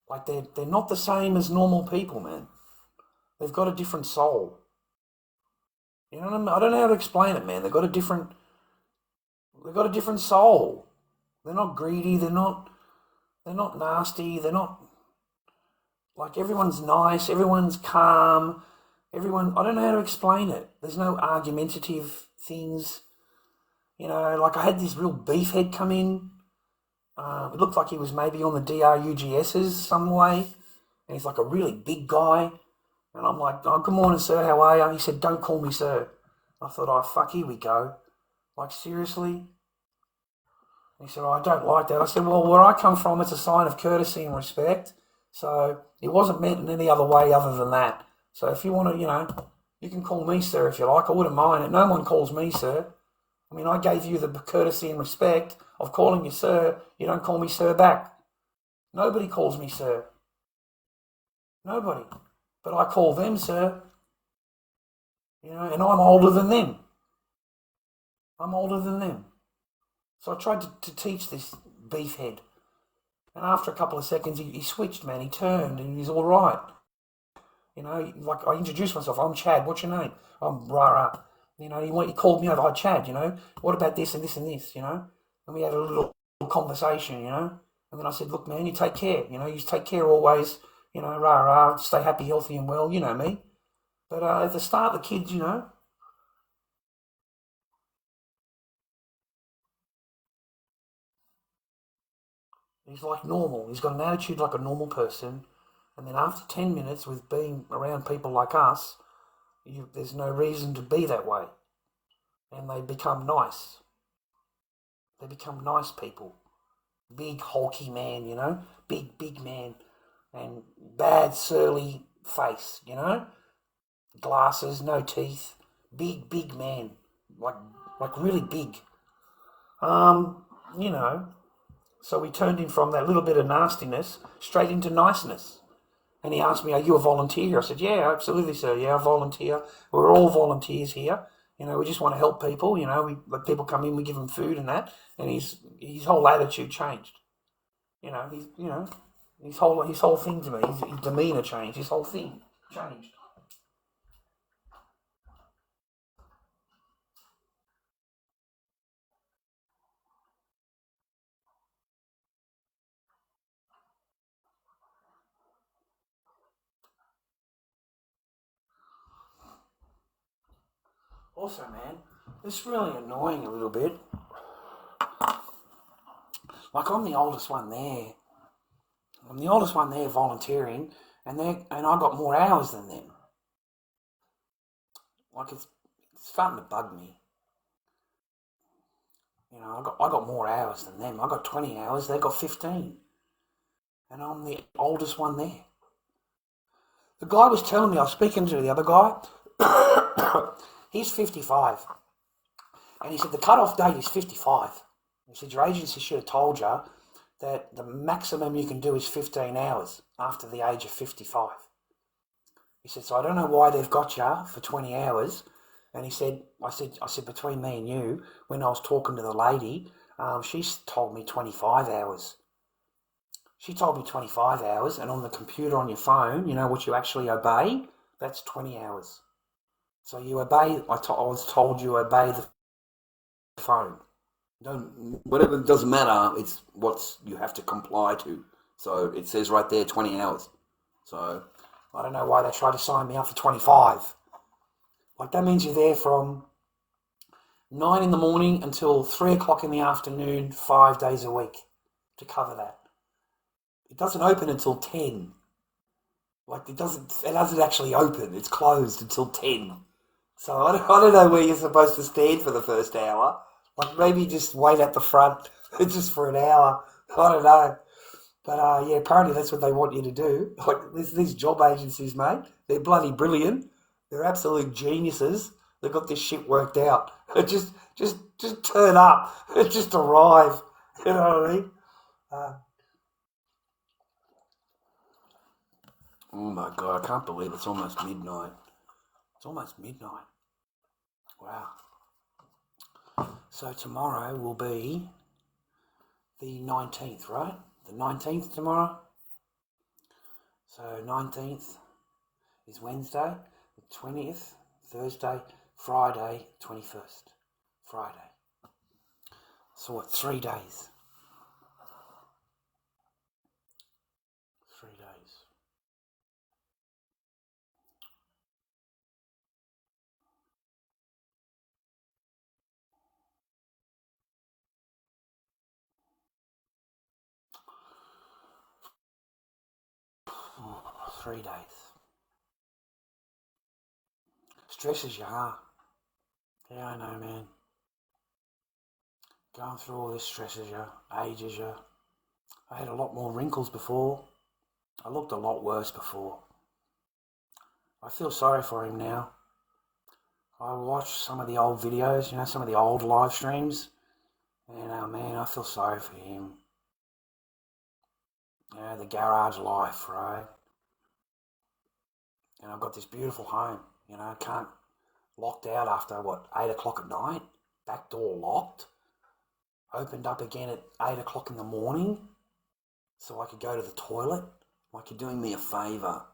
Like they're not the same as normal people, man. They've got a different soul. You know what I mean? I don't know how to explain it, man. They've got a different soul. They're not greedy. They're not nasty. They're not like everyone's nice. Everyone's calm. I don't know how to explain it. There's no argumentative things. Like I had this real beefhead come in. It looked like he was maybe on the DRUGSs some way. And he's like a really big guy. And I'm like, oh, good morning, sir. How are you? He said, don't call me sir. I thought, oh, fuck, here we go. Like, seriously? He said, oh, I don't like that. I said, well, where I come from, it's a sign of courtesy and respect. So it wasn't meant in any other way other than that. So if you want to, you can call me sir if you like. I wouldn't mind it. No one calls me sir. I mean, I gave you the courtesy and respect of calling you sir. You don't call me sir back. Nobody calls me sir. Nobody. But I call them sir. and I'm older than them. I'm older than them. So I tried to teach this beefhead. And after a couple of seconds, he switched, man. He turned and he's all right. Like I introduced myself. I'm Chad. What's your name? I'm Rara. He called me over. Hi, Chad. What about this and this and this? And we had a little conversation. And then I said, look, man, you take care. You take care always. Rara. Stay happy, healthy, and well. You know me. But at the start, the kids, he's like normal. He's got an attitude like a normal person. And then after 10 minutes with being around people like us, there's no reason to be that way. And they become nice. They become nice people. Big, hulky man, Big, big man. And bad, surly face, Glasses, no teeth. Big, big man. Like really big. You know. So we turned him from that little bit of nastiness straight into niceness. And he asked me, are you a volunteer? I said, yeah, absolutely, sir. Yeah, I volunteer. We're all volunteers here. We just want to help people. We let people come in, we give them food and that. And his whole attitude changed. His whole thing to me, his demeanour changed. His whole thing changed. Also, man, it's really annoying a little bit. Like I'm the oldest one there. I'm the oldest one there volunteering, and I got more hours than them. Like it's starting to bug me. I got more hours than them. I got 20 hours. They got 15, and I'm the oldest one there. The guy was telling me, I was speaking to the other guy. He's 55, and he said the cut-off date is 55. He said your agency should have told you that the maximum you can do is 15 hours after the age of 55. He said, so I don't know why they've got you for 20 hours. And he said, I said, between me and you, when I was talking to the lady, she told me 25 hours. She told me 25 hours, and on the computer on your phone, what you actually obey, that's 20 hours. So you obey, I was told you obey the phone. Whatever, doesn't matter, it's what you have to comply to. So it says right there 20 hours. So I don't know why they tried to sign me up for 25. Like that means you're there from 9 in the morning until 3 o'clock in the afternoon, 5 days a week to cover that. It doesn't open until 10. Like it doesn't actually open. It's closed until 10. So I don't know where you're supposed to stand for the first hour. Like maybe just wait at the front just for an hour. I don't know. But yeah, apparently that's what they want you to do. Like these job agencies, mate, they're bloody brilliant. They're absolute geniuses. They've got this shit worked out. Just turn up. Just arrive. You know what I mean? Oh my God, I can't believe it's almost midnight. It's almost midnight. Wow. So tomorrow will be the 19th, right? The 19th tomorrow. So 19th is Wednesday, the 20th, Thursday, Friday, 21st. Friday. So what, 3 days? 3 days. Oh, 3 days. Stresses you, huh? Yeah, I know, man. Going through all this stresses you, ages you. I had a lot more wrinkles before. I looked a lot worse before. I feel sorry for him now. I watch some of the old videos, some of the old live streams, and man, I feel sorry for him. The garage life, right? And I've got this beautiful home, I locked out after, 8 o'clock at night, back door locked, opened up again at 8 o'clock in the morning so I could go to the toilet. Like, you're doing me a favour.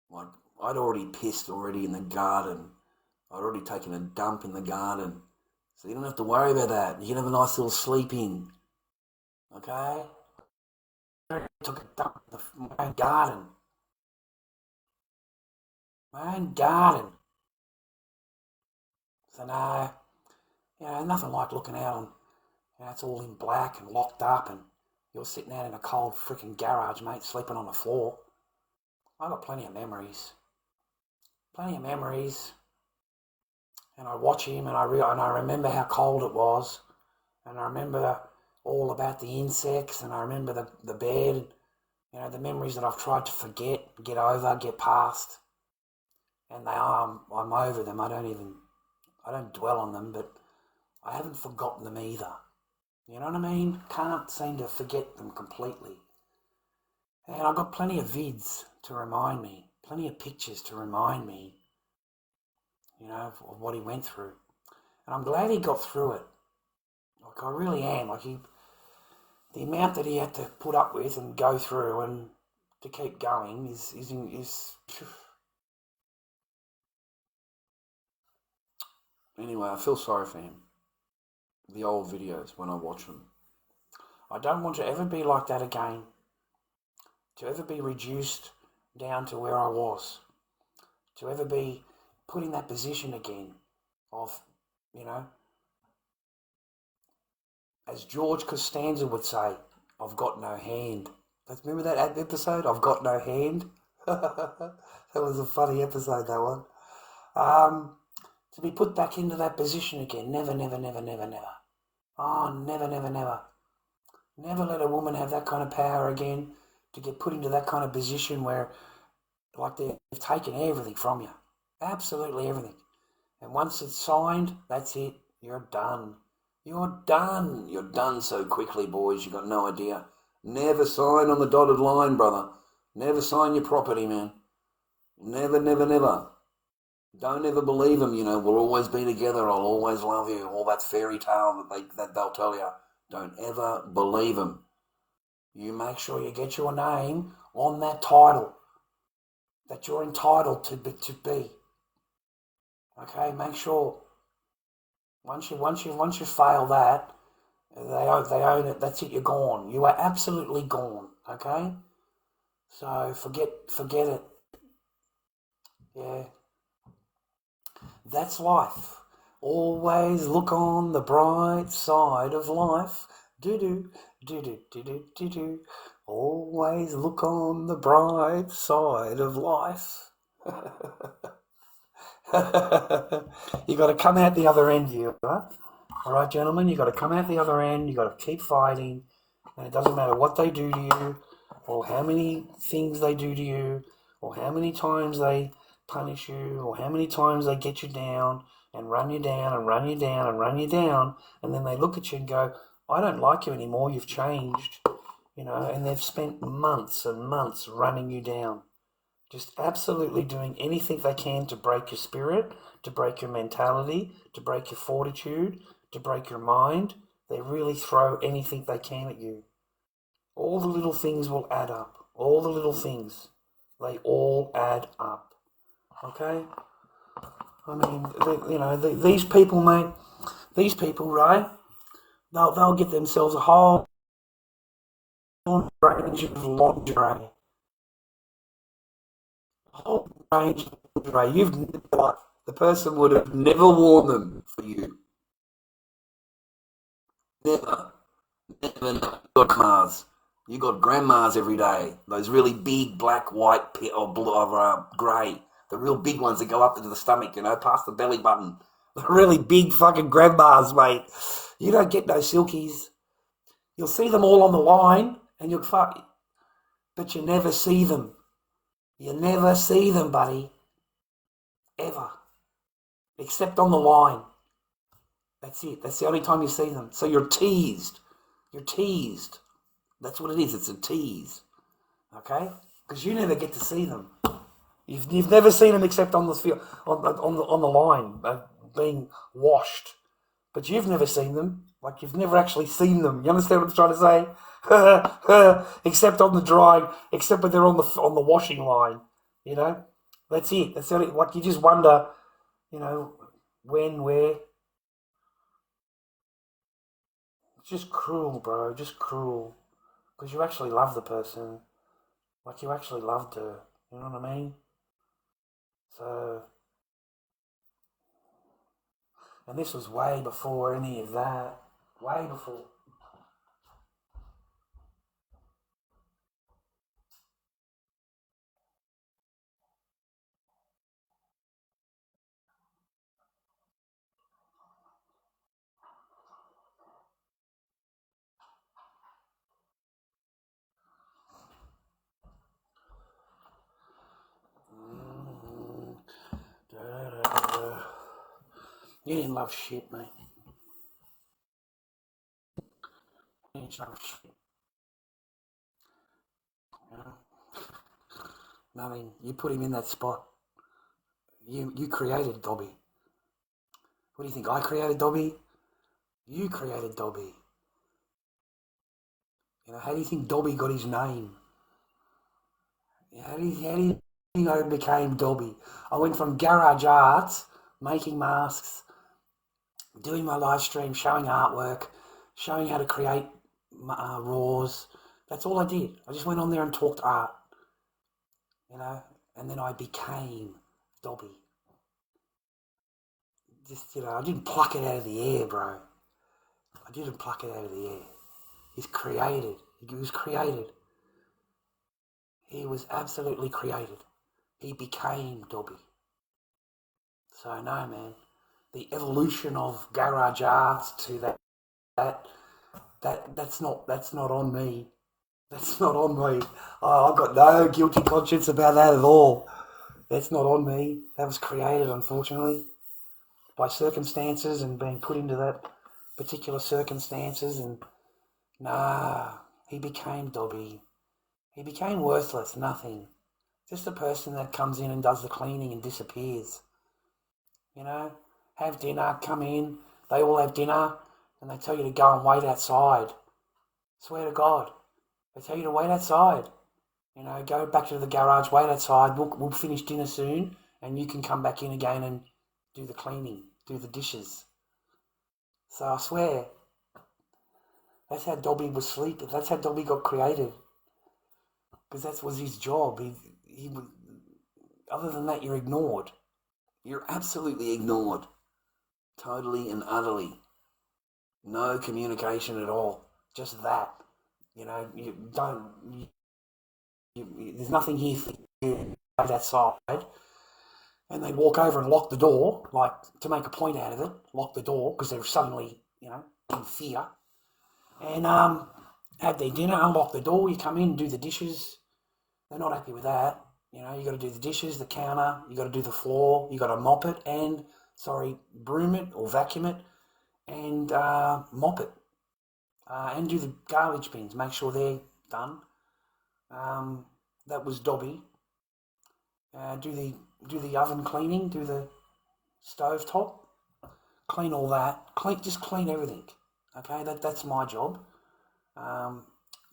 Like, I'd already pissed already in the garden. I'd already taken a dump in the garden. So you don't have to worry about that. You can have a nice little sleep in. Okay? I took a dump in my own garden. My own garden. So no, nothing like looking out on, it's all in black and locked up and you're sitting out in a cold freaking garage, mate, sleeping on the floor. I got plenty of memories. And I watch him and I remember how cold it was, and I remember all about the insects, and I remember the bed, the memories that I've tried to forget, get over, get past, and I'm over them. I don't dwell on them, but I haven't forgotten them either. You know what I mean? Can't seem to forget them completely. And I've got plenty of vids to remind me, plenty of pictures to remind me, of what he went through. And I'm glad he got through it. Like, I really am. Like, the amount that he had to put up with and go through and to keep going is Anyway, I feel sorry for him. The old videos, when I watch them. I don't want to ever be like that again. To ever be reduced down to where I was. To ever be put in that position again of, as George Costanza would say, I've got no hand. Remember that episode, I've got no hand? That was a funny episode, that one. To be put back into that position again, never, never, never, never, never. Oh, never, never, never. Never let a woman have that kind of power again, to get put into that kind of position where, like, they've taken everything from you. Absolutely everything. And once it's signed, that's it. You're done. You're done. You're done so quickly, boys. You got no idea. Never sign on the dotted line, brother. Never sign your property, man. Never, never, never. Don't ever believe them, we'll always be together, I'll always love you, all that fairy tale that they'll tell you. Don't ever believe them. You make sure you get your name on that title that you're entitled to be. Okay, make sure. Once you fail that, they own it. That's it. You're gone. You are absolutely gone. Okay. So forget it. Yeah. That's life. Always look on the bright side of life. Do. Always look on the bright side of life. You got to come out the other end, viewer. All right, gentlemen, you got to come out the other end. You got to keep fighting, and it doesn't matter what they do to you, or how many things they do to you, or how many times they punish you, or how many times they get you down and run you down and run you down and run you down, and then they look at you and go, I don't like you anymore, you've changed, and they've spent months and months running you down, just absolutely doing anything they can to break your spirit, to break your mentality, to break your fortitude, to break your mind. They really throw anything they can at you. All the little things will add up. All the little things, they all add up. Okay? I mean, these people, mate, right? They'll get themselves a whole range of lingerie. A whole range of lingerie. The person would have never worn them for you. Never. Never. You got grandmas. You got grandmas every day. Those really big black, white, or blue, or grey. The real big ones that go up into the stomach, past the belly button. The really big fucking grandmas, mate. You don't get no silkies. You'll see them all on the line, and but you never see them. You never see them, buddy. Ever. Except on the line. That's it. That's the only time you see them. So you're teased. You're teased. That's what it is. It's a tease. Okay? Because you never get to see them. You've never seen them except on the field, on the line, being washed. But you've never seen them. Like, you've never actually seen them. You understand what I'm trying to say? Except on the drying, except when they're on the washing line. You know, that's it. That's it. Like, you just wonder, when, where. It's just cruel, bro. Just cruel. Because you actually love the person. Like, you actually loved her. You know what I mean? So, and this was way before any of that. Way before. You didn't love shit, mate. You didn't love shit. You know? Nothing. You put him in that spot. You created Dobby. What do you think? I created Dobby? You created Dobby. How do you think Dobby got his name? How do you think I became Dobby? I went from garage arts, making masks, doing my live stream, showing artwork, showing how to create raws. That's all I did. I just went on there and talked art, and then I became Dobby. Just, I didn't pluck it out of the air, bro. I didn't pluck it out of the air. He's created. He was created. He was absolutely created. He became Dobby. So no, man. The evolution of garage arts to that's not on me. That's not on me. I've got no guilty conscience about that at all. That's not on me. That was created, unfortunately, by circumstances and being put into that particular circumstances. And he became Dobby. He became worthless, nothing. Just a person that comes in and does the cleaning and disappears. Have dinner, come in, they all have dinner, and they tell you to go and wait outside. Swear to God. They tell you to wait outside. Go back to the garage, wait outside, we'll finish dinner soon, and you can come back in again and do the cleaning, do the dishes. So I swear, that's how Dobby was sleeping. That's how Dobby got created. Because that was his job. He other than that, you're ignored. You're absolutely ignored. Totally and utterly. No communication at all. Just that. You don't... there's nothing here for you that side. And they walk over and lock the door, like, to make a point out of it. Lock the door, because they're suddenly, in fear. And have their dinner, unlock the door, you come in, do the dishes. They're not happy with that. You got to do the dishes, the counter, you got to do the floor, you got to mop it and, broom it or vacuum it and mop it. And do the garbage bins, make sure they're done. That was Dobby. Do the oven cleaning, do the stove top, clean all that, just clean everything. Okay, that's my job.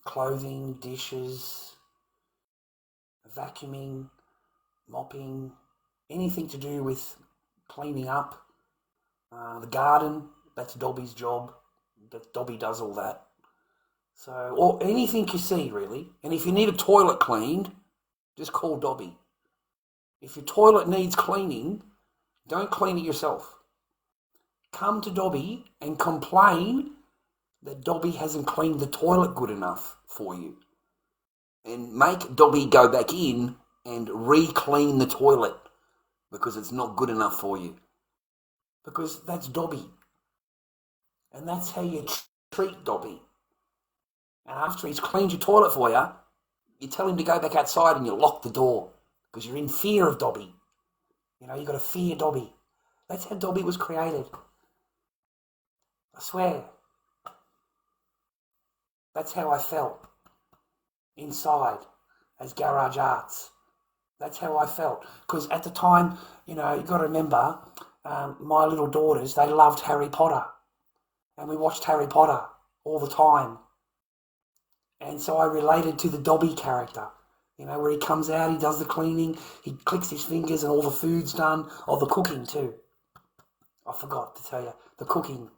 Clothing, dishes, vacuuming, mopping, anything to do with cleaning up. The garden, that's Dobby's job. Dobby does all that. So, or anything you see, really. And if you need a toilet cleaned, just call Dobby. If your toilet needs cleaning, don't clean it yourself. Come to Dobby and complain that Dobby hasn't cleaned the toilet good enough for you. And make Dobby go back in and re-clean the toilet because it's not good enough for you. Because that's Dobby. And that's how you treat Dobby. And after he's cleaned your toilet for you, you tell him to go back outside and you lock the door because you're in fear of Dobby. You've got to fear Dobby. That's how Dobby was created. I swear. That's how I felt inside as garage arts. That's how I felt. Because at the time, you got to remember, my little daughters, they loved Harry Potter. And we watched Harry Potter all the time. And so I related to the Dobby character. Where he comes out, he does the cleaning, he clicks his fingers and all the food's done. Oh, the cooking too. I forgot to tell you, the cooking.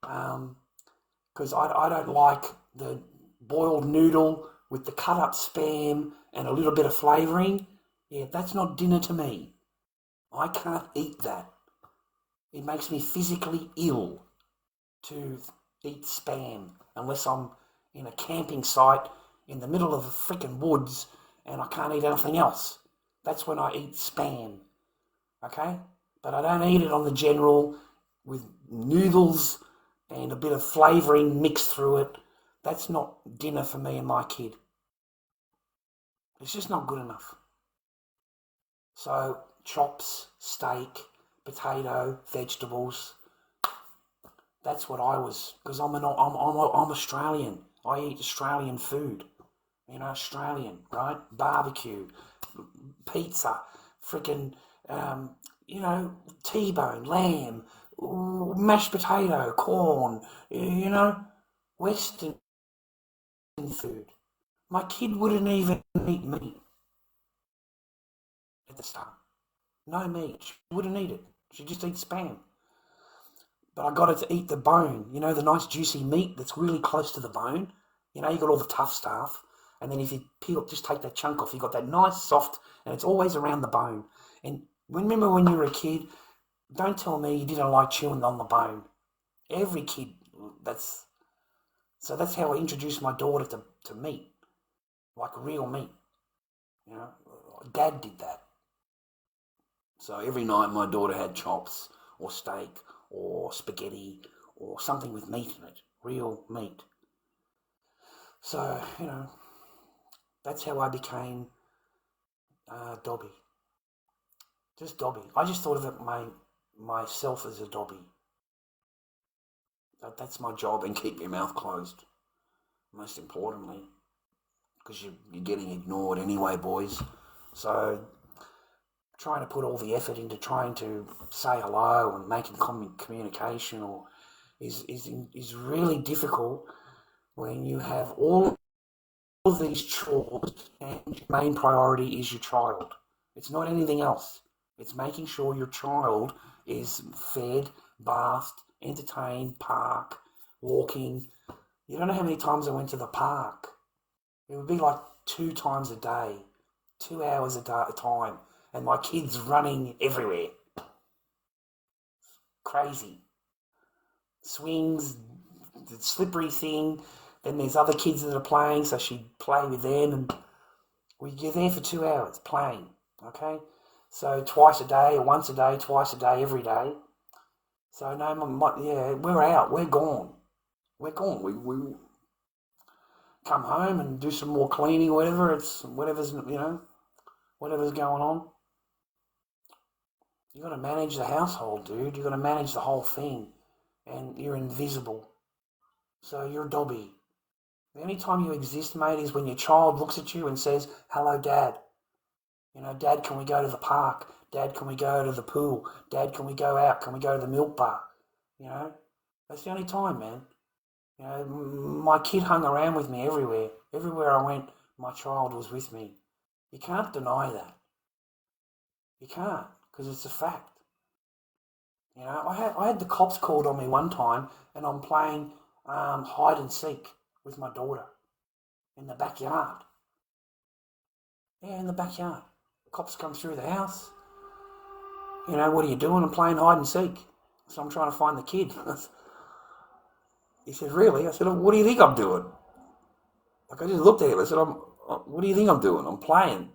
Because I don't like the boiled noodle with the cut up spam and a little bit of flavouring. Yeah, that's not dinner to me. I can't eat that. It makes me physically ill to eat spam unless I'm in a camping site in the middle of the freaking woods and I can't eat anything else. That's when I eat spam, okay? But I don't eat it on the general with noodles and a bit of flavouring mixed through it. That's not dinner for me and my kid. It's just not good enough. So chops, steak, potato, vegetables. That's what I was, because I'm Australian. I eat Australian food. Australian, right? Barbecue, pizza, freaking, T-bone, lamb, mashed potato, corn, Western food. My kid wouldn't even eat meat at the start. No meat. She wouldn't eat it. She just eats spam. But I got her to eat the bone, the nice juicy meat that's really close to the bone. You got all the tough stuff. And then if you just take that chunk off, you got that nice soft, and it's always around the bone. And remember when you were a kid, don't tell me you didn't like chewing on the bone. Every kid, that's how I introduced my daughter to meat, like real meat. Dad did that. So every night my daughter had chops or steak or spaghetti or something with meat in it, real meat. So, that's how I became Dobby. Just Dobby. I just thought of it myself as a Dobby. That's my job, and keep your mouth closed, most importantly, because you're getting ignored anyway, boys. So trying to put all the effort into trying to say hello and making communication is really difficult when you have all of these chores and your main priority is your child. It's not anything else. It's making sure your child is fed, bathed, entertained, park, walking. You don't know how many times I went to the park. It would be like 2 times a day, 2 hours a time, and my kids running everywhere. Crazy. Swings, the slippery thing. Then there's other kids that are playing, so she'd play with them, and you're there for 2 hours playing, okay? So twice a day, or once a day, twice a day, every day. So no, we're out, we're gone. We're gone. We come home and do some more cleaning or whatever's going on. You got to manage the household, dude. You got to manage the whole thing, and you're invisible. So you're Dobby. The only time you exist, mate, is when your child looks at you and says, "Hello, Dad." Dad, can we go to the park? Dad, can we go to the pool? Dad, can we go out? Can we go to the milk bar? That's the only time, man. My kid hung around with me everywhere. Everywhere I went, my child was with me. You can't deny that. You can't, because it's a fact. I had the cops called on me one time, and I'm playing hide and seek with my daughter in the backyard. Yeah, in the backyard. Cops come through the house. What are you doing? I'm playing hide and seek. So I'm trying to find the kid. He said, "Really?" I said, "What do you think I'm doing?" Like, I just looked at him. I said, "What do you think I'm doing?" "I'm playing.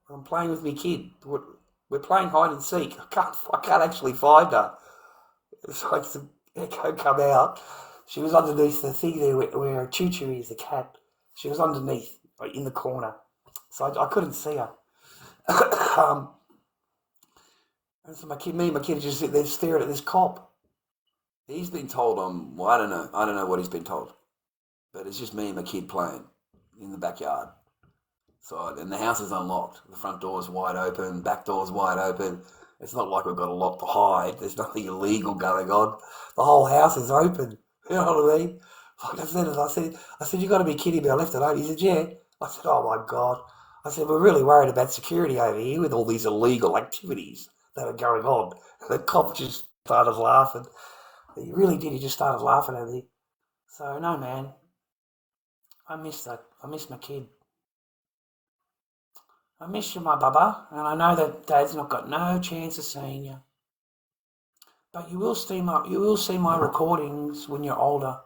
I'm playing with my kid. We're playing hide and seek. I can't actually find her." So I said, "Echo, come out." She was underneath the thing there where Choo Choo is, the cat. She was underneath, like in the corner. So I couldn't see her. And so me and my kid just sit there staring at this cop. He's been told I don't know what he's been told. But it's just me and my kid playing in the backyard. side, and the house is unlocked. The front door is wide open, back door is wide open. It's not like we've got a lot to hide. There's nothing illegal going on. The whole house is open. You know what I mean? Like I said, you got to be kidding me. I left it open. He said, yeah. I said, oh my God. I said, we're really worried about security over here with all these illegal activities that are going on. And the cop just started laughing. He really did. He just started laughing at me. So no, man. I miss that. I miss my kid. I miss you, my bubba, and I know that Dad's not got no chance of seeing you. But you will see my recordings when you're older.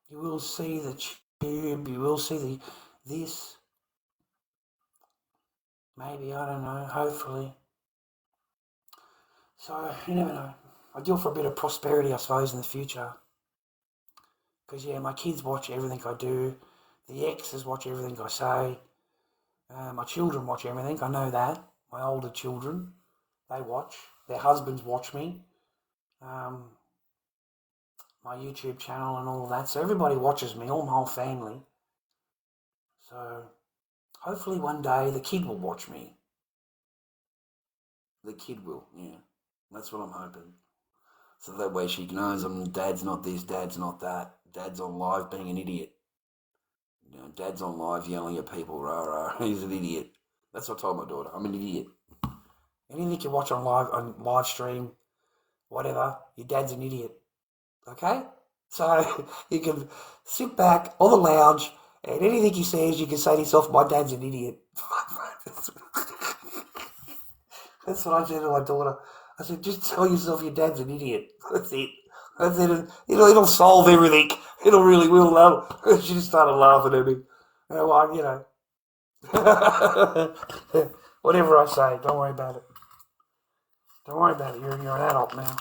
You will see the tube. You will see this. Maybe, I don't know. Hopefully. So you never know. I deal for a bit of prosperity, I suppose, in the future. Because yeah, my kids watch everything I do. The exes watch everything I say. My children watch everything. I know that. My older children, they watch. Their husbands watch me. My YouTube channel and all that. So everybody watches me, all my whole family. So hopefully one day the kid will watch me. The kid will, yeah. That's what I'm hoping. So that way she knows Dad's not this, Dad's not that. Dad's on live being an idiot. You know, Dad's on live yelling at people, rah rah. He's an idiot. That's what I told my daughter. I'm an idiot. Anything you watch on live stream, whatever, your dad's an idiot. Okay? So you can sit back on the lounge and anything he says, you can say to yourself, my dad's an idiot. That's what I said to my daughter. I said, just tell yourself your dad's an idiot. That's it. That's it. It'll solve everything. It'll really will, love. She just started laughing at me. You know. Whatever I say, don't worry about it. Don't worry about it. You're an adult now.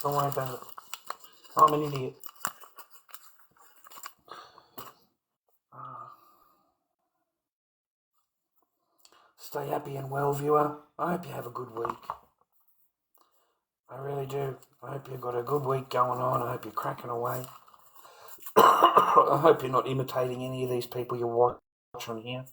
Don't worry about it. I'm an idiot. Stay happy and well, viewer. I hope you have a good week. I really do. I hope you've got a good week going on. I hope you're cracking away. I hope you're not imitating any of these people you watch on here.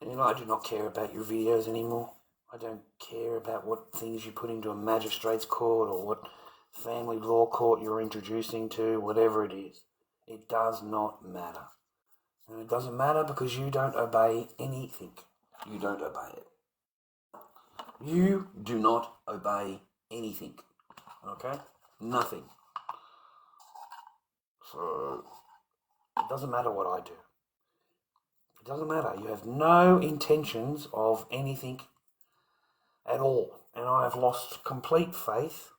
And I do not care about your videos anymore. I don't care about what things you put into a magistrate's court or what family law court you're introducing to, whatever it is. It does not matter. And it doesn't matter because you don't obey anything. You don't obey it. You do not obey anything. Okay? Nothing. So, it doesn't matter what I do. It doesn't matter. You have no intentions of anything at all. And I have lost complete faith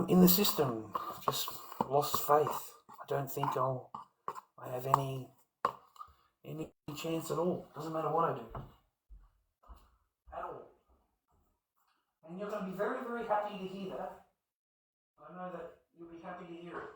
in the system. Just lost faith. I don't think I have any chance at all. Doesn't matter what I do. At all. And you're going to be very, very happy to hear that. I know that you'll be happy to hear it.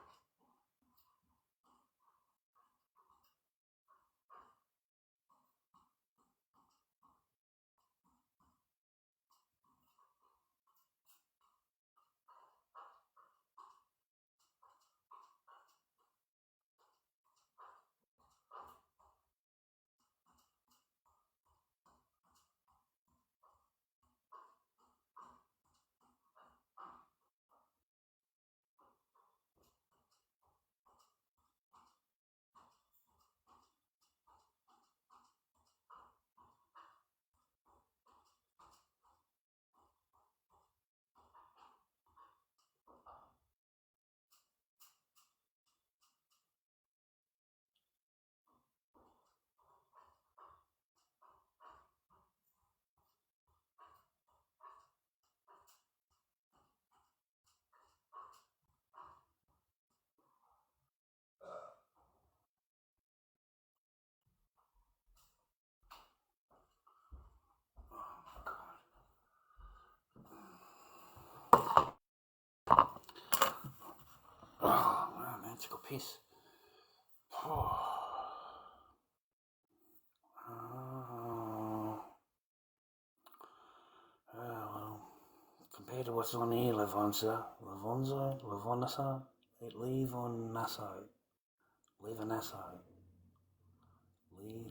Oh, wow, man, took a piss. Well, compared to what's on here, Levonsa, Levonnaso, Levonaso. Levonasso.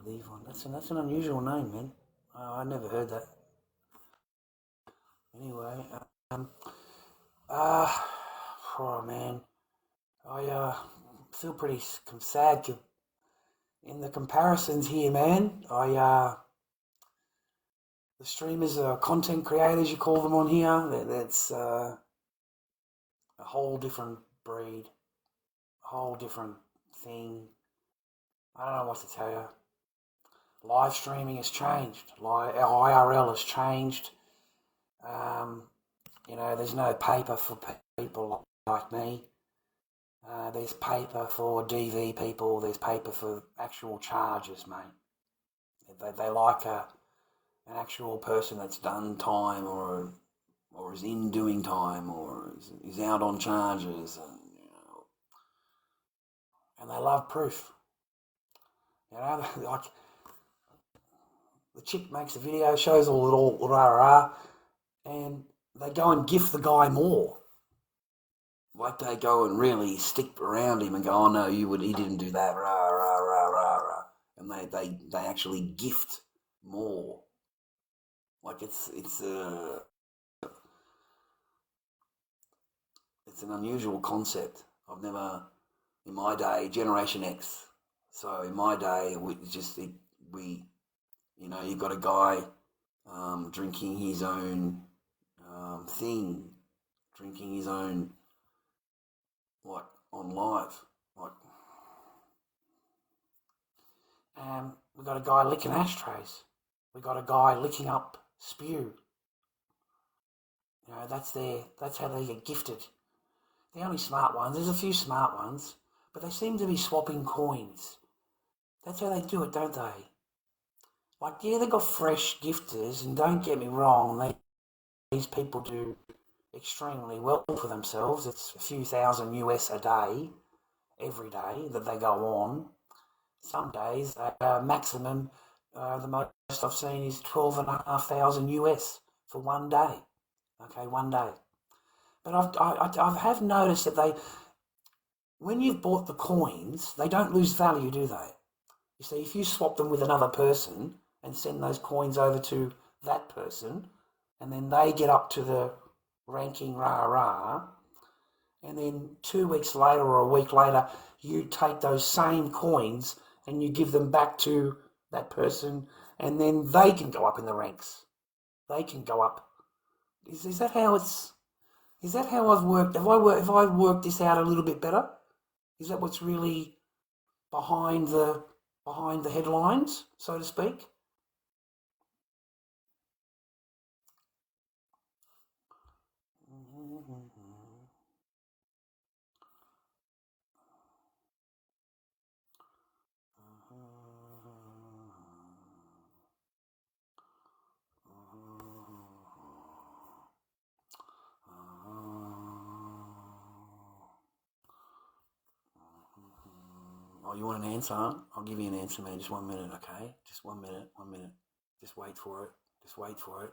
Levon. That's an unusual name, man. I never heard that. Anyway, uh, oh man, I feel pretty sad in the comparisons here, man. The streamers are content creators, you call them on here. That's a whole different breed, a whole different thing. I don't know what to tell you. Live streaming has changed. IRL has changed. There's no paper for people like me. There's paper for DV people. There's paper for actual charges, mate. They like an actual person that's done time or is in doing time or is out on charges, and they love proof. Like the chick makes a video, shows all it all rah, and they go and gift the guy more. Like they go and really stick around him and go, oh no, he didn't do that, rah rah rah rah rah, and they actually gift more. Like it's an unusual concept. I've never, in my day, Generation X. So in my day, you've got a guy drinking his own thing, drinking his own, like on live, like. We got a guy licking ashtrays. We got a guy licking up spew. That's how they get gifted. The only smart ones, there's a few smart ones, but they seem to be swapping coins. That's how they do it, don't they? Like, yeah, they got fresh gifters, and don't get me wrong, these people do extremely well for themselves. It's a few thousand US a day, every day that they go on. Some days, maximum, the most I've seen is 12,500 US for one day. Okay, one day. But I have noticed that when you've bought the coins, they don't lose value, do they? You see, if you swap them with another person and send those coins over to that person, and then they get up to the ranking rah, and then 2 weeks later or a week later, you take those same coins and you give them back to that person, and then they can go up in the ranks. They can go up. Is that how it's... Is that how I've worked? Have I worked this out a little bit better? Is that what's really behind the headlines, so to speak? Oh, you want an answer? I'll give you an answer, man. Just 1 minute, okay? Just 1 minute, 1 minute. Just wait for it. Just wait for it.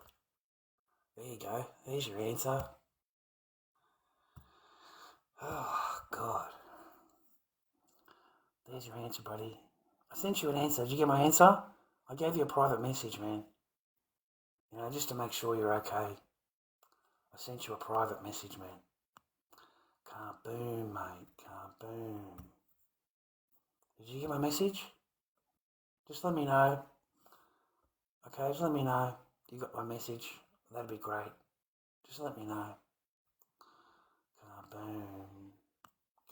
There you go. There's your answer. Oh, God. There's your answer, buddy. I sent you an answer. Did you get my answer? I gave you a private message, man. Just to make sure you're okay. I sent you a private message, man. Kaboom, mate. Kaboom. Did you get my message? Just let me know. Okay, just let me know. You got my message. That'd be great. Just let me know. Kaboom.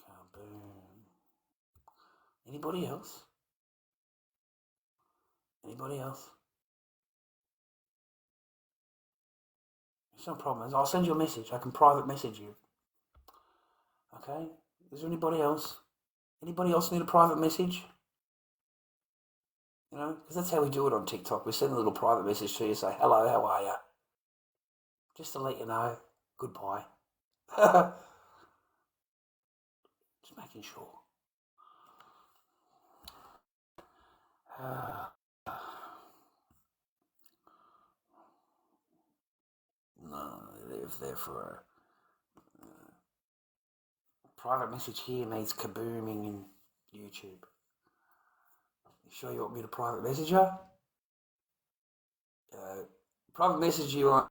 Kaboom. Anybody else? Anybody else? It's no problem. I'll send you a message. I can private message you. Okay? Is there anybody else? Anybody else need a private message? Because that's how we do it on TikTok. We send a little private message to you, say, hello, how are you? Just to let you know, goodbye. Just making sure. No, if they're for a private message here means kabooming YouTube. You sure you want me to private message her? Private message you on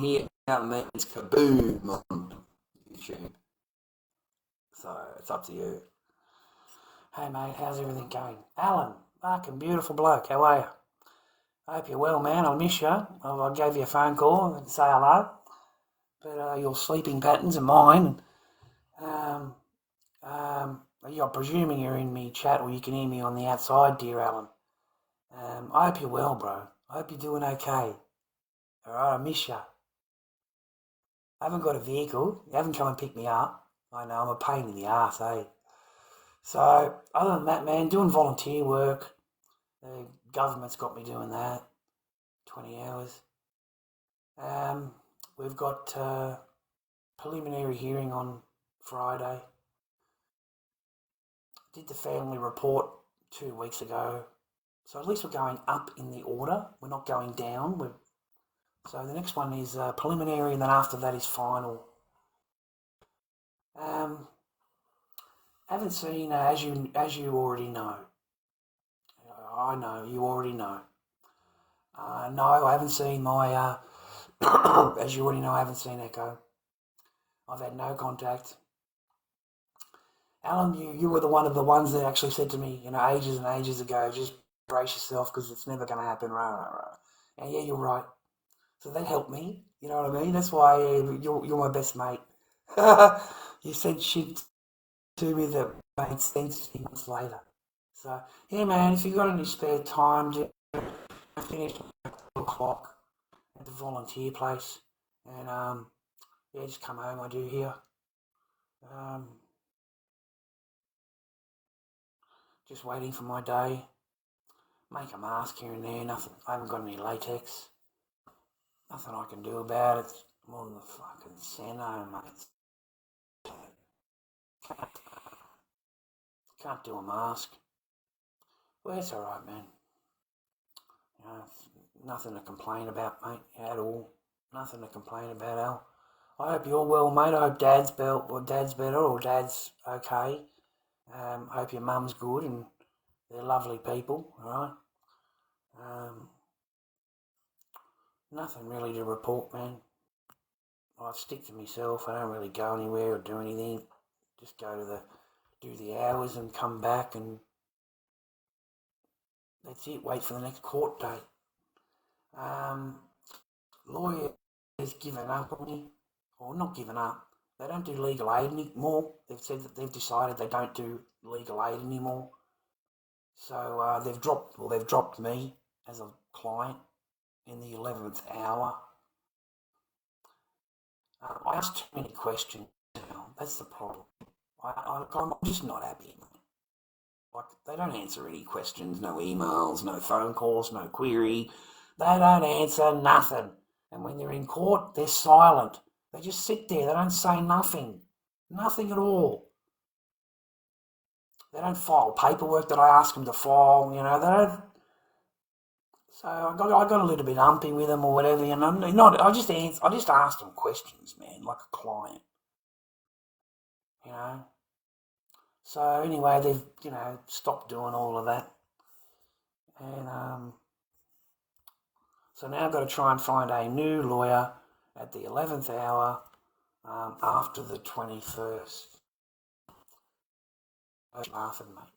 here means kaboom on YouTube. So it's up to you. Hey mate, how's everything going? Alan, fucking beautiful bloke, how are you? I hope you're well, man. I'll miss you. I gave you a phone call and say hello. But your sleeping patterns are mine. I'm presuming you're in me chat or you can hear me on the outside, dear Alan. I hope you're well, bro. I hope you're doing okay. Alright, I miss you. I haven't got a vehicle. You haven't come and picked me up. I know, I'm a pain in the arse, eh? So, other than that, man, doing volunteer work. The government's got me doing that. 20 hours. We've got preliminary hearing on Friday. Did the family report 2 weeks ago. So at least we're going up in the order. We're not going down. So the next one is preliminary, and then after that is final. Haven't seen, as you already know. I know, you already know. No, I haven't seen my, as you already know, I haven't seen Echo. I've had no contact. Alan, you were one of the ones that actually said to me, ages and ages ago, just brace yourself because it's never going to happen, rah. And yeah, you're right. So that helped me, you know what I mean? That's why you're my best mate. You said shit to me that made sense months later. So, yeah, man, if you've got any spare time, I finish at 2 o'clock at the volunteer place. And, yeah, just come home, I do here. Just waiting for my day. Make a mask here and there, nothing. I haven't got any latex. Nothing I can do about it. It's more than the fucking Sano, mate. Can't do a mask. Well, it's alright, man. Nothing to complain about, mate, at all. Nothing to complain about, Al. I hope you're well, mate. I hope Dad's better, or Dad's okay. I hope your mum's good, and they're lovely people, alright? Nothing really to report, man. I stick to myself. I don't really go anywhere or do anything. Just go do the hours and come back, and that's it. Wait for the next court date. Lawyer has given up on me, or not given up. They don't do legal aid anymore. They've said that they've decided they don't do legal aid anymore. So they've dropped me as a client in the 11th hour. I ask too many questions now. That's the problem. I'm just not happy. Like, they don't answer any questions, no emails, no phone calls, no query. They don't answer nothing. And when they're in court, they're silent. They just sit there. They don't say nothing. Nothing at all. They don't file paperwork that I ask them to file, they don't. So I got a little bit humpy with them or whatever, I just asked them questions, man, like a client. So anyway, they've, stopped doing all of that. And so now I've got to try and find a new lawyer at the 11th hour after the 21st. She's laughing, mate.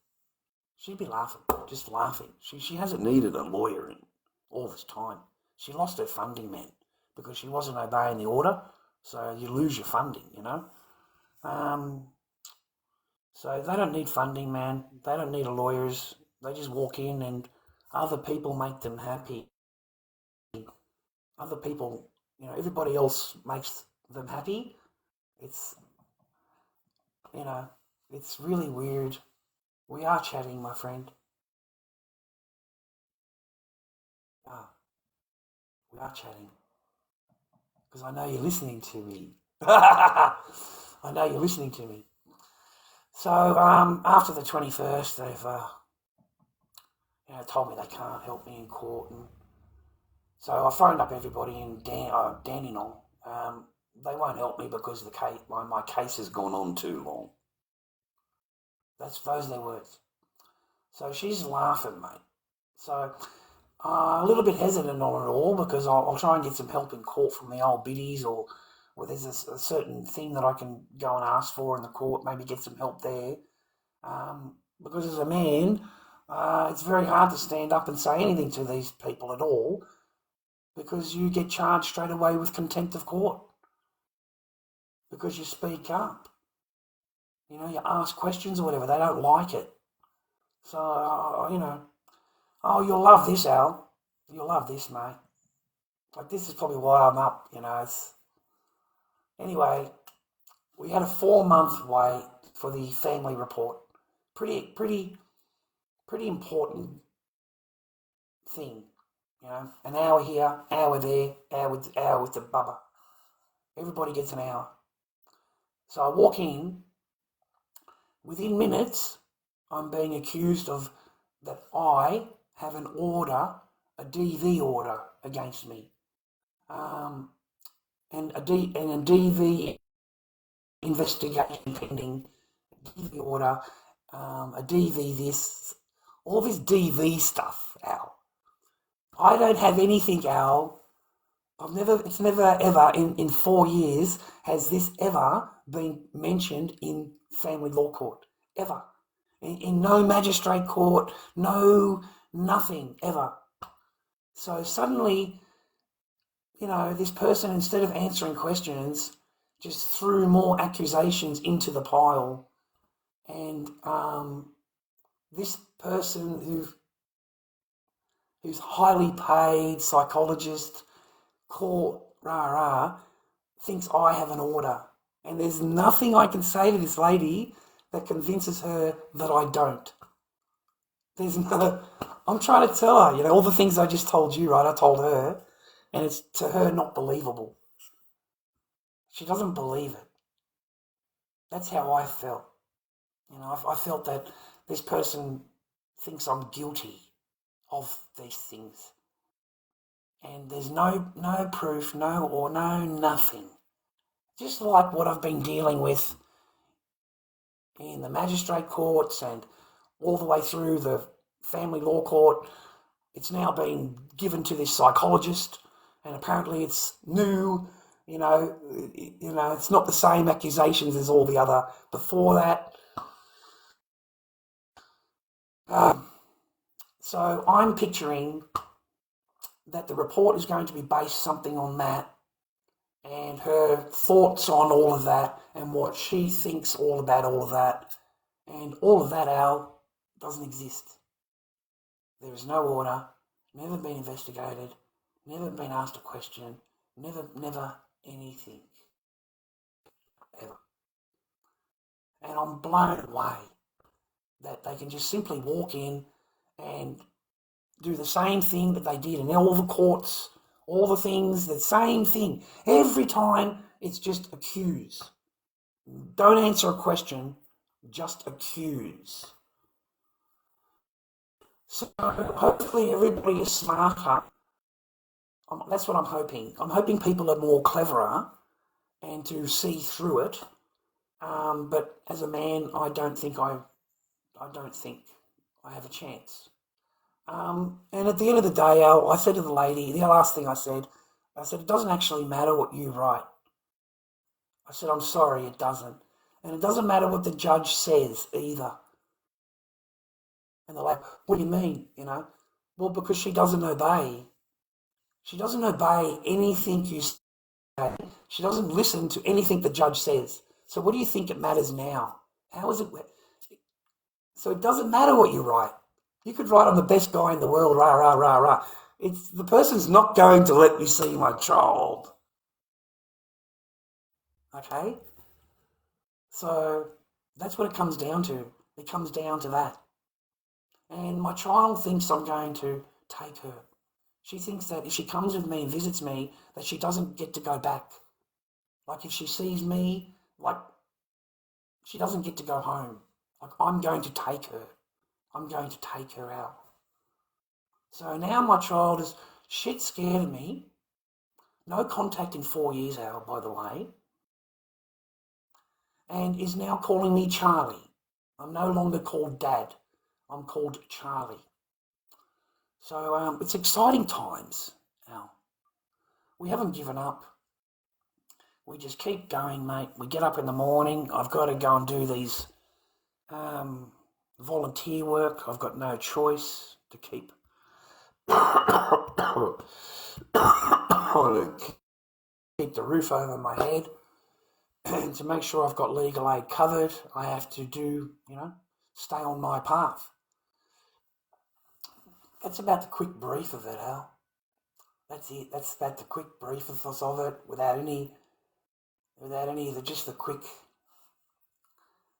She'd be laughing, just laughing. She hasn't needed a lawyer in all this time. She lost her funding, man, because she wasn't obeying the order, so you lose your funding, So they don't need funding, man. They don't need lawyers. They just walk in and other people make them happy. Other people, everybody else makes them happy. It's, it's really weird. We are chatting, my friend. We are chatting. Because I know you're listening to me. I know you're listening to me. So after the 21st, they've told me they can't help me in court, and so I phoned up everybody in Dandenong. They won't help me because my case has gone on too long. Those are their words. So she's laughing, mate. So a little bit hesitant on it all because I'll try and get some help in court from the old biddies, or there's a certain thing that I can go and ask for in the court, maybe get some help there. Because as a man, it's very hard to stand up and say anything to these people at all, because you get charged straight away with contempt of court because you speak up. You know, you ask questions or whatever, they don't like it. So, oh, you'll love this, Al. You'll love this, mate. Like, this is probably why I'm up, Anyway, we had a 4-month wait for the family report. Pretty important thing, An hour here, hour there, hour with the bubba. Everybody gets an hour. So I walk in. Within minutes, I'm being accused of that I have an order, a DV order against me, and a DV investigation pending, DV order, a DV this, all this DV stuff, Al. I don't have anything, Al. It's never ever in 4 years has this ever been mentioned in family law court, ever. In no magistrate court, nothing, ever. So suddenly, this person, instead of answering questions, just threw more accusations into the pile. And this person who's highly paid psychologist, court, thinks I have an order. And there's nothing I can say to this lady that convinces her that I don't. I'm trying to tell her, all the things I just told you, right? I told her, and it's to her not believable. She doesn't believe it. That's how I felt. I felt that this person thinks I'm guilty of these things. And there's no proof, no nothing. Just like what I've been dealing with in the magistrate courts and all the way through the family law court. It's now been given to this psychologist, and apparently it's new. It's not the same accusations as all the other before that. So I'm picturing that the report is going to be based something on that, and her thoughts on all of that, and what she thinks all about all of that. And all of that, Al, doesn't exist. There is no order, never been investigated, never been asked a question, never anything. Ever. And I'm blown away that they can just simply walk in and do the same thing that they did in all the courts, all the things, the same thing. Every time it's just accuse. Don't answer a question, just accuse. So hopefully everybody is smarter. That's what I'm hoping. I'm hoping people are more cleverer and to see through it. But as a man, I don't think I have a chance. And at the end of the day, Al, I said to the lady, the last thing I said, it doesn't actually matter what you write. I said, I'm sorry, it doesn't. And it doesn't matter what the judge says either. And they're like, what do you mean, Well, because she doesn't obey. She doesn't obey anything you say. She doesn't listen to anything the judge says. So what do you think it matters now? How is it? So it doesn't matter what you write. You could write, I'm the best guy in the world, rah, rah, rah, rah. The person's not going to let me see my child. Okay? So that's what it comes down to. It comes down to that. And my child thinks I'm going to take her. She thinks that if she comes with me and visits me, that she doesn't get to go back. Like if she sees me, she doesn't get to go home. I'm going to take her. I'm going to take her out. So now my child is shit scared of me. No contact in 4 years, Al, by the way. And is now calling me Charlie. I'm no longer called Dad. I'm called Charlie. So it's exciting times, Al. We haven't given up. We just keep going, mate. We get up in the morning. I've got to go and do these volunteer work. I've got no choice to keep keep the roof over my head. And to make sure I've got legal aid covered, I have to do, stay on my path. That's about the quick brief of it, Al. That's it. That's about the quick brief of it, just the quick.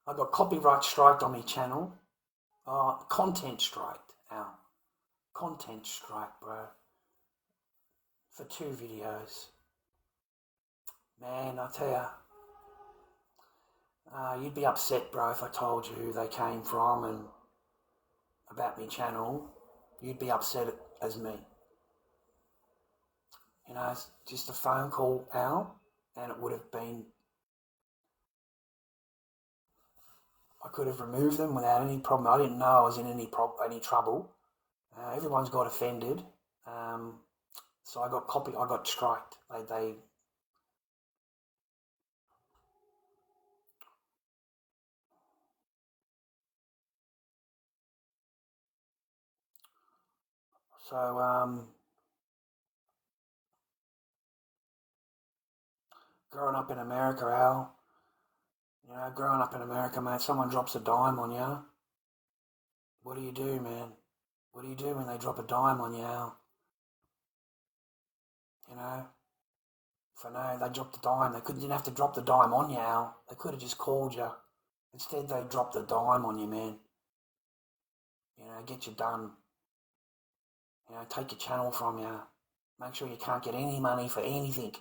I got copyright striked on my channel. Content striked, Al. Content strike, bro. For 2 videos. Man, I tell you, you'd be upset, bro, if I told you who they came from and about me channel. You'd be upset as me. It's just a phone call, Al, and it would have been. I could have removed them without any problem. I didn't know I was in any trouble. Everyone's got offended. So I got striked. They So growing up in America, Al, growing up in America, mate, someone drops a dime on you. What do you do, man? What do you do when they drop a dime on you, Al? They dropped a dime. They didn't have to drop the dime on you, Al. They could have just called you. Instead, they dropped the dime on you, man. Get you done. Take your channel from you. Make sure you can't get any money for anything.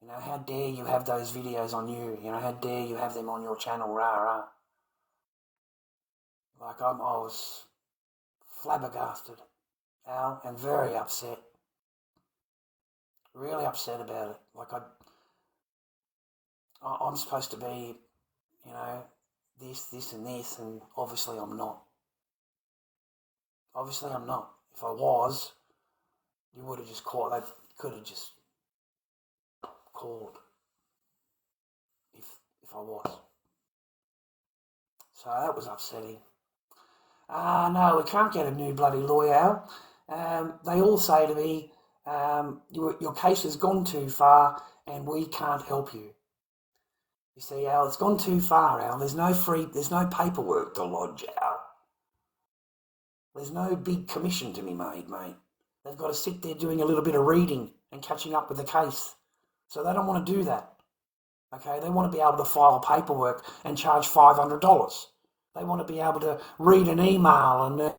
How dare you have those videos on you? How dare you have them on your channel, rah. Like, I was flabbergasted, Al, and very upset. Really upset about it. Like, I'm supposed to be, this and this, and obviously I'm not. Obviously I'm not. If I was, you would have just called. They could have just called if I was. So that was upsetting. No, we can't get a new bloody lawyer. They all say to me, your case has gone too far and we can't help you. You see, Al, it's gone too far, Al. There's no paperwork to lodge, Al. There's no big commission to be made, mate. They've got to sit there doing a little bit of reading and catching up with the case. So they don't want to do that. Okay, they want to be able to file paperwork and charge $500. They want to be able to read an email and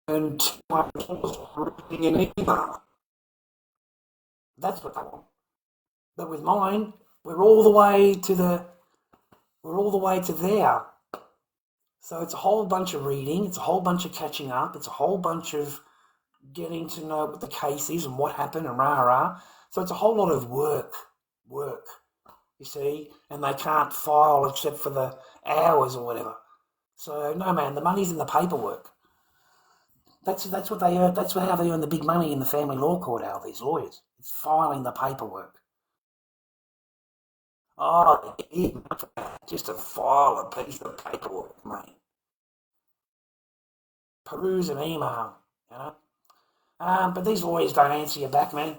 earn $200 reading an email. That's what they want. But with mine, we're all the way to there. So it's a whole bunch of reading, it's a whole bunch of catching up, it's a whole bunch of getting to know what the case is and what happened and rah. So it's a whole lot of work, you see, and they can't file except for the hours or whatever. So no, man, the money's in the paperwork. That's what they earn. That's how they earn the big money in the family law court, Al, these lawyers. It's filing the paperwork. Oh, just to file a piece of paperwork, mate. Peruse an email, But these lawyers don't answer you back, man.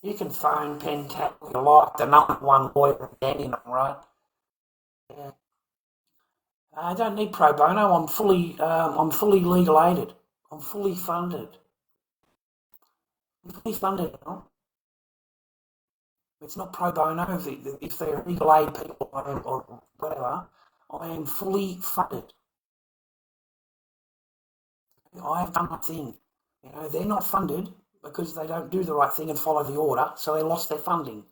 You can phone, pen, tap, you like the number one lawyer in right? Yeah. I don't need pro bono. I'm fully legal aided. I'm fully funded. It's not pro bono. If they're legal aid people or whatever, I am fully funded. I have done my thing. They're not funded because they don't do the right thing and follow the order, so they lost their funding.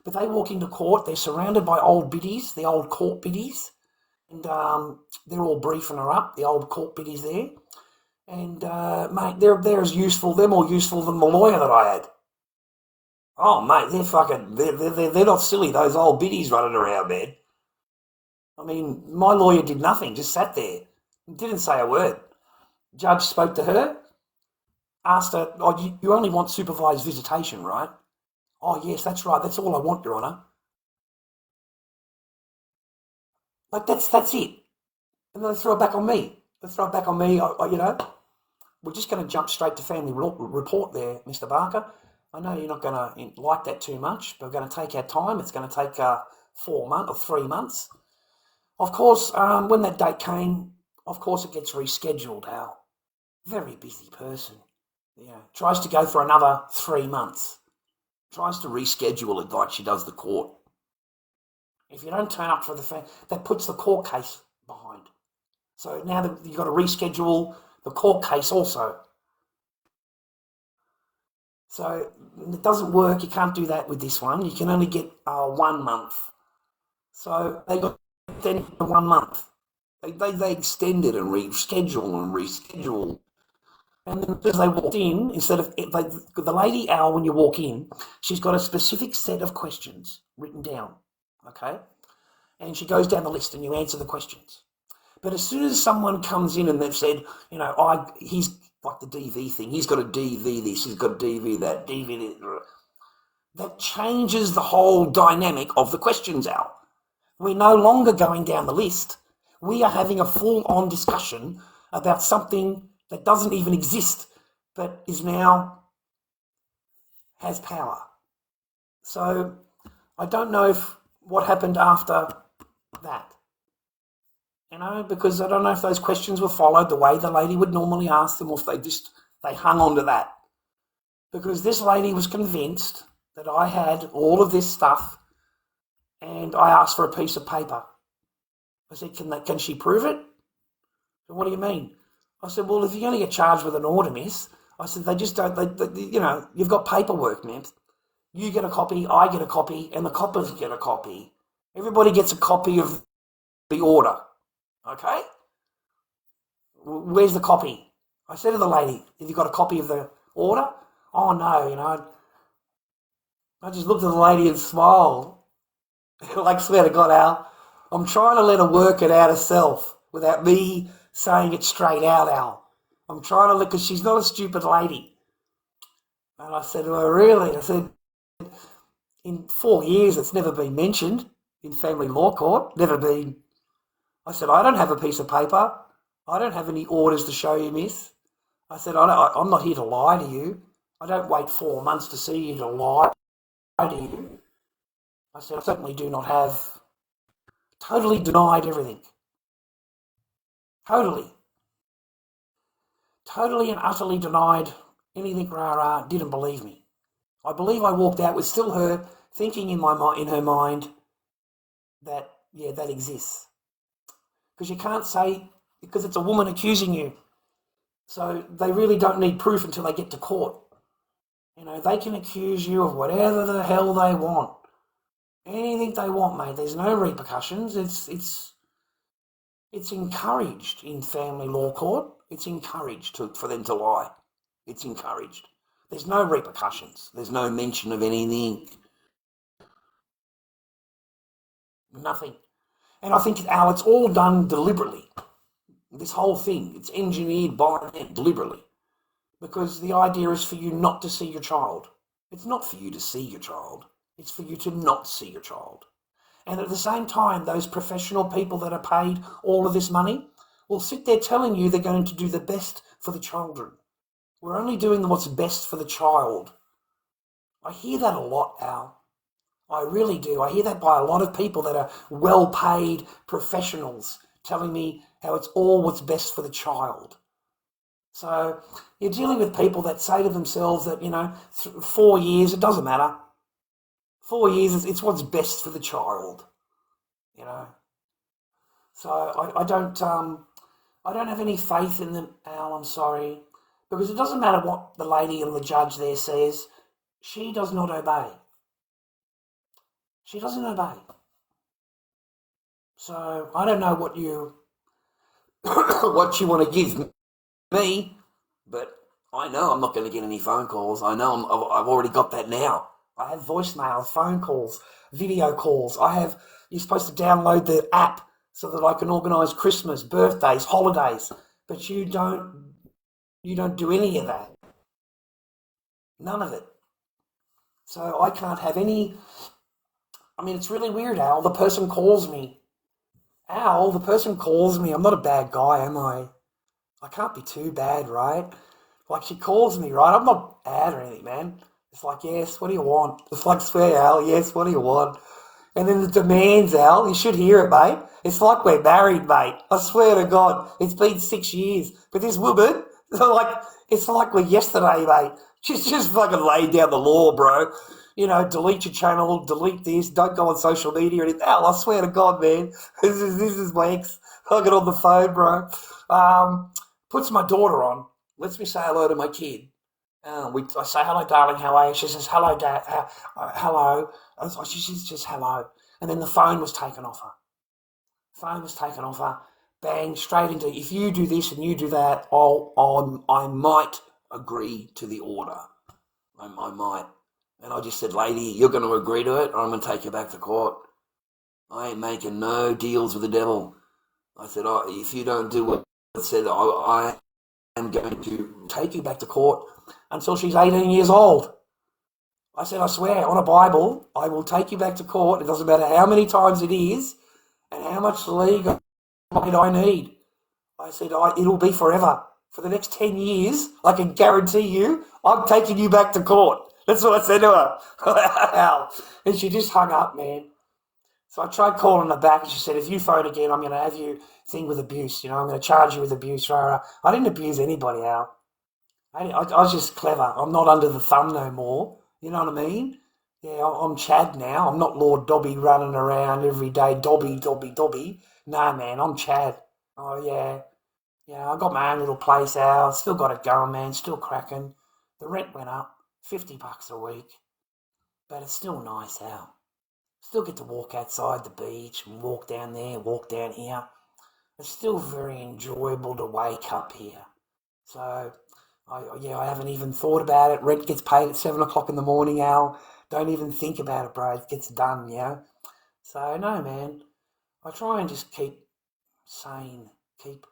But they walk into court, they're surrounded by old biddies, the old court biddies, and they're all briefing her up, the old court biddies there. And, mate, they're as useful, they're more useful than the lawyer that I had. Oh, mate, they're not silly, those old biddies running around, man. I mean, my lawyer did nothing, just sat there, didn't say a word. Judge spoke to her, asked her, oh, you only want supervised visitation, right? Oh, yes, that's right, that's all I want, Your Honour. Like, that's it. And then they throw it back on me. We're just going to jump straight to family report there, Mr. Barker. I know you're not going to like that too much, but we're going to take our time. It's going to take 4 months or 3 months. Of course, when that date came, of course it gets rescheduled, Al. Very busy person. Tries to go for another 3 months. Tries to reschedule it like she does the court. If you don't turn up for that puts the court case behind. So now you've got to reschedule the court case also. So it doesn't work. You can't do that with this one. You can only get 1 month. So they got then 1 month. They extended and rescheduled. And then as they walked in, instead of the lady, Al, when you walk in, she's got a specific set of questions written down, okay? And she goes down the list and you answer the questions. But as soon as someone comes in and they've said, he's like the DV thing, he's got a DV this, he's got a DV that, DV that changes the whole dynamic of the questions, Al. We're no longer going down the list. We are having a full-on discussion about something that doesn't even exist, but is now has power. So I don't know what happened after that. Because I don't know if those questions were followed the way the lady would normally ask them, or if they hung on to that. Because this lady was convinced that I had all of this stuff, and I asked for a piece of paper. I said, can she prove it? And what do you mean? I said, well, if you're going to get charged with an order, miss, I said, they just don't, you've got paperwork, man. You get a copy, I get a copy, and the coppers get a copy. Everybody gets a copy of the order. Okay? Where's the copy? I said to the lady, have you got a copy of the order? Oh, no, I just looked at the lady and smiled. Like, swear to God, Al, I'm trying to let her work it out herself without me saying it straight out, Al. I'm trying to because she's not a stupid lady. And I said to her, really? I said, in 4 years, it's never been mentioned in family law court, never been. I said, I don't have a piece of paper. I don't have any orders to show you, miss. I said, I'm not here to lie to you. I don't wait 4 months to see you to lie to you. I said, I certainly do not have. Totally denied everything. Totally and utterly denied anything, didn't believe me. I believe I walked out with still her thinking in her mind that, yeah, that exists. Because you can't say, because it's a woman accusing you. So they really don't need proof until they get to court. They can accuse you of whatever the hell they want. Anything they want, mate. There's no repercussions. It's encouraged in family law court. It's encouraged for them to lie. It's encouraged. There's no repercussions. There's no mention of anything. Nothing. And I think, Al, it's all done deliberately. This whole thing, it's engineered by them deliberately. Because the idea is for you not to see your child. It's not for you to see your child. It's for you to not see your child. And at the same time, those professional people that are paid all of this money will sit there telling you they're going to do the best for the children. We're only doing what's best for the child. I hear that a lot, Al. I really do. I hear that by a lot of people that are well-paid professionals telling me how it's all what's best for the child. So you're dealing with people that say to themselves that, 4 years, it doesn't matter. 4 years, it's what's best for the child, So I don't have any faith in them, Al, I'm sorry. Because it doesn't matter what the lady and the judge there says. She does not obey. She doesn't obey. So I don't know what you what you want to give me, but I know I'm not going to get any phone calls. I know I've already got that now. I have voicemails, phone calls, video calls. You're supposed to download the app so that I can organise Christmas, birthdays, holidays. But you don't do any of that. None of it. So I can't have any. I mean, it's really weird, Al. The person calls me. Al, the person calls me. I'm not a bad guy, am I? I can't be too bad, right? Like, she calls me, right? I'm not bad or anything, man. It's like, yes, what do you want? It's like, swear, Al, yes, what do you want? And then the demands, Al, you should hear it, mate. It's like we're married, mate. I swear to God, it's been 6 years. But this woman, it's like we're yesterday, mate. She's just fucking laid down the law, bro. You know, delete your channel, delete this, don't go on social media or anything. Al, I swear to God, man, this is my ex. I get on the phone, bro. Puts my daughter on, lets me say hello to my kid. I say, hello, darling, how are you? She says, hello, Dad, hello. She says, just hello. And then the phone was taken off her. Bang, straight into, if you do this and you do that, I might agree to the order. I might. And I just said, lady, you're going to agree to it or I'm going to take you back to court. I ain't making no deals with the devil. I said, if you don't do what I said, I am going to take you back to court until she's 18 years old. I said, I swear, on a Bible, I will take you back to court. It doesn't matter how many times it is and how much legal aid I need. I said, it'll be forever. For the next 10 years, I can guarantee you, I'm taking you back to court. That's what I said to her. And she just hung up, man. So I tried calling her back and she said, if you phone again, I'm going to have you thing with abuse. I'm going to charge you with abuse. I didn't abuse anybody, Al. I was just clever. I'm not under the thumb no more. You know what I mean? Yeah, I'm Chad now. I'm not Lord Dobby running around every day. Dobby. No, man, I'm Chad. Oh, yeah. Yeah, I got my own little place, Al. Still got it going, man. Still cracking. The rent went up. $50 a week. But it's still nice, Al. Still get to walk outside the beach and walk down there, walk down here. It's still very enjoyable to wake up here. So, I haven't even thought about it. Rent gets paid at 7 o'clock in the morning, Al. Don't even think about it, bro. It gets done, So, no, man. I try and just keep sane. Keep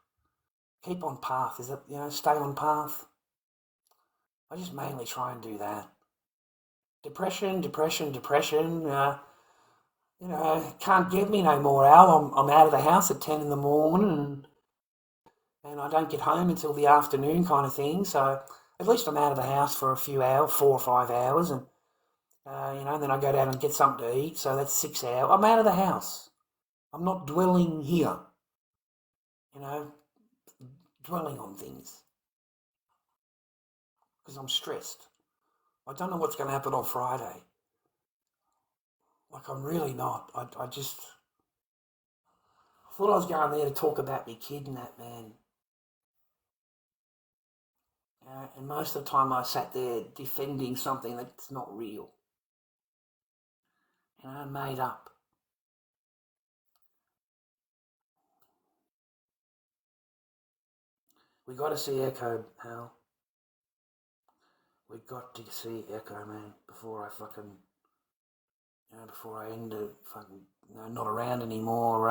on path. Is it, stay on path? I just mainly try and do that. Depression. Can't get me no more, Al. I'm out of the house at 10 in the morning and I don't get home until the afternoon kind of thing. So at least I'm out of the house for a few hours, 4 or 5 hours. And, then I go down and get something to eat. So that's 6 hours. I'm out of the house. I'm not dwelling here, dwelling on things. Because I'm stressed. I don't know what's going to happen on Friday. Like, I'm really not. I thought I was going there to talk about me kid and that, man. And most of the time I sat there defending something that's not real. Made up. We got to see Echo, Hal. We got to see Echo, man, before I fucking, before I end up fucking, not around anymore,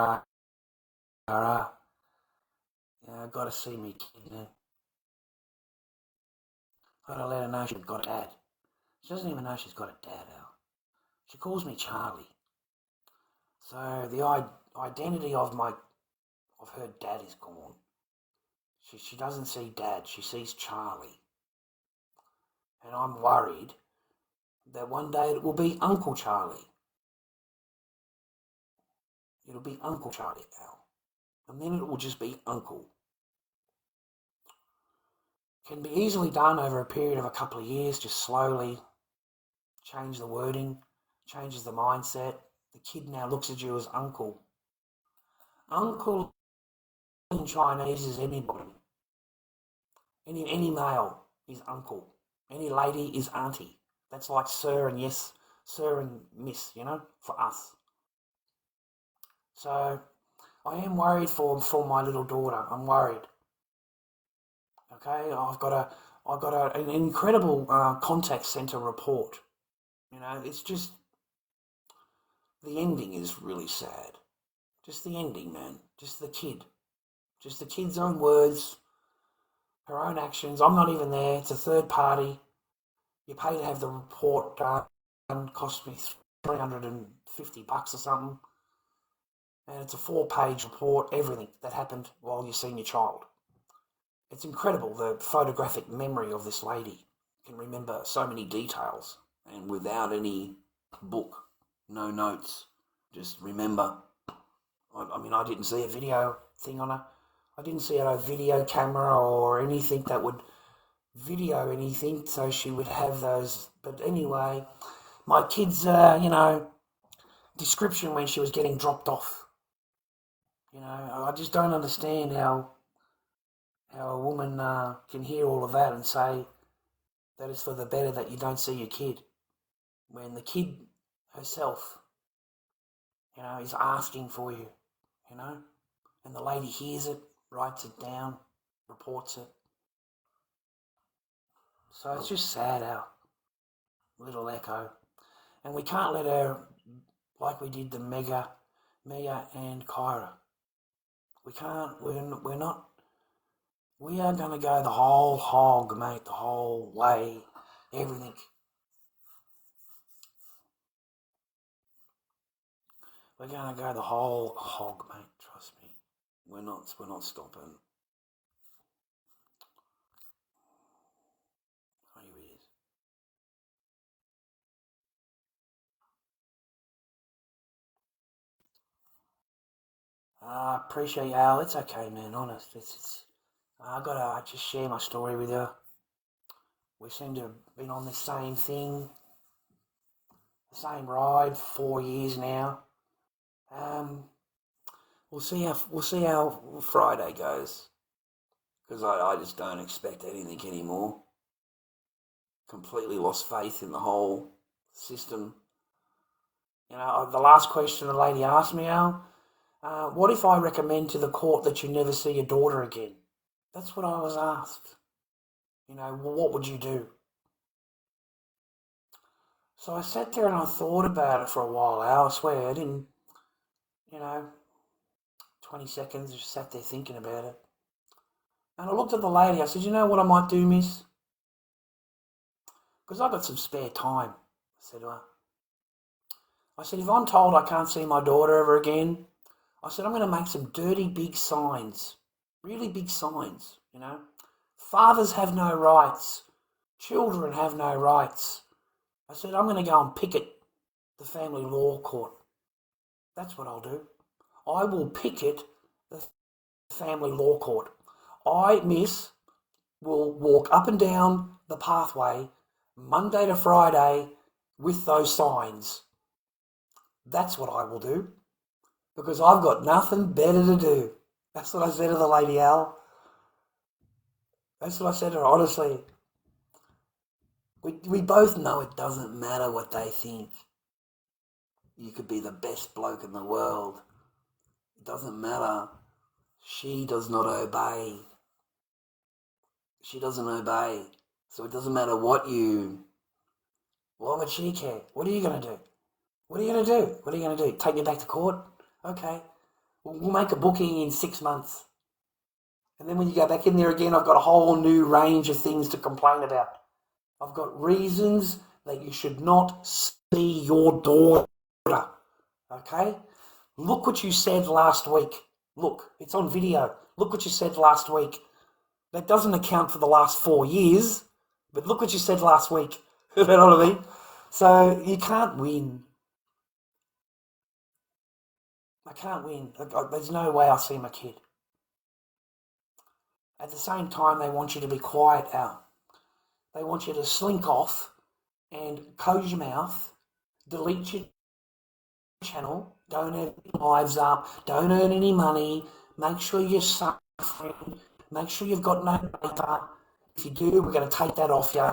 I got to see me kid, man. I got to let her know she's got a dad. She doesn't even know she's got a dad, Al. She calls me Charlie. So the identity of her dad is gone. She doesn't see Dad, she sees Charlie. And I'm worried that one day it will be Uncle Charlie. It'll be Uncle Charlie, Al. And then it will just be Uncle. Can be easily done over a period of a couple of years, just slowly change the wording, changes the mindset. The kid now looks at you as Uncle. Uncle in Chinese is anybody. Any male is uncle. Any lady is auntie. That's like sir and yes, sir and miss, for us. So I am worried for my little daughter. I'm worried. Okay, I've got an incredible contact centre report. It's just the ending is really sad. Just the ending, man. Just the kid. Just the kid's own words, her own actions. I'm not even there. It's a third party. You pay to have the report done. Cost me $350 or something. And it's a 4-page report, everything that happened while you've seen your child. It's incredible, the photographic memory of this lady. Can remember so many details, and without any book, no notes. Just remember. I mean, I didn't see a video thing on her. I didn't see a video camera or anything that would video anything, so she would have those. But anyway, my kid's, description when she was getting dropped off. I just don't understand how a woman can hear all of that and say that it's for the better that you don't see your kid, when the kid herself, is asking for you, and the lady hears it, writes it down, reports it. So it's just sad, our little Echo. And we can't let her, like we did the Mega and Kyra. We can't, we're not, we are going to go the whole hog, mate, the whole way, everything. We're going to go the whole hog, mate, trust me. We're not stopping. Oh, here he is. I appreciate you, Al. It's okay, man, honest. I just share my story with you. We seem to have been on the same thing, the same ride, 4 years now. We'll see how Friday goes, because I just don't expect anything anymore. Completely lost faith in the whole system. The last question the lady asked me, Al, what if I recommend to the court that you never see your daughter again? That's what I was asked. What would you do? So I sat there and I thought about it for a while, Al. I swear, I didn't, 20 seconds, just sat there thinking about it. And I looked at the lady, I said, you know what I might do, miss? Because I've got some spare time, I said to her. I said, if I'm told I can't see my daughter ever again, I said, I'm going to make some dirty big signs, really big signs, Fathers have no rights. Children have no rights. I said, I'm going to go and picket the family law court. That's what I'll do. I will picket the family law court. I, miss, will walk up and down the pathway Monday to Friday with those signs. That's what I will do, because I've got nothing better to do. That's what I said to the lady, Al. That's what I said to her, honestly. We both know it doesn't matter what they think. You could be the best bloke in the world. It doesn't matter. She does not obey. She doesn't obey. So it doesn't matter what would she care? What are you going to do? What are you going to do? What are you going to do? Take me back to court? Okay. We'll make a booking in 6 months. And then when you go back in there again, I've got a whole new range of things to complain about. I've got reasons that you should not see your daughter. Okay? Look what you said last week. Look, it's on video. Look what you said last week. That doesn't account for the last 4 years, but look what you said last week. You know what I mean? So you can't win. I can't win. There's no way I'll see my kid. At the same time, they want you to be quiet, Al. They want you to slink off and close your mouth, delete your channel, don't earn lives up, don't earn any money, make sure you're suffering, make sure you've got no data. If you do, we're going to take that off you.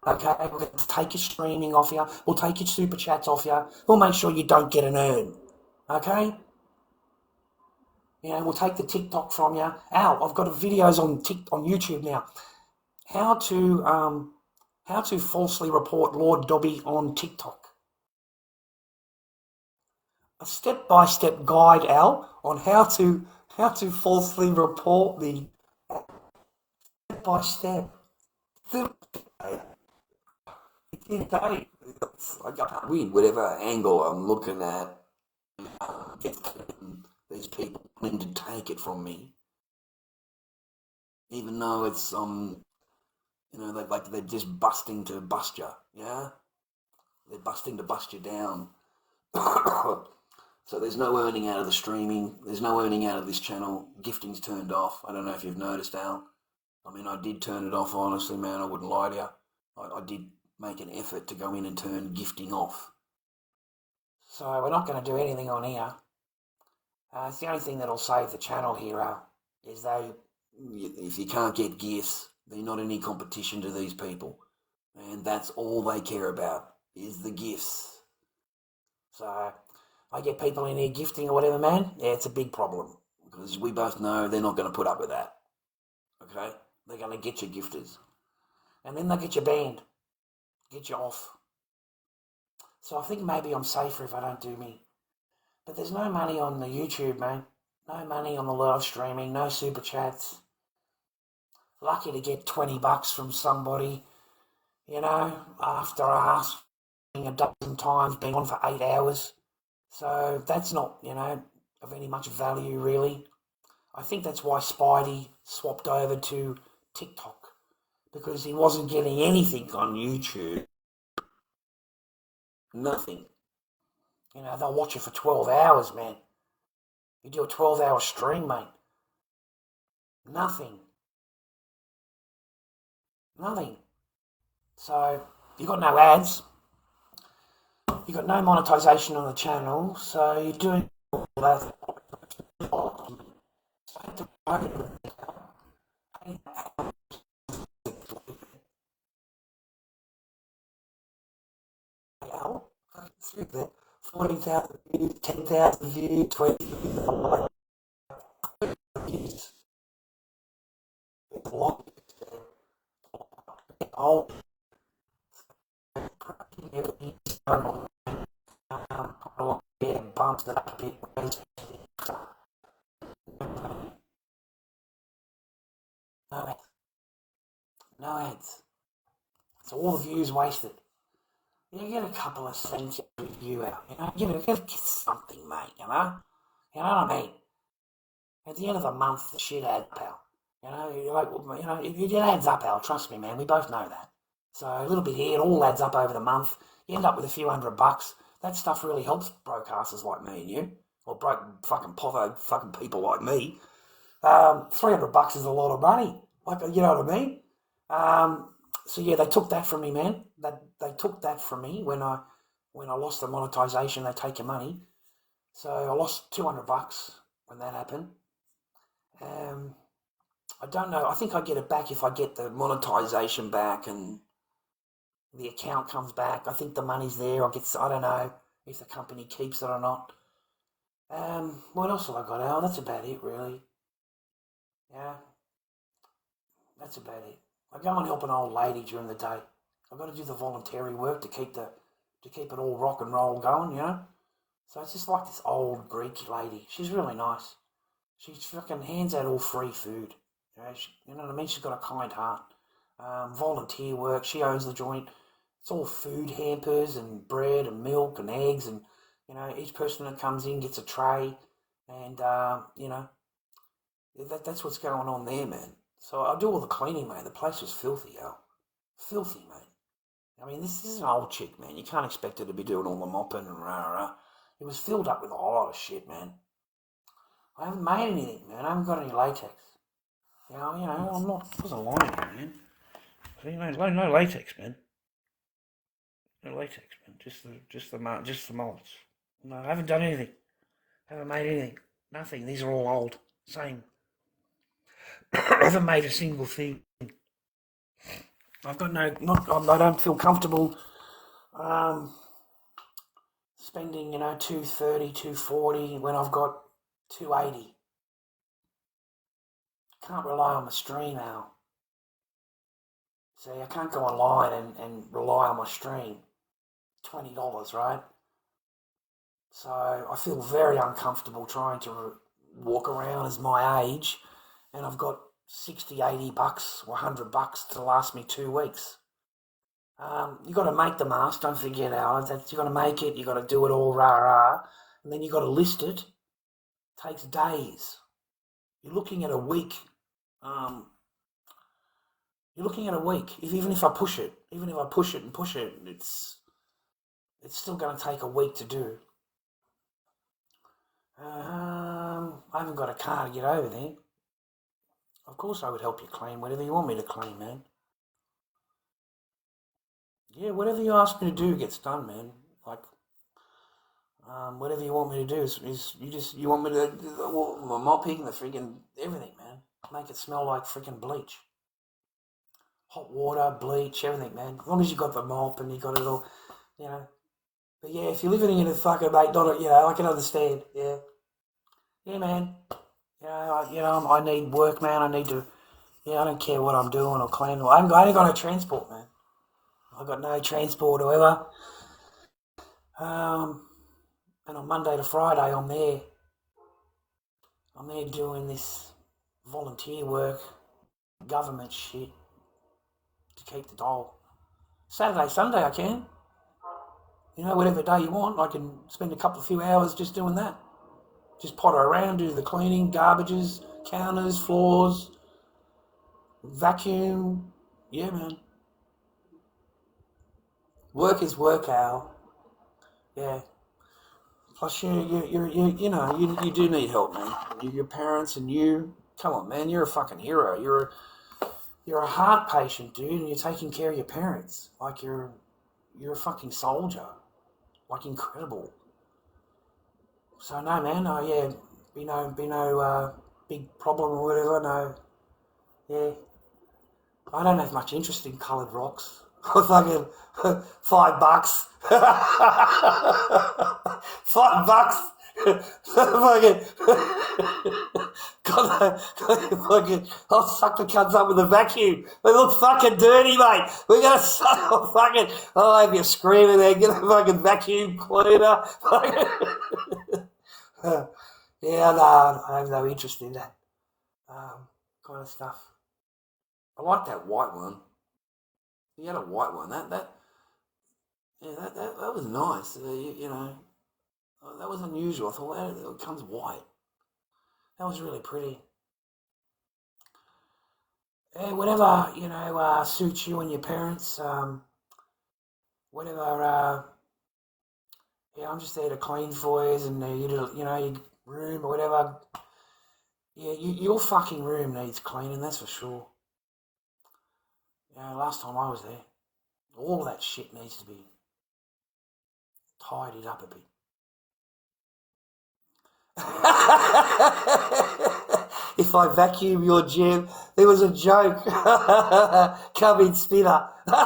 Okay, we're going to take your streaming off you, we'll take your super chats off you, we'll make sure you don't get an earn. Okay? We'll take the TikTok from you. Al, I've got videos on YouTube now. How to falsely report Lord Dobby on TikTok. a step-by-step guide, Al, on how to falsely report me step by step. I can't win whatever angle I'm looking at. These people wanting to take it from me, even though it's they're just busting to bust you. Yeah, they're busting to bust you down. So there's no earning out of the streaming. There's no earning out of this channel. Gifting's turned off. I don't know if you've noticed, Al. I mean, I did turn it off, honestly, man. I wouldn't lie to you. I did make an effort to go in and turn gifting off. So we're not going to do anything on here. It's the only thing that'll save the channel here, is if you can't get gifts, they're not any competition to these people. And that's all they care about, is the gifts. So I get people in here gifting or whatever, man. Yeah, it's a big problem. Because we both know they're not going to put up with that. Okay? They're going to get you gifters. And then they'll get you banned. Get you off. So I think maybe I'm safer if I don't do me. But there's no money on the YouTube, man. No money on the live streaming. No super chats. Lucky to get $20 from somebody, after asking a dozen times, being on for 8 hours. So that's not, of any much value, really. I think that's why Spidey swapped over to TikTok, because he wasn't getting anything on YouTube. Nothing. They'll watch it for 12 hours, man. You do a 12-hour stream, mate. Nothing. So, you got no ads. You got no monetization on the channel, so you're doing all that. Through there, 14,000 views, 10,000 views, 20,000 views. It's a lot. Oh, bumps that up a bit. No ads. So all the views wasted. You get a couple of cents every view out, you gotta get something, mate, You know what I mean? At the end of the month, the shit adds up, Al. It adds up, Al, trust me, man, we both know that. So a little bit here, it all adds up over the month. You end up with a few $100. That stuff really helps brocasters like me and you, or broke fucking potho fucking people like me. $300 is a lot of money, you know what I mean? So yeah, they took that from me, man. They took that from me when I lost the monetization. They take your money, so I lost $200 when that happened. I don't know. I think I get it back if I get the monetization back and the account comes back. I think the money's there. I don't know if the company keeps it or not. What else have I got, Al? That's about it, really. Yeah, that's about it. I go and help an old lady during the day. I've got to do the voluntary work to keep it all rock and roll going, So it's just like this old Greek lady. She's really nice. She fucking hands out all free food. You know what I mean? She's got a kind heart. Volunteer work. She owns the joint. It's all food hampers and bread and milk and eggs and, each person that comes in gets a tray and, that's what's going on there, man. So I do all the cleaning, mate. The place was filthy, Al. Filthy, mate. I mean, this is an old chick, man. You can't expect her to be doing all the mopping and rah-rah. It was filled up with a lot of shit, man. I haven't made anything, man. I haven't got any latex. I wasn't lying, man. See, no latex, man. No latex, man. Just the molds. No, I haven't done anything. I haven't made anything. Nothing. These are all old. Same. I haven't made a single thing. I've got I don't feel comfortable spending, 230, 240 when I've got 280. Can't rely on the stream, Al. See, I can't go online and rely on my stream. $20, right? So I feel very uncomfortable trying to walk around as my age, and I've got 60, 80 bucks or $100 to last me 2 weeks. You got to make the mask. Don't forget, Al. You got to make it. You got to do it all, rah rah, and then you got to list it. Takes days. You're looking at a week. Even if I push it, it's still going to take a week to do. I haven't got a car to get over there. Of course I would help you clean whatever you want me to clean, man. Yeah, whatever you ask me to do gets done, man. Like, whatever you want me to do is you want me to do the mopping, the friggin' everything, man. Make it smell like friggin' bleach. Hot water, bleach, everything, man. As long as you got the mop and you got it all, you know. But yeah, if you're living in a fucking mate, I can understand. Yeah, yeah, man. I need work, man. I need to. Yeah, I don't care what I'm doing or cleaning. I ain't got no transport, man. I've got no transport or whatever. And on Monday to Friday, I'm there. I'm there doing this volunteer work, government shit to keep the doll. Saturday, Sunday, I can. Whatever day you want, I can spend a few hours just doing that. Just potter around, do the cleaning, garbages, counters, floors, vacuum. Yeah, man. Work is work, Al. Yeah. Plus, you do need help, man. Your parents and you. Come on, man. You're a fucking hero. You're a heart patient, dude, and you're taking care of your parents. Like you're a fucking soldier. Like incredible. So no, man. Oh yeah. Be no big problem or whatever. No. Yeah. I don't have much interest in coloured rocks. Fucking $5. $5. Fucking. Fucking. I'll suck the cunts up with a vacuum. They look fucking dirty, mate. We're gonna suck fucking. I'll have you screaming there. Get a fucking vacuum cleaner. Yeah, no, I have no interest in that kind of stuff. I like that white one. You had a white one. That was nice. That was unusual. I thought it comes white. That was really pretty. Yeah, whatever suits you and your parents. Whatever. Yeah, I'm just there to clean for you, and your room or whatever. Yeah, your fucking room needs cleaning. That's for sure. Last time I was there, all that shit needs to be tidied up a bit. If I vacuum your gym, there was a joke. Come in, spinner. That's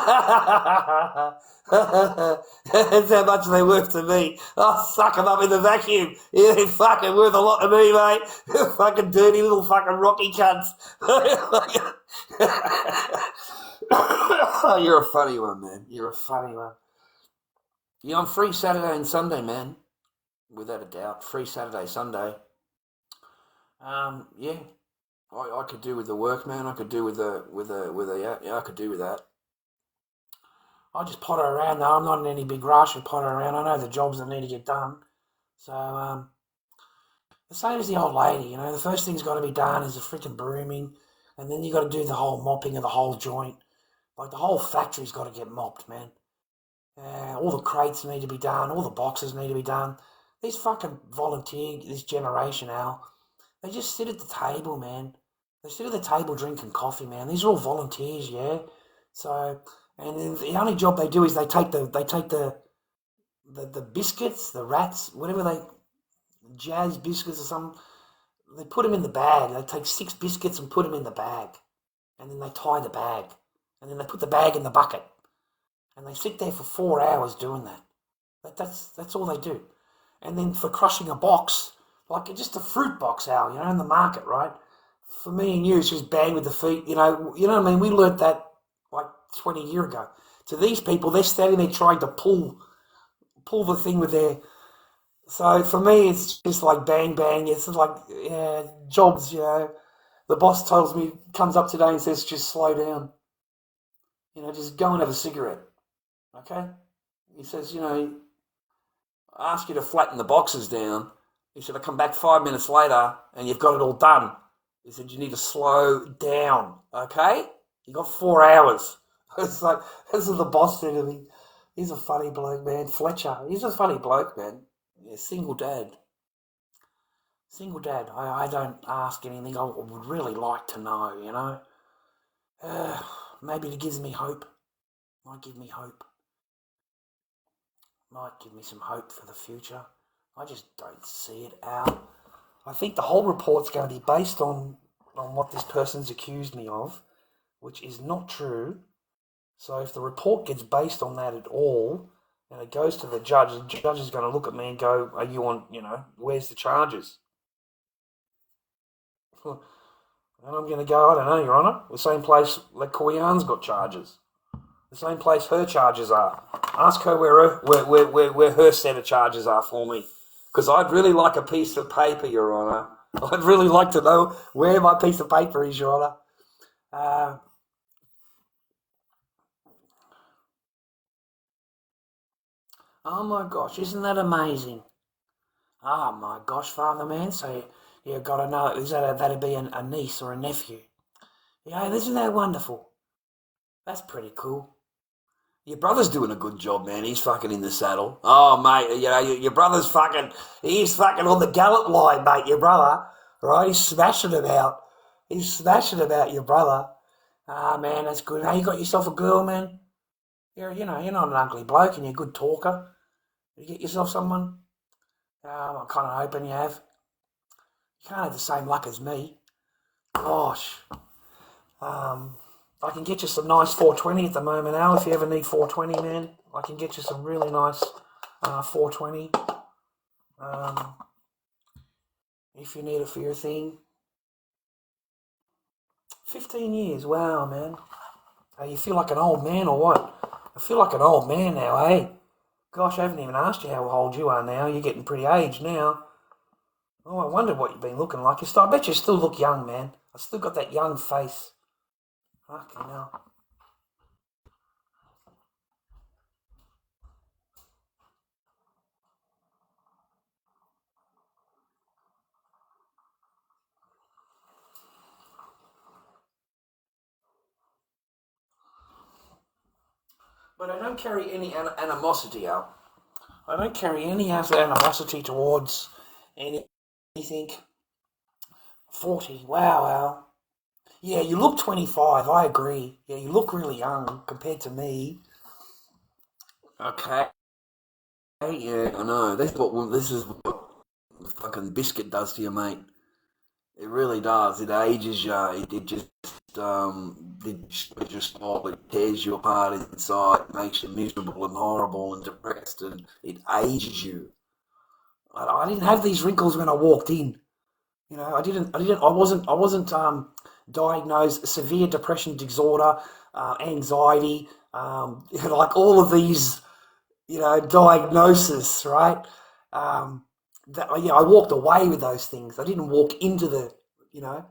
how much they worth to me. I'll suck them up in the vacuum. They're fucking worth a lot to me, mate. Fucking dirty little fucking rocky cunts. You're a funny one, man. You're a funny one. Yeah, I'm free Saturday and Sunday, man. Without a doubt, free Saturday, Sunday. Yeah, I could do with the work, man. I could do with I could do with that. I just potter around though. I'm not in any big rush to potter around. I know the jobs that need to get done. So, the same as the old lady, the first thing's got to be done is the freaking brooming, and then you got to do the whole mopping of the whole joint. Like the whole factory's got to get mopped, man. All the crates need to be done. All the boxes need to be done. These fucking this generation, Al, they just sit at the table, man. They sit at the table drinking coffee, man. These are all volunteers, yeah. So, and then the only job they do is they take the biscuits, the rats, whatever jazz biscuits or something. They put them in the bag. They take 6 biscuits and put them in the bag, and then they tie the bag, and then they put the bag in the bucket, and they sit there for 4 hours doing that. That's all they do. And then for crushing a box, like just a fruit box, Al, in the market, right? For me and you, it's just bang with the feet, you know what I mean? We learnt that like 20 years ago. To these people, they're standing there trying to pull the thing with their So for me, it's just like bang bang. It's like jobs. The boss tells me, comes up today and says, just slow down. Just go and have a cigarette. Okay. He says, I ask you to flatten the boxes down. He said, I come back 5 minutes later and you've got it all done. He said, you need to slow down. Okay. You got 4 hours. It's like, this is the boss said to me. He's a funny bloke, man. Fletcher. He's a funny bloke, man. Yeah, single dad. Single dad. I don't ask anything. I would really like to know, Maybe it gives me hope. Might give me hope. Might give me some hope for the future. I just don't see it out. I think the whole report's going to be based on what this person's accused me of, which is not true. So if the report gets based on that at all, and it goes to the judge is going to look at me and go, are you on, where's the charges? And I'm going to go, I don't know, Your Honour, the same place that Koyan's got charges. The same place her charges are. Ask her where her set of charges are for me. Because I'd really like a piece of paper, Your Honour. I'd really like to know where my piece of paper is, Your Honour. Oh my gosh, isn't that amazing? Oh my gosh, Father Man, so you've got to know, that'd be a niece or a nephew. Isn't that wonderful? That's pretty cool. Your brother's doing a good job, man. He's fucking in the saddle. Oh, mate, your brother's he's fucking on the gallop line, mate, your brother. Right, he's smashing it out. He's smashing it out, your brother. Ah, man, that's good. Hey, you got yourself a girl, man? You're not an ugly bloke and you're a good talker. You get yourself someone? I'm kind of hoping you have. You can't have the same luck as me. Gosh. I can get you some nice 420 at the moment, Al, if you ever need 420, man. I can get you some really nice 420. If you need it for your thing. 15 years, wow, man. You feel like an old man or what? I feel like an old man now, eh? Gosh, I haven't even asked you how old you are now. You're getting pretty aged now. Oh, I wondered what you've been looking like. I bet you still look young, man. I still got that young face. Fucking hell. But I don't carry any animosity, Al. I don't carry any animosity towards anything. 40, wow, Al. Yeah, you look 25, I agree. Yeah, you look really young compared to me. Okay. Yeah, I know. This is what fucking biscuit does to you, mate. It really does. It ages you. It tears you apart inside, makes you miserable and horrible and depressed, and it ages you. I didn't have these wrinkles when I walked in. I wasn't diagnosed severe depression disorder, anxiety, like all of these, diagnosis, right? I walked away with those things. I didn't walk into you know,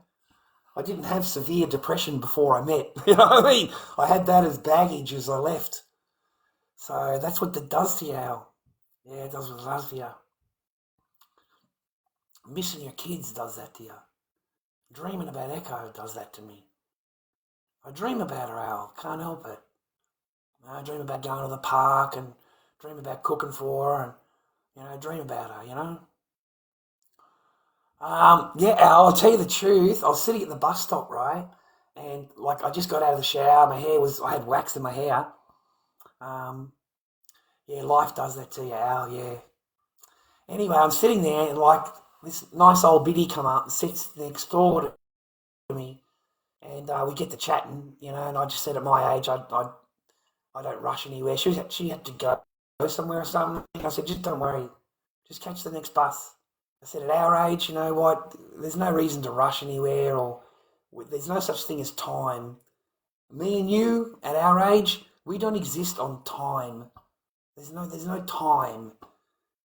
I didn't have severe depression before I met. You know what I mean? I had that as baggage as I left. So that's what it does to you, Al. Yeah, it does what it does to you. Missing your kids does that to you. Dreaming about Echo does that to me. I dream about her, Al. Can't help it. I dream about going to the park and dream about cooking for her and, dream about her. Yeah, Al, I'll tell you the truth. I was sitting at the bus stop, right? And, I just got out of the shower. I had wax in my hair. Yeah, life does that to you, Al, yeah. Anyway, I'm sitting there and, this nice old biddy come up and sits next door to me. And we get to chatting, and I just said at my age, I don't rush anywhere. She had to go somewhere or something. I said, just don't worry. Just catch the next bus. I said, at our age, you know what? There's no reason to rush anywhere, or there's no such thing as time. Me and you, at our age, we don't exist on time. There's no time.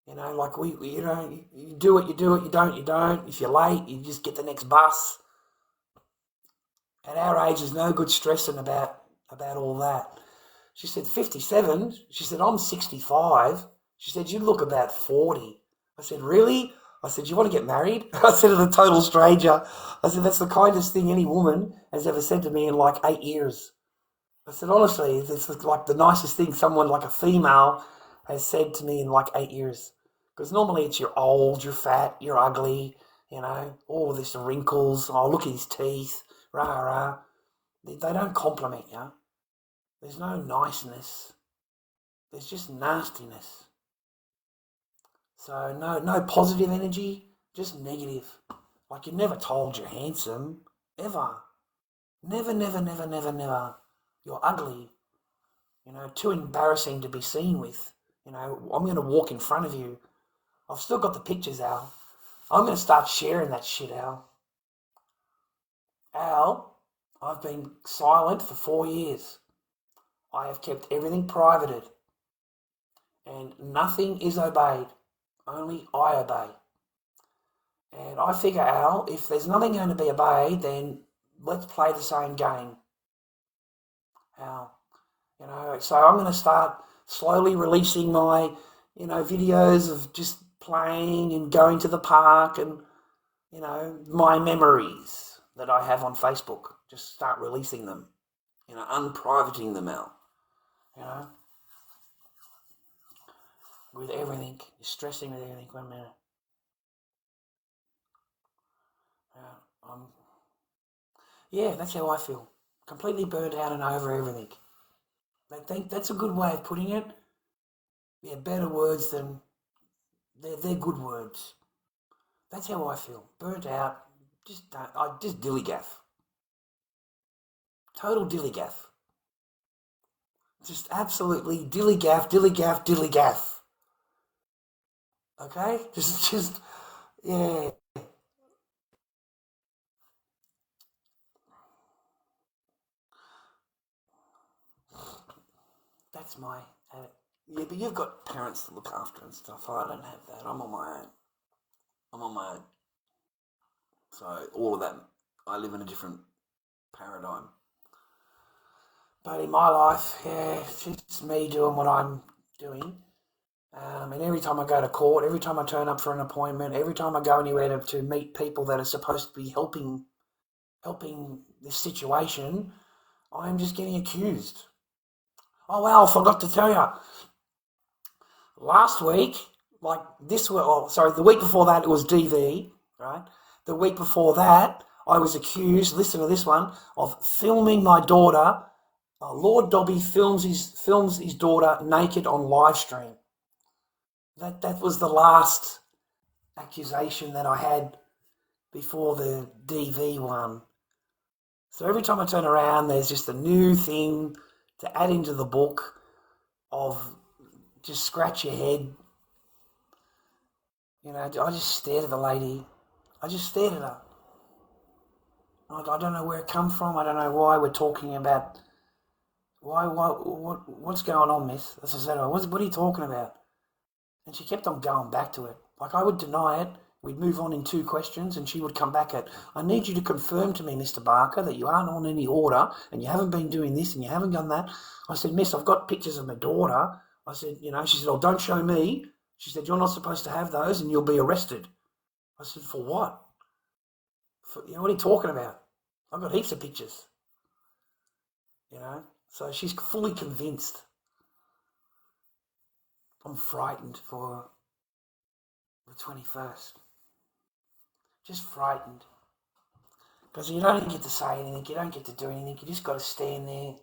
You know, like you do it, you do it, you don't. If you're late, you just get the next bus. At our age, there's no good stressing about all that. She said, 57? She said, I'm 65. She said, you look about 40. I said, really? I said, you want to get married? I said to the total stranger. I said, that's the kindest thing any woman has ever said to me in like 8 years. I said, honestly, it's like the nicest thing someone like a female has said to me in like 8 years. Because normally it's you're old, you're fat, you're ugly, you know, all of this wrinkles. Oh, look at his teeth, rah, rah. They don't compliment you. There's no niceness. There's just nastiness. So no positive energy, just negative. Like you're never told you're handsome, ever. Never, never, never, never, never. You're ugly. You know, too embarrassing to be seen with. You know, I'm going to walk in front of you. I've still got the pictures, Al. I'm going to start sharing that shit, Al. Al, I've been silent for 4 years. I have kept everything privated. And nothing is obeyed. Only I obey. And I figure, Al, if there's nothing going to be obeyed, then let's play the same game. Al, you know, so I'm going to start slowly releasing my, you know, videos of just playing and going to the park and, you know, my memories that I have on Facebook. Just start releasing them, you know, unprivating them out, you know, with everything. You're stressing with everything. 1 minute. Yeah, that's how I feel. Completely burnt out and over everything. I think that's a good way of putting it. Yeah, better words than they're good words. That's how I feel. Burnt out. Just dillygaff. Total dillygaff. Just absolutely dillygaff, dillygaff, dillygaff. Okay? Just yeah. That's my yeah, but you've got parents to look after and stuff. I don't have that. I'm on my own. So all of that, I live in a different paradigm. But in my life, yeah, it's just me doing what I'm doing. And every time I go to court, every time I turn up for an appointment, every time I go anywhere to meet people that are supposed to be helping this situation, I'm just getting accused. Oh, well, I forgot to tell you. Last week, like this week, the week before that it was DV, right? The week before that, I was accused, listen to this one, of filming my daughter. Lord Dobby films his daughter naked on live stream. That was the last accusation that I had before the DV one. So every time I turn around, there's just a new thing to add into the book of just scratch your head. You know, I just stared at the lady. I just stared at her. I don't know where it come from. I don't know why we're talking about. What's going on, miss? As I said, what are you talking about? And she kept on going back to it. Like I would deny it. We'd move on in 2 questions and she would come back at, I need you to confirm to me, Mr. Barker, that you aren't on any order and you haven't been doing this and you haven't done that. I said, miss, I've got pictures of my daughter. I said, you know, she said, oh, don't show me. She said, you're not supposed to have those and you'll be arrested. I said, for what? What are you talking about? I've got heaps of pictures. You know, so she's fully convinced. I'm frightened for the 21st. Just frightened. Because you don't get to say anything, you don't get to do anything, you just got to stand there.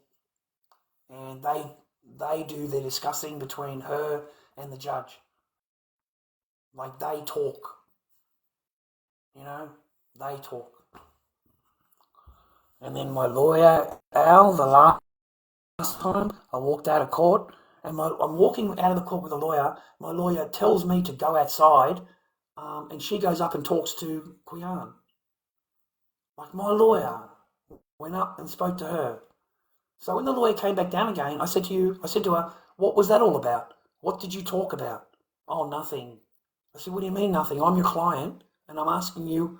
And they do their discussing between her and the judge. Like they talk. You know, they talk. And then my lawyer, Al, the last time I walked out of court, and I'm walking out of the court with a lawyer. My lawyer tells me to go outside, and she goes up and talks to Quian. Like my lawyer went up and spoke to her. So when the lawyer came back down again, I said to her, what was that all about? What did you talk about? Oh, nothing. I said, what do you mean nothing? I'm your client and I'm asking you,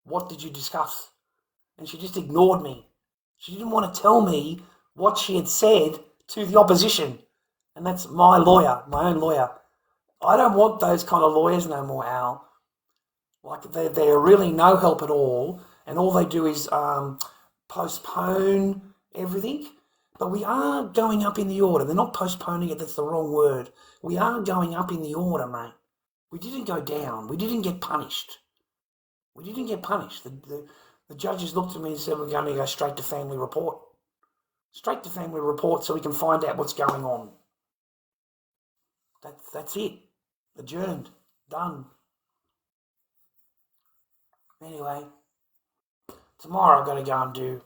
what did you discuss? And she just ignored me. She didn't want to tell me what she had said to the opposition. And that's my lawyer, my own lawyer. I don't want those kind of lawyers no more, Al. Like, they're really no help at all, and all they do is postpone everything. But we are going up in the order. They're not postponing it, that's the wrong word. We are going up in the order, mate. We didn't go down. We didn't get punished. We didn't get punished. The judges looked at me and said, we're going to go straight to family report. Straight to family report so we can find out what's going on. That's it. Adjourned. Done. Anyway, tomorrow I've got to go and do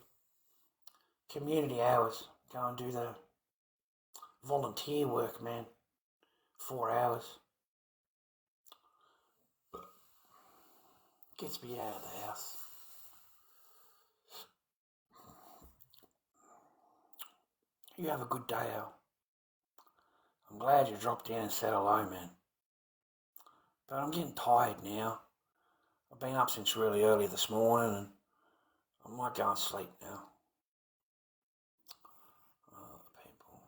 community hours. Go and do the volunteer work, man. 4 hours. Gets me out of the house. You have a good day, Al. I'm glad you dropped in and said hello, man. But I'm getting tired now. I've been up since really early this morning and I might go and sleep now. Oh, people.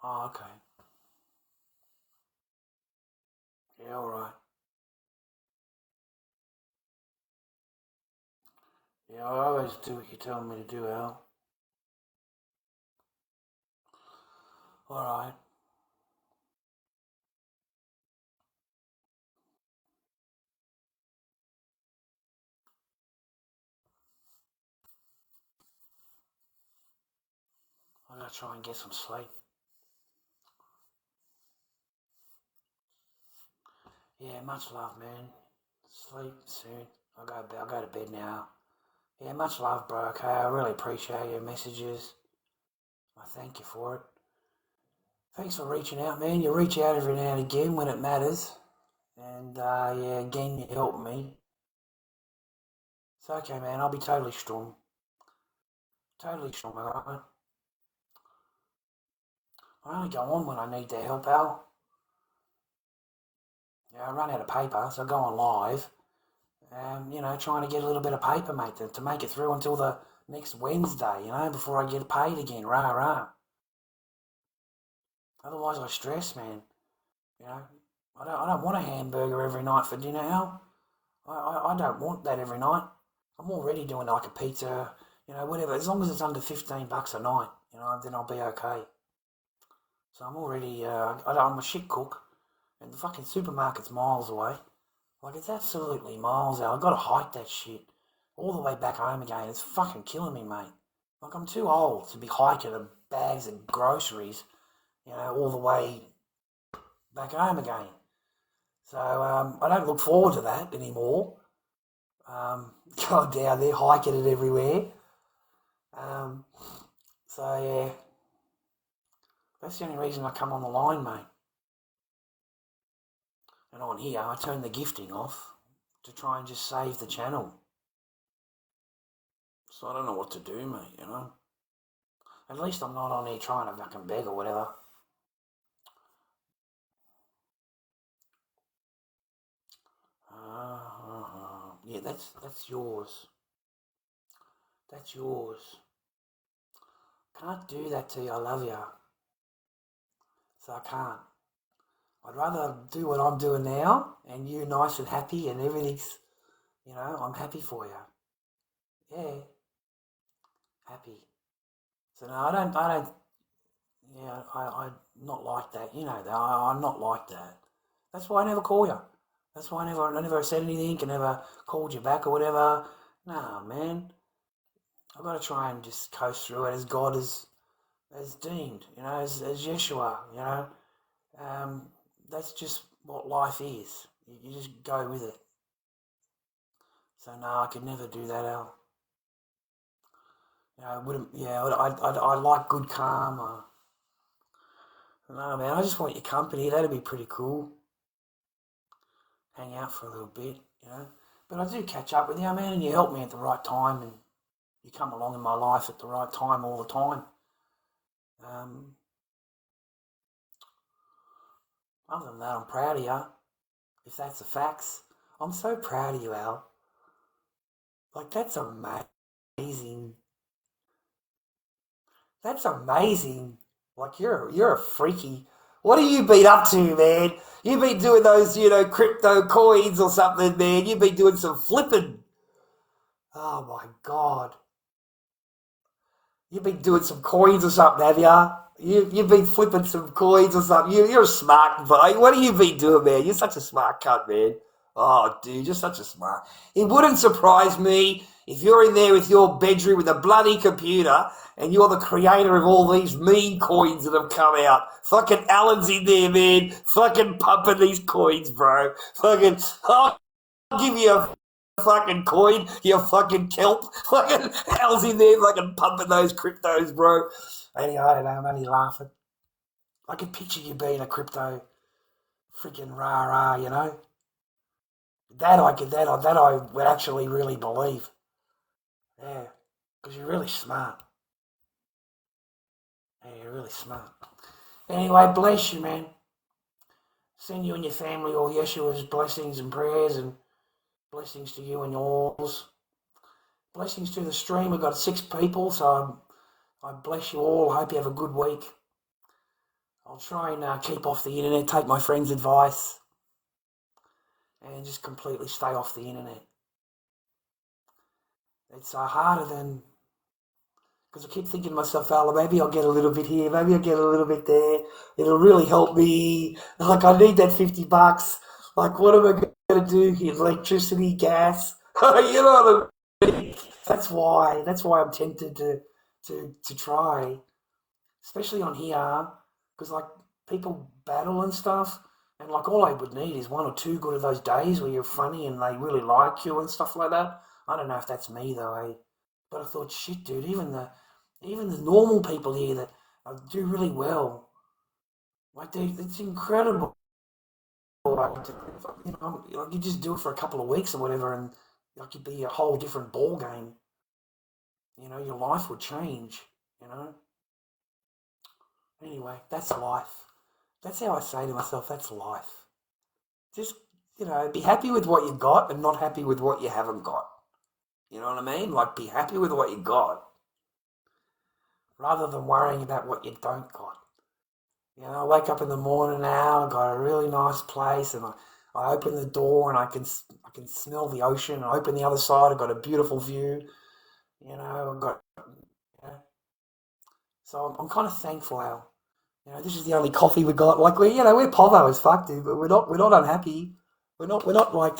Oh, okay. Yeah, alright. Yeah, I always do what you tell me to do, Al. Alright. I'm going to try and get some sleep. Yeah, much love, man. Sleep soon. I'll go to bed now. Yeah, much love, bro. Okay, I really appreciate your messages. I thank you for it. Thanks for reaching out, man. You reach out every now and again when it matters. And, yeah, again, you helped me. It's okay, man. I'll be totally strong. Totally strong, alright? I only go on when I need the help, Al. Yeah, I run out of paper, so I go on live. Trying to get a little bit of paper, mate, to make it through until the next Wednesday, before I get paid again. Rah, rah. Otherwise I stress, man. I don't want a hamburger every night for dinner, Al. I don't want that every night. I'm already doing like a pizza, whatever. As long as it's under $15 a night, then I'll be okay. So I'm already, I'm a shit cook, and the fucking supermarket's miles away. Like, it's absolutely miles out. I've got to hike that shit all the way back home again. It's fucking killing me, mate. Like, I'm too old to be hiking bags of groceries, all the way back home again. So, I don't look forward to that anymore. Go down there, hiking it everywhere. Yeah, that's the only reason I come on the line, mate. And on here, I turn the gifting off to try and just save the channel. So I don't know what to do, mate, At least I'm not on here trying to fucking beg or whatever. Yeah, that's yours. That's yours. Can't do that to you, I love you. So I can't. I'd rather do what I'm doing now and you nice and happy and everything's, I'm happy for you. Yeah. Happy. So no, I'm not like that, that. I'm not like that. That's why I never call you. That's why I never said anything and never called you back or whatever. Nah, man. I've got to try and just coast through it as God has deemed, as Yeshua, That's just what life is. You just go with it. So no, I could never do that, Al. I wouldn't. Yeah, I like good calm. No, man, I just want your company. That'd be pretty cool. Hang out for a little bit, But I do catch up with you, man, and you help me at the right time, and You come along in my life at the right time all the time. Other than that, I'm proud of you. If that's the facts, I'm so proud of you, Al. Like, that's amazing. That's amazing. Like, you're a freaky. What have you been up to, man? You've been doing those, crypto coins or something, man. You've been doing some flipping. Oh my God. You've been doing some coins or something, have ya? You've been flipping some coins or something. You're a smart boy. What have you been doing, man? You're such a smart cunt, man. Oh, dude, you're such a smart. It wouldn't surprise me if you're in there with your bedroom with a bloody computer and you're the creator of all these meme coins that have come out. Fucking Alan's in there, man. Fucking pumping these coins, bro. Fucking, I'll give you a fucking coin, you fucking kelp. Fucking Al's in there fucking pumping those cryptos, bro. Anyway, I don't know, I'm only laughing. I can picture you being a crypto freaking rah-rah, That I would actually really believe. Yeah, because you're really smart. Yeah, you're really smart. Anyway, bless you, man. Send you and your family all Yeshua's blessings and prayers, and blessings to you and yours. Blessings to the stream. We've got 6 people, so I bless you all. I hope you have a good week. I'll try and keep off the internet, take my friend's advice, and just completely stay off the internet. It's harder than... Because I keep thinking to myself, maybe I'll get a little bit here, maybe I'll get a little bit there. It'll really help me. Like, I need that $50. Like, what am I going to do here? Electricity, gas? You know what I mean? That's why I'm tempted to try, especially on here, because like people battle and stuff, and like all I would need is 1 or 2 good of those days where you're funny and they really like you and stuff like that. I don't know if that's me though, but I thought, shit, dude, even the normal people here that do really well, like it's incredible. Like, like you just do it for a couple of weeks or whatever, and like it'd be a whole different ball game. Your life would change. Anyway, that's life. That's how I say to myself, that's life. Just, be happy with what you got and not happy with what you haven't got. You know what I mean? Like, be happy with what you got rather than worrying about what you don't got. I wake up in the morning now, I've got a really nice place, and I open the door and I can smell the ocean. I open the other side, I've got a beautiful view. I've got, so I'm kind of thankful, Al. This is the only coffee we got. Like we're povo as fuck, dude, but we're not unhappy. We're not like,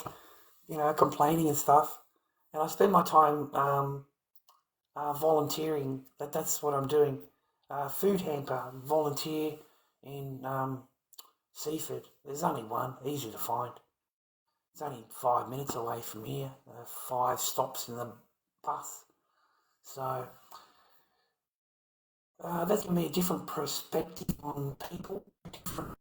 complaining and stuff. And I spend my time volunteering. That's what I'm doing. Food hamper, volunteer in Seaford. There's only one, easy to find. It's only 5 minutes away from here. 5 stops in the bus. So that's given me a different perspective on people, different,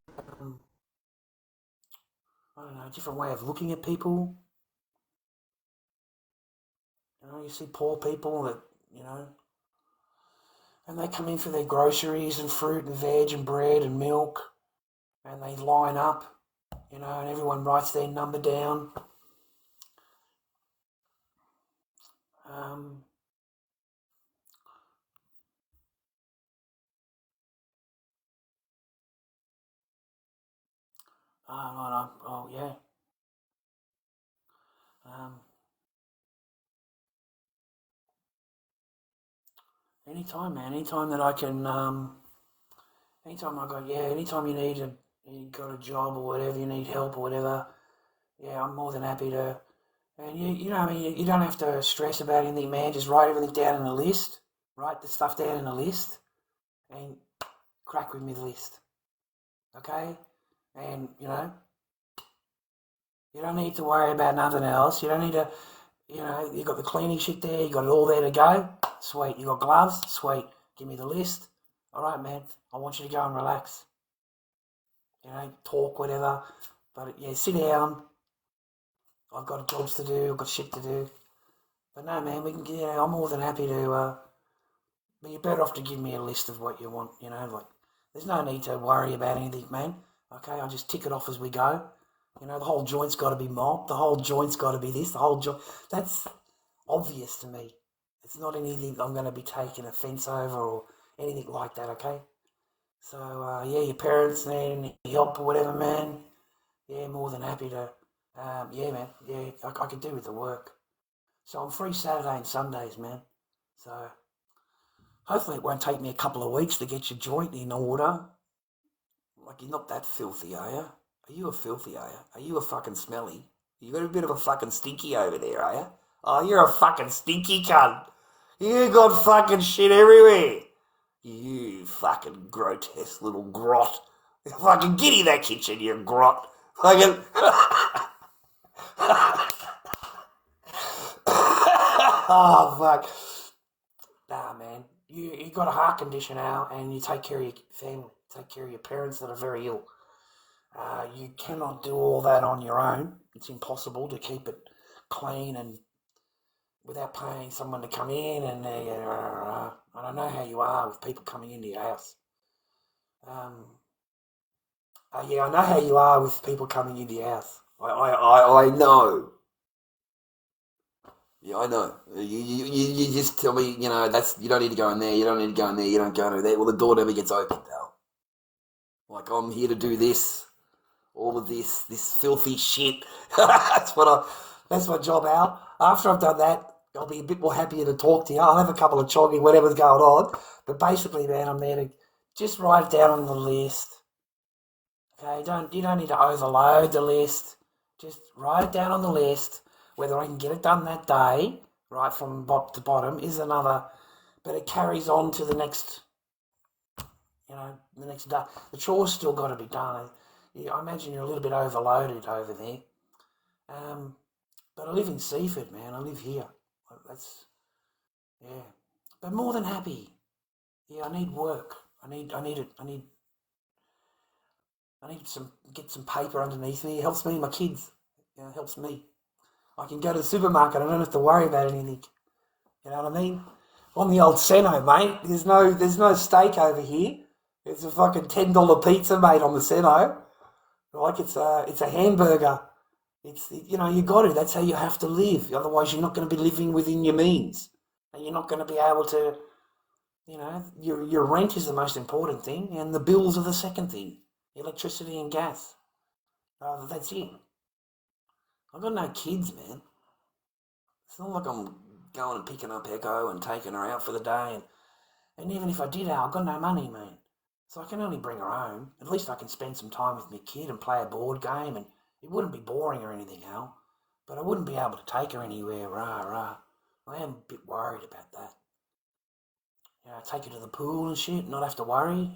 different way of looking at people. You see poor people that, and they come in for their groceries and fruit and veg and bread and milk, and they line up, and everyone writes their number down. Oh yeah. Anytime, man. Anytime that I can. Anytime I go, yeah. Anytime you got a job or whatever, you need help or whatever. Yeah, I'm more than happy to. And you don't have to stress about anything, man. Just write everything down in a list. Write the stuff down in a list, and crack with me the list. Okay? And you don't need to worry about nothing else. You don't need to, you got the cleaning shit there, you got it all there to go. Sweet. You got gloves? Sweet. Give me the list. All right, man. I want you to go and relax. Talk, whatever. But yeah, sit down. I've got jobs to do. I've got shit to do. But no, man, we can. I'm more than happy to. But you're better off to give me a list of what you want. Like there's no need to worry about anything, man. Okay, I'll just tick it off as we go. The whole joint's got to be mobbed. The whole joint's got to be this. The whole joint. That's obvious to me. It's not anything I'm going to be taking offence over or anything like that. Okay. So yeah, your parents need any help or whatever, man. Yeah, more than happy to. Yeah, man. Yeah, I could do with the work. So I'm free Saturday and Sundays, man. So hopefully it won't take me a couple of weeks to get your joint in order. Like, you're not that filthy, are you? Are you a filthy, are you? Are you a fucking smelly? You got a bit of a fucking stinky over there, are you? Oh, you're a fucking stinky cunt. You got fucking shit everywhere. You fucking grotesque little grot. Fucking get in that kitchen, you grot. Fucking... Oh, fuck. Nah, man. You got a heart condition now, and you take care of your family. Take care of your parents that are very ill. You cannot do all that on your own. It's impossible to keep it clean and without paying someone to come in. And I don't know how you are with people coming into your house. Yeah, I know how you are with people coming into your house. I know. Yeah, I know. You just tell me, that's you don't need to go in there. You don't need to go in there. You don't go in there. Well, the door never gets opened, pal. Like, I'm here to do this. All of this filthy shit. That's my job, Al. After I've done that, I'll be a bit more happier to talk to you. I'll have a couple of choggy, whatever's going on. But basically, man, I'm there to just write it down on the list. Okay, you don't need to overload the list. Just write it down on the list. Whether I can get it done that day, right from top to bottom, is another. But it carries on to the next. The next day. The chore's still got to be done. I imagine you're a little bit overloaded over there. But I live in Seaford, man. I live here. Yeah. But more than happy. Yeah, I need work. I need it. I need get some paper underneath me. It helps me and my kids. It helps me. I can go to the supermarket. I don't have to worry about anything. You know what I mean? On the old Seno, mate. There's no steak over here. It's a fucking $10 pizza, mate, on the Seno. Like it's a hamburger. You got to. That's how you have to live. Otherwise, you're not going to be living within your means, and you're not going to be able to. Your rent is the most important thing, and the bills are the second thing. Electricity and gas. That's it. I've got no kids, man. It's not like I'm going and picking up Echo and taking her out for the day, and even if I did, I've got no money, man. So I can only bring her home. At least I can spend some time with my kid and play a board game, and it wouldn't be boring or anything, Al. But I wouldn't be able to take her anywhere, rah. I am a bit worried about that. Take her to the pool and shit, not have to worry,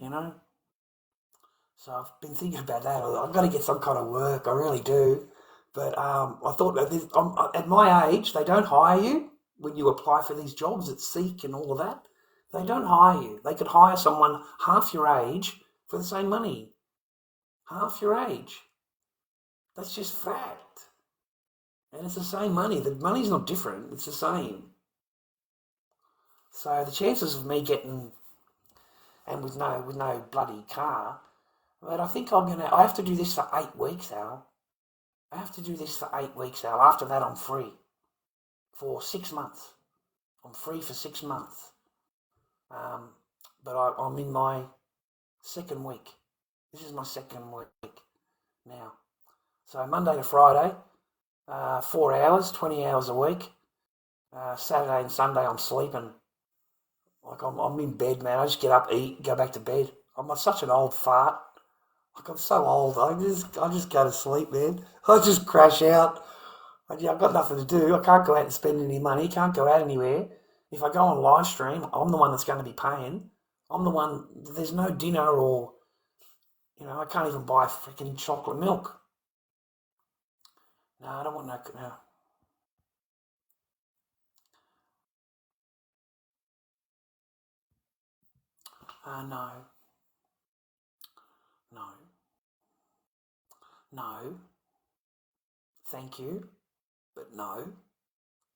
So I've been thinking about that. I've got to get some kind of work, I really do. But I thought that at my age, they don't hire you when you apply for these jobs at Seek and all of that. They don't hire you. They could hire someone half your age for the same money. Half your age. That's just fact. And it's the same money. The money's not different. It's the same. So the chances of me getting, and with no bloody car, but I think I have to do this for 8 weeks, Al. I have to do this for 8 weeks, Al. After that, I'm free for 6 months. I'm free for 6 months. But I'm in my second week. This is my second week now. So Monday to Friday, 4 hours, 20 hours a week. Saturday and Sunday I'm sleeping. Like I'm in bed, man. I just get up, eat, go back to bed. I'm such an old fart. Like I'm so old. I just go to sleep, man. I just crash out. I've got nothing to do. I can't go out and spend any money. Can't go out anywhere. If I go on live stream, I'm the one that's going to be paying. I'm the one. There's no dinner or, I can't even buy freaking chocolate milk. No, I don't want no. No. No. No. Thank you, but no.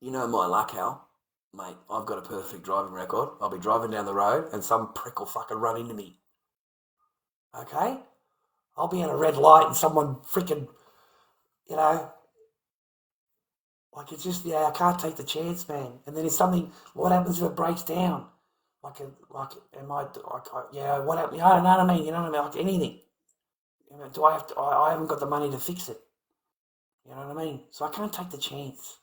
You know my luck, Hal. Mate, I've got a perfect driving record. I'll be driving down the road and some prick will fucking run into me. Okay? I'll be at a red light and someone freaking, you know, like it's just, yeah, I can't take the chance, man. And then if something, what happens if it breaks down? Yeah, what happened? I don't know what I mean, you know what I mean? Like anything. You know, do I have to, I haven't got the money to fix it. You know what I mean? So I can't take the chance.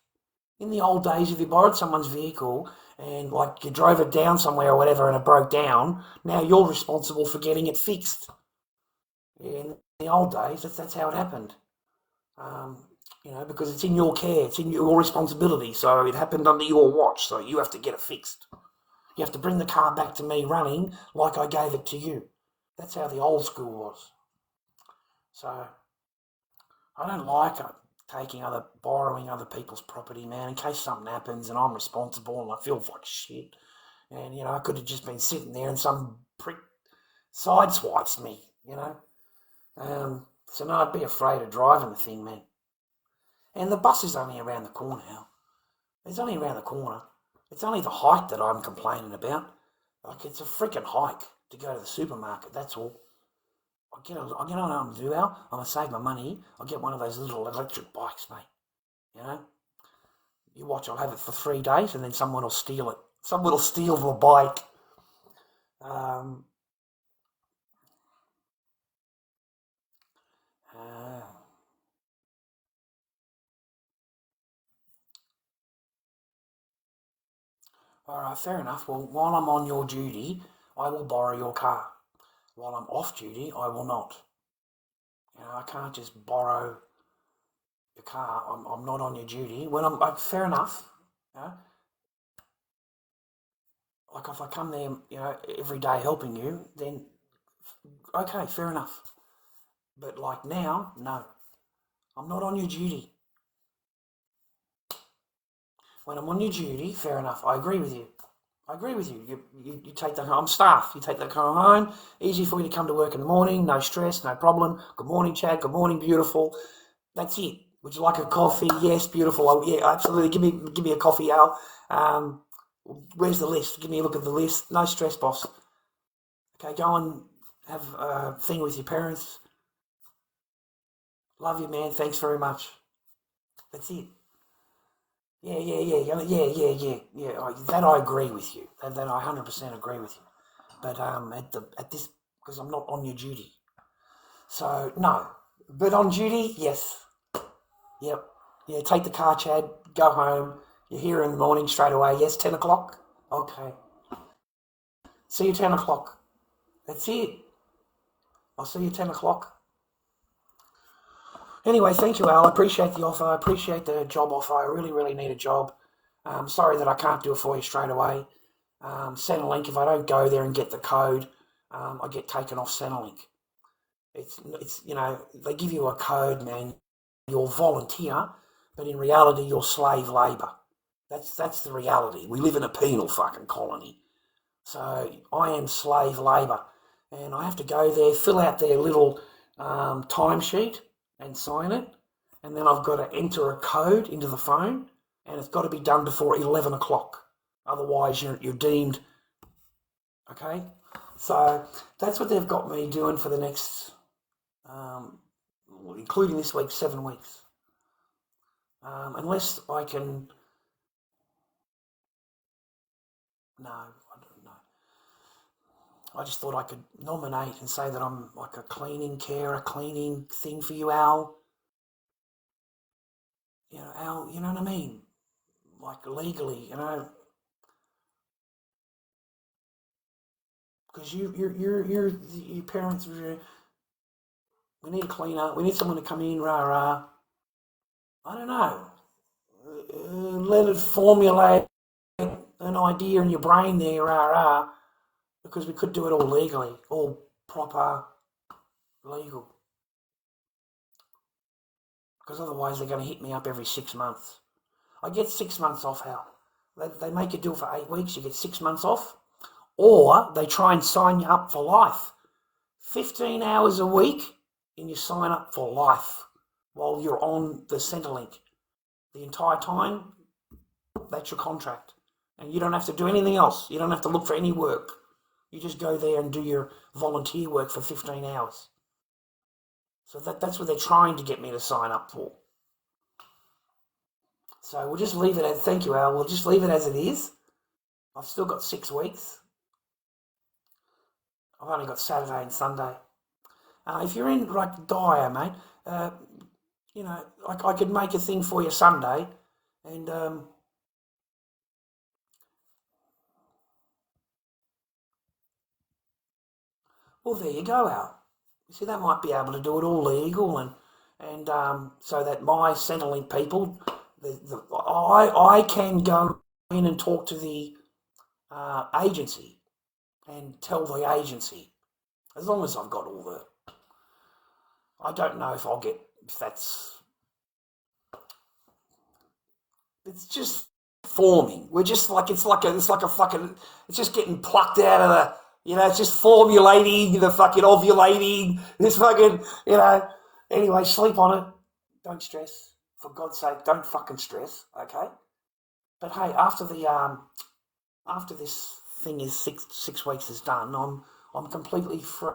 In the old days, if you borrowed someone's vehicle and like you drove it down somewhere or whatever and it broke down, now you're responsible for getting it fixed. In the old days, that's how it happened. You know, because it's in your care, it's in your responsibility. So it happened under your watch, so you have to get it fixed. You have to bring the car back to me running like I gave it to you. That's how the old school was. So I don't like borrowing other people's property, man, in case something happens and I'm responsible and I feel like shit. And, you know, I could have just been sitting there and some prick sideswipes me, you know. So no, I'd be afraid of driving the thing, man. And the bus is only around the corner now. It's only around the corner. It's only the hike that I'm complaining about. Like, it's a freaking hike to go to the supermarket, that's all. I know what I'm going to do, Al. I'm going to save my money. I'll get one of those little electric bikes, mate. You know? You watch, I'll have it for 3 days and then someone will steal it. Someone will steal the bike. All right, fair enough. Well, while I'm on your duty, I will borrow your car. While I'm off duty, I will not. You know, I can't just borrow your car. I'm not on your duty. When I'm fair enough. You know, like if I come there, you know, every day helping you, then okay, fair enough. But like now, no, I'm not on your duty. When I'm on your duty, fair enough. I agree with you. I agree with you. You take the home staff. You take the car home. Easy for you to come to work in the morning. No stress, no problem. Good morning, Chad. Good morning, beautiful. That's it. Would you like a coffee? Yes, beautiful. Oh, yeah, absolutely. Give me a coffee, Al. Where's the list? Give me a look at the list. No stress, boss. Okay, go and have a thing with your parents. Love you, man. Thanks very much. That's it. Yeah. That I agree with you. That I 100% agree with you. But at this, because I'm not on your duty. So no. But on duty, yes. Yep. Yeah. Take the car, Chad. Go home. You're here in the morning straight away. Yes, 10 o'clock. Okay. See you 10 o'clock. That's it. I'll see you 10 o'clock. Anyway, thank you, Al. I appreciate the offer. I appreciate the job offer. I really, really need a job. Sorry that I can't do it for you straight away. Centrelink, if I don't go there and get the code, I get taken off Centrelink. It's you know, they give you a code, man. You're volunteer, but in reality, you're slave labour. That's the reality. We live in a penal fucking colony. So I am slave labour, and I have to go there, fill out their little timesheet and sign it, and then I've got to enter a code into the phone, and it's got to be done before 11 o'clock. Otherwise, you're deemed, okay? So that's what they've got me doing for the next, including this week, 7 weeks. Unless I can, no, I don't know. I just thought I could nominate and say that I'm like a cleaning thing for you, Al. You know, Al, you know what I mean? Like legally, you know, because your parents. We need a cleaner. We need someone to come in. Rah rah. I don't know. Let it formulate an idea in your brain there. Rah rah. Because we could do it all legally, all proper, legal. Because otherwise they're going to hit me up every 6 months. I get 6 months off, Hal. They make you do it for 8 weeks, you get 6 months off. Or they try and sign you up for life. 15 hours a week and you sign up for life while you're on the Centrelink. The entire time, That's your contract. And you don't have to do anything else. You don't have to look for any work. You just go there and do your volunteer work for 15 hours. So that's what they're trying to get me to sign up for. So we'll just leave it as, thank you, Al, we'll just leave it as it is. I've still got 6 weeks. I've only got Saturday and Sunday. If you're in, like, dire, mate, you know, I could make a thing for you Sunday, and, well, there you go, Al. You see, that might be able to do it all legal, and so that my Centrelink people, I can go in and talk to the agency and tell the agency, as long as I've got all the, I don't know if I'll get, if that's, it's just forming. We're just like, it's like a fucking, it's just getting plucked out of the, you know, it's just formulating, the fucking ovulating, this fucking, you know. Anyway, sleep on it. Don't stress. For God's sake, don't fucking stress, okay? But hey, after this thing is six weeks is done, I'm completely free.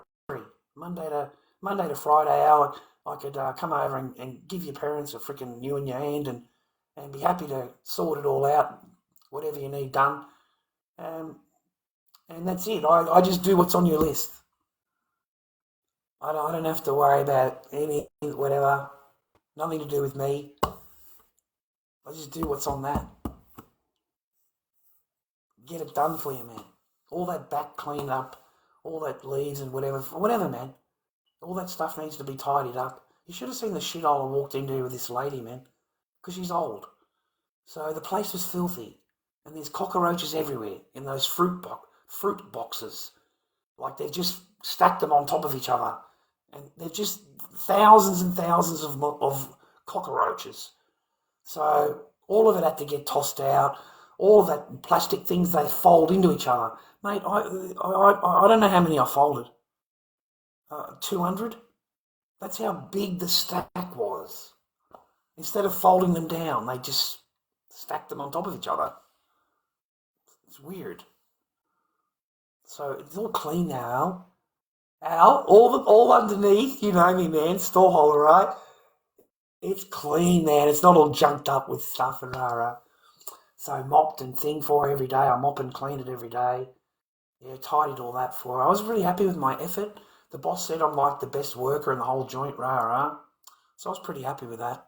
Monday to Friday, Al, I could come over and give your parents a freaking new in your hand and be happy to sort it all out, whatever you need done. And that's it. I just do what's on your list. I don't have to worry about any, whatever, nothing to do with me. I just do what's on that. Get it done for you, man. All that back cleaned up, all that leaves and whatever, man. All that stuff needs to be tidied up. You should have seen the shithole I walked into with this lady, man, because she's old. So the place was filthy, and there's cockroaches everywhere in those fruit boxes. Like they've just stacked them on top of each other, and they're just thousands and thousands of cockroaches. So all of it had to get tossed out. All of that plastic things, they fold into each other. Mate, I don't know how many I folded. 200? That's how big the stack was. Instead of folding them down, they just stacked them on top of each other. It's weird. So it's all clean now, Al. All underneath, you know me, man, store holder, right? It's clean, man. It's not all junked up with stuff and rah. So mopped and thing for every day. I mop and clean it every day. Yeah, tidied all that for her. I was really happy with my effort. The boss said I'm like the best worker in the whole joint, rah. So I was pretty happy with that.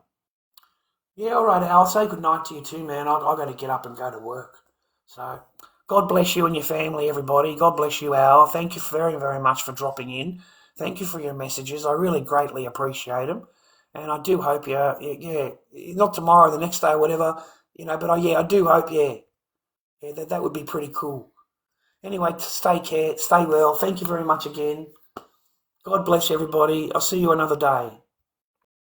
Yeah, all right, Al. Say good night to you too, man. I got to get up and go to work. So God bless you and your family, everybody. God bless you, Al. Thank you very, very much for dropping in. Thank you for your messages. I really greatly appreciate them. And I do hope not tomorrow, the next day, whatever, you know, but I do hope, that would be pretty cool. Anyway, stay well. Thank you very much again. God bless everybody. I'll see you another day.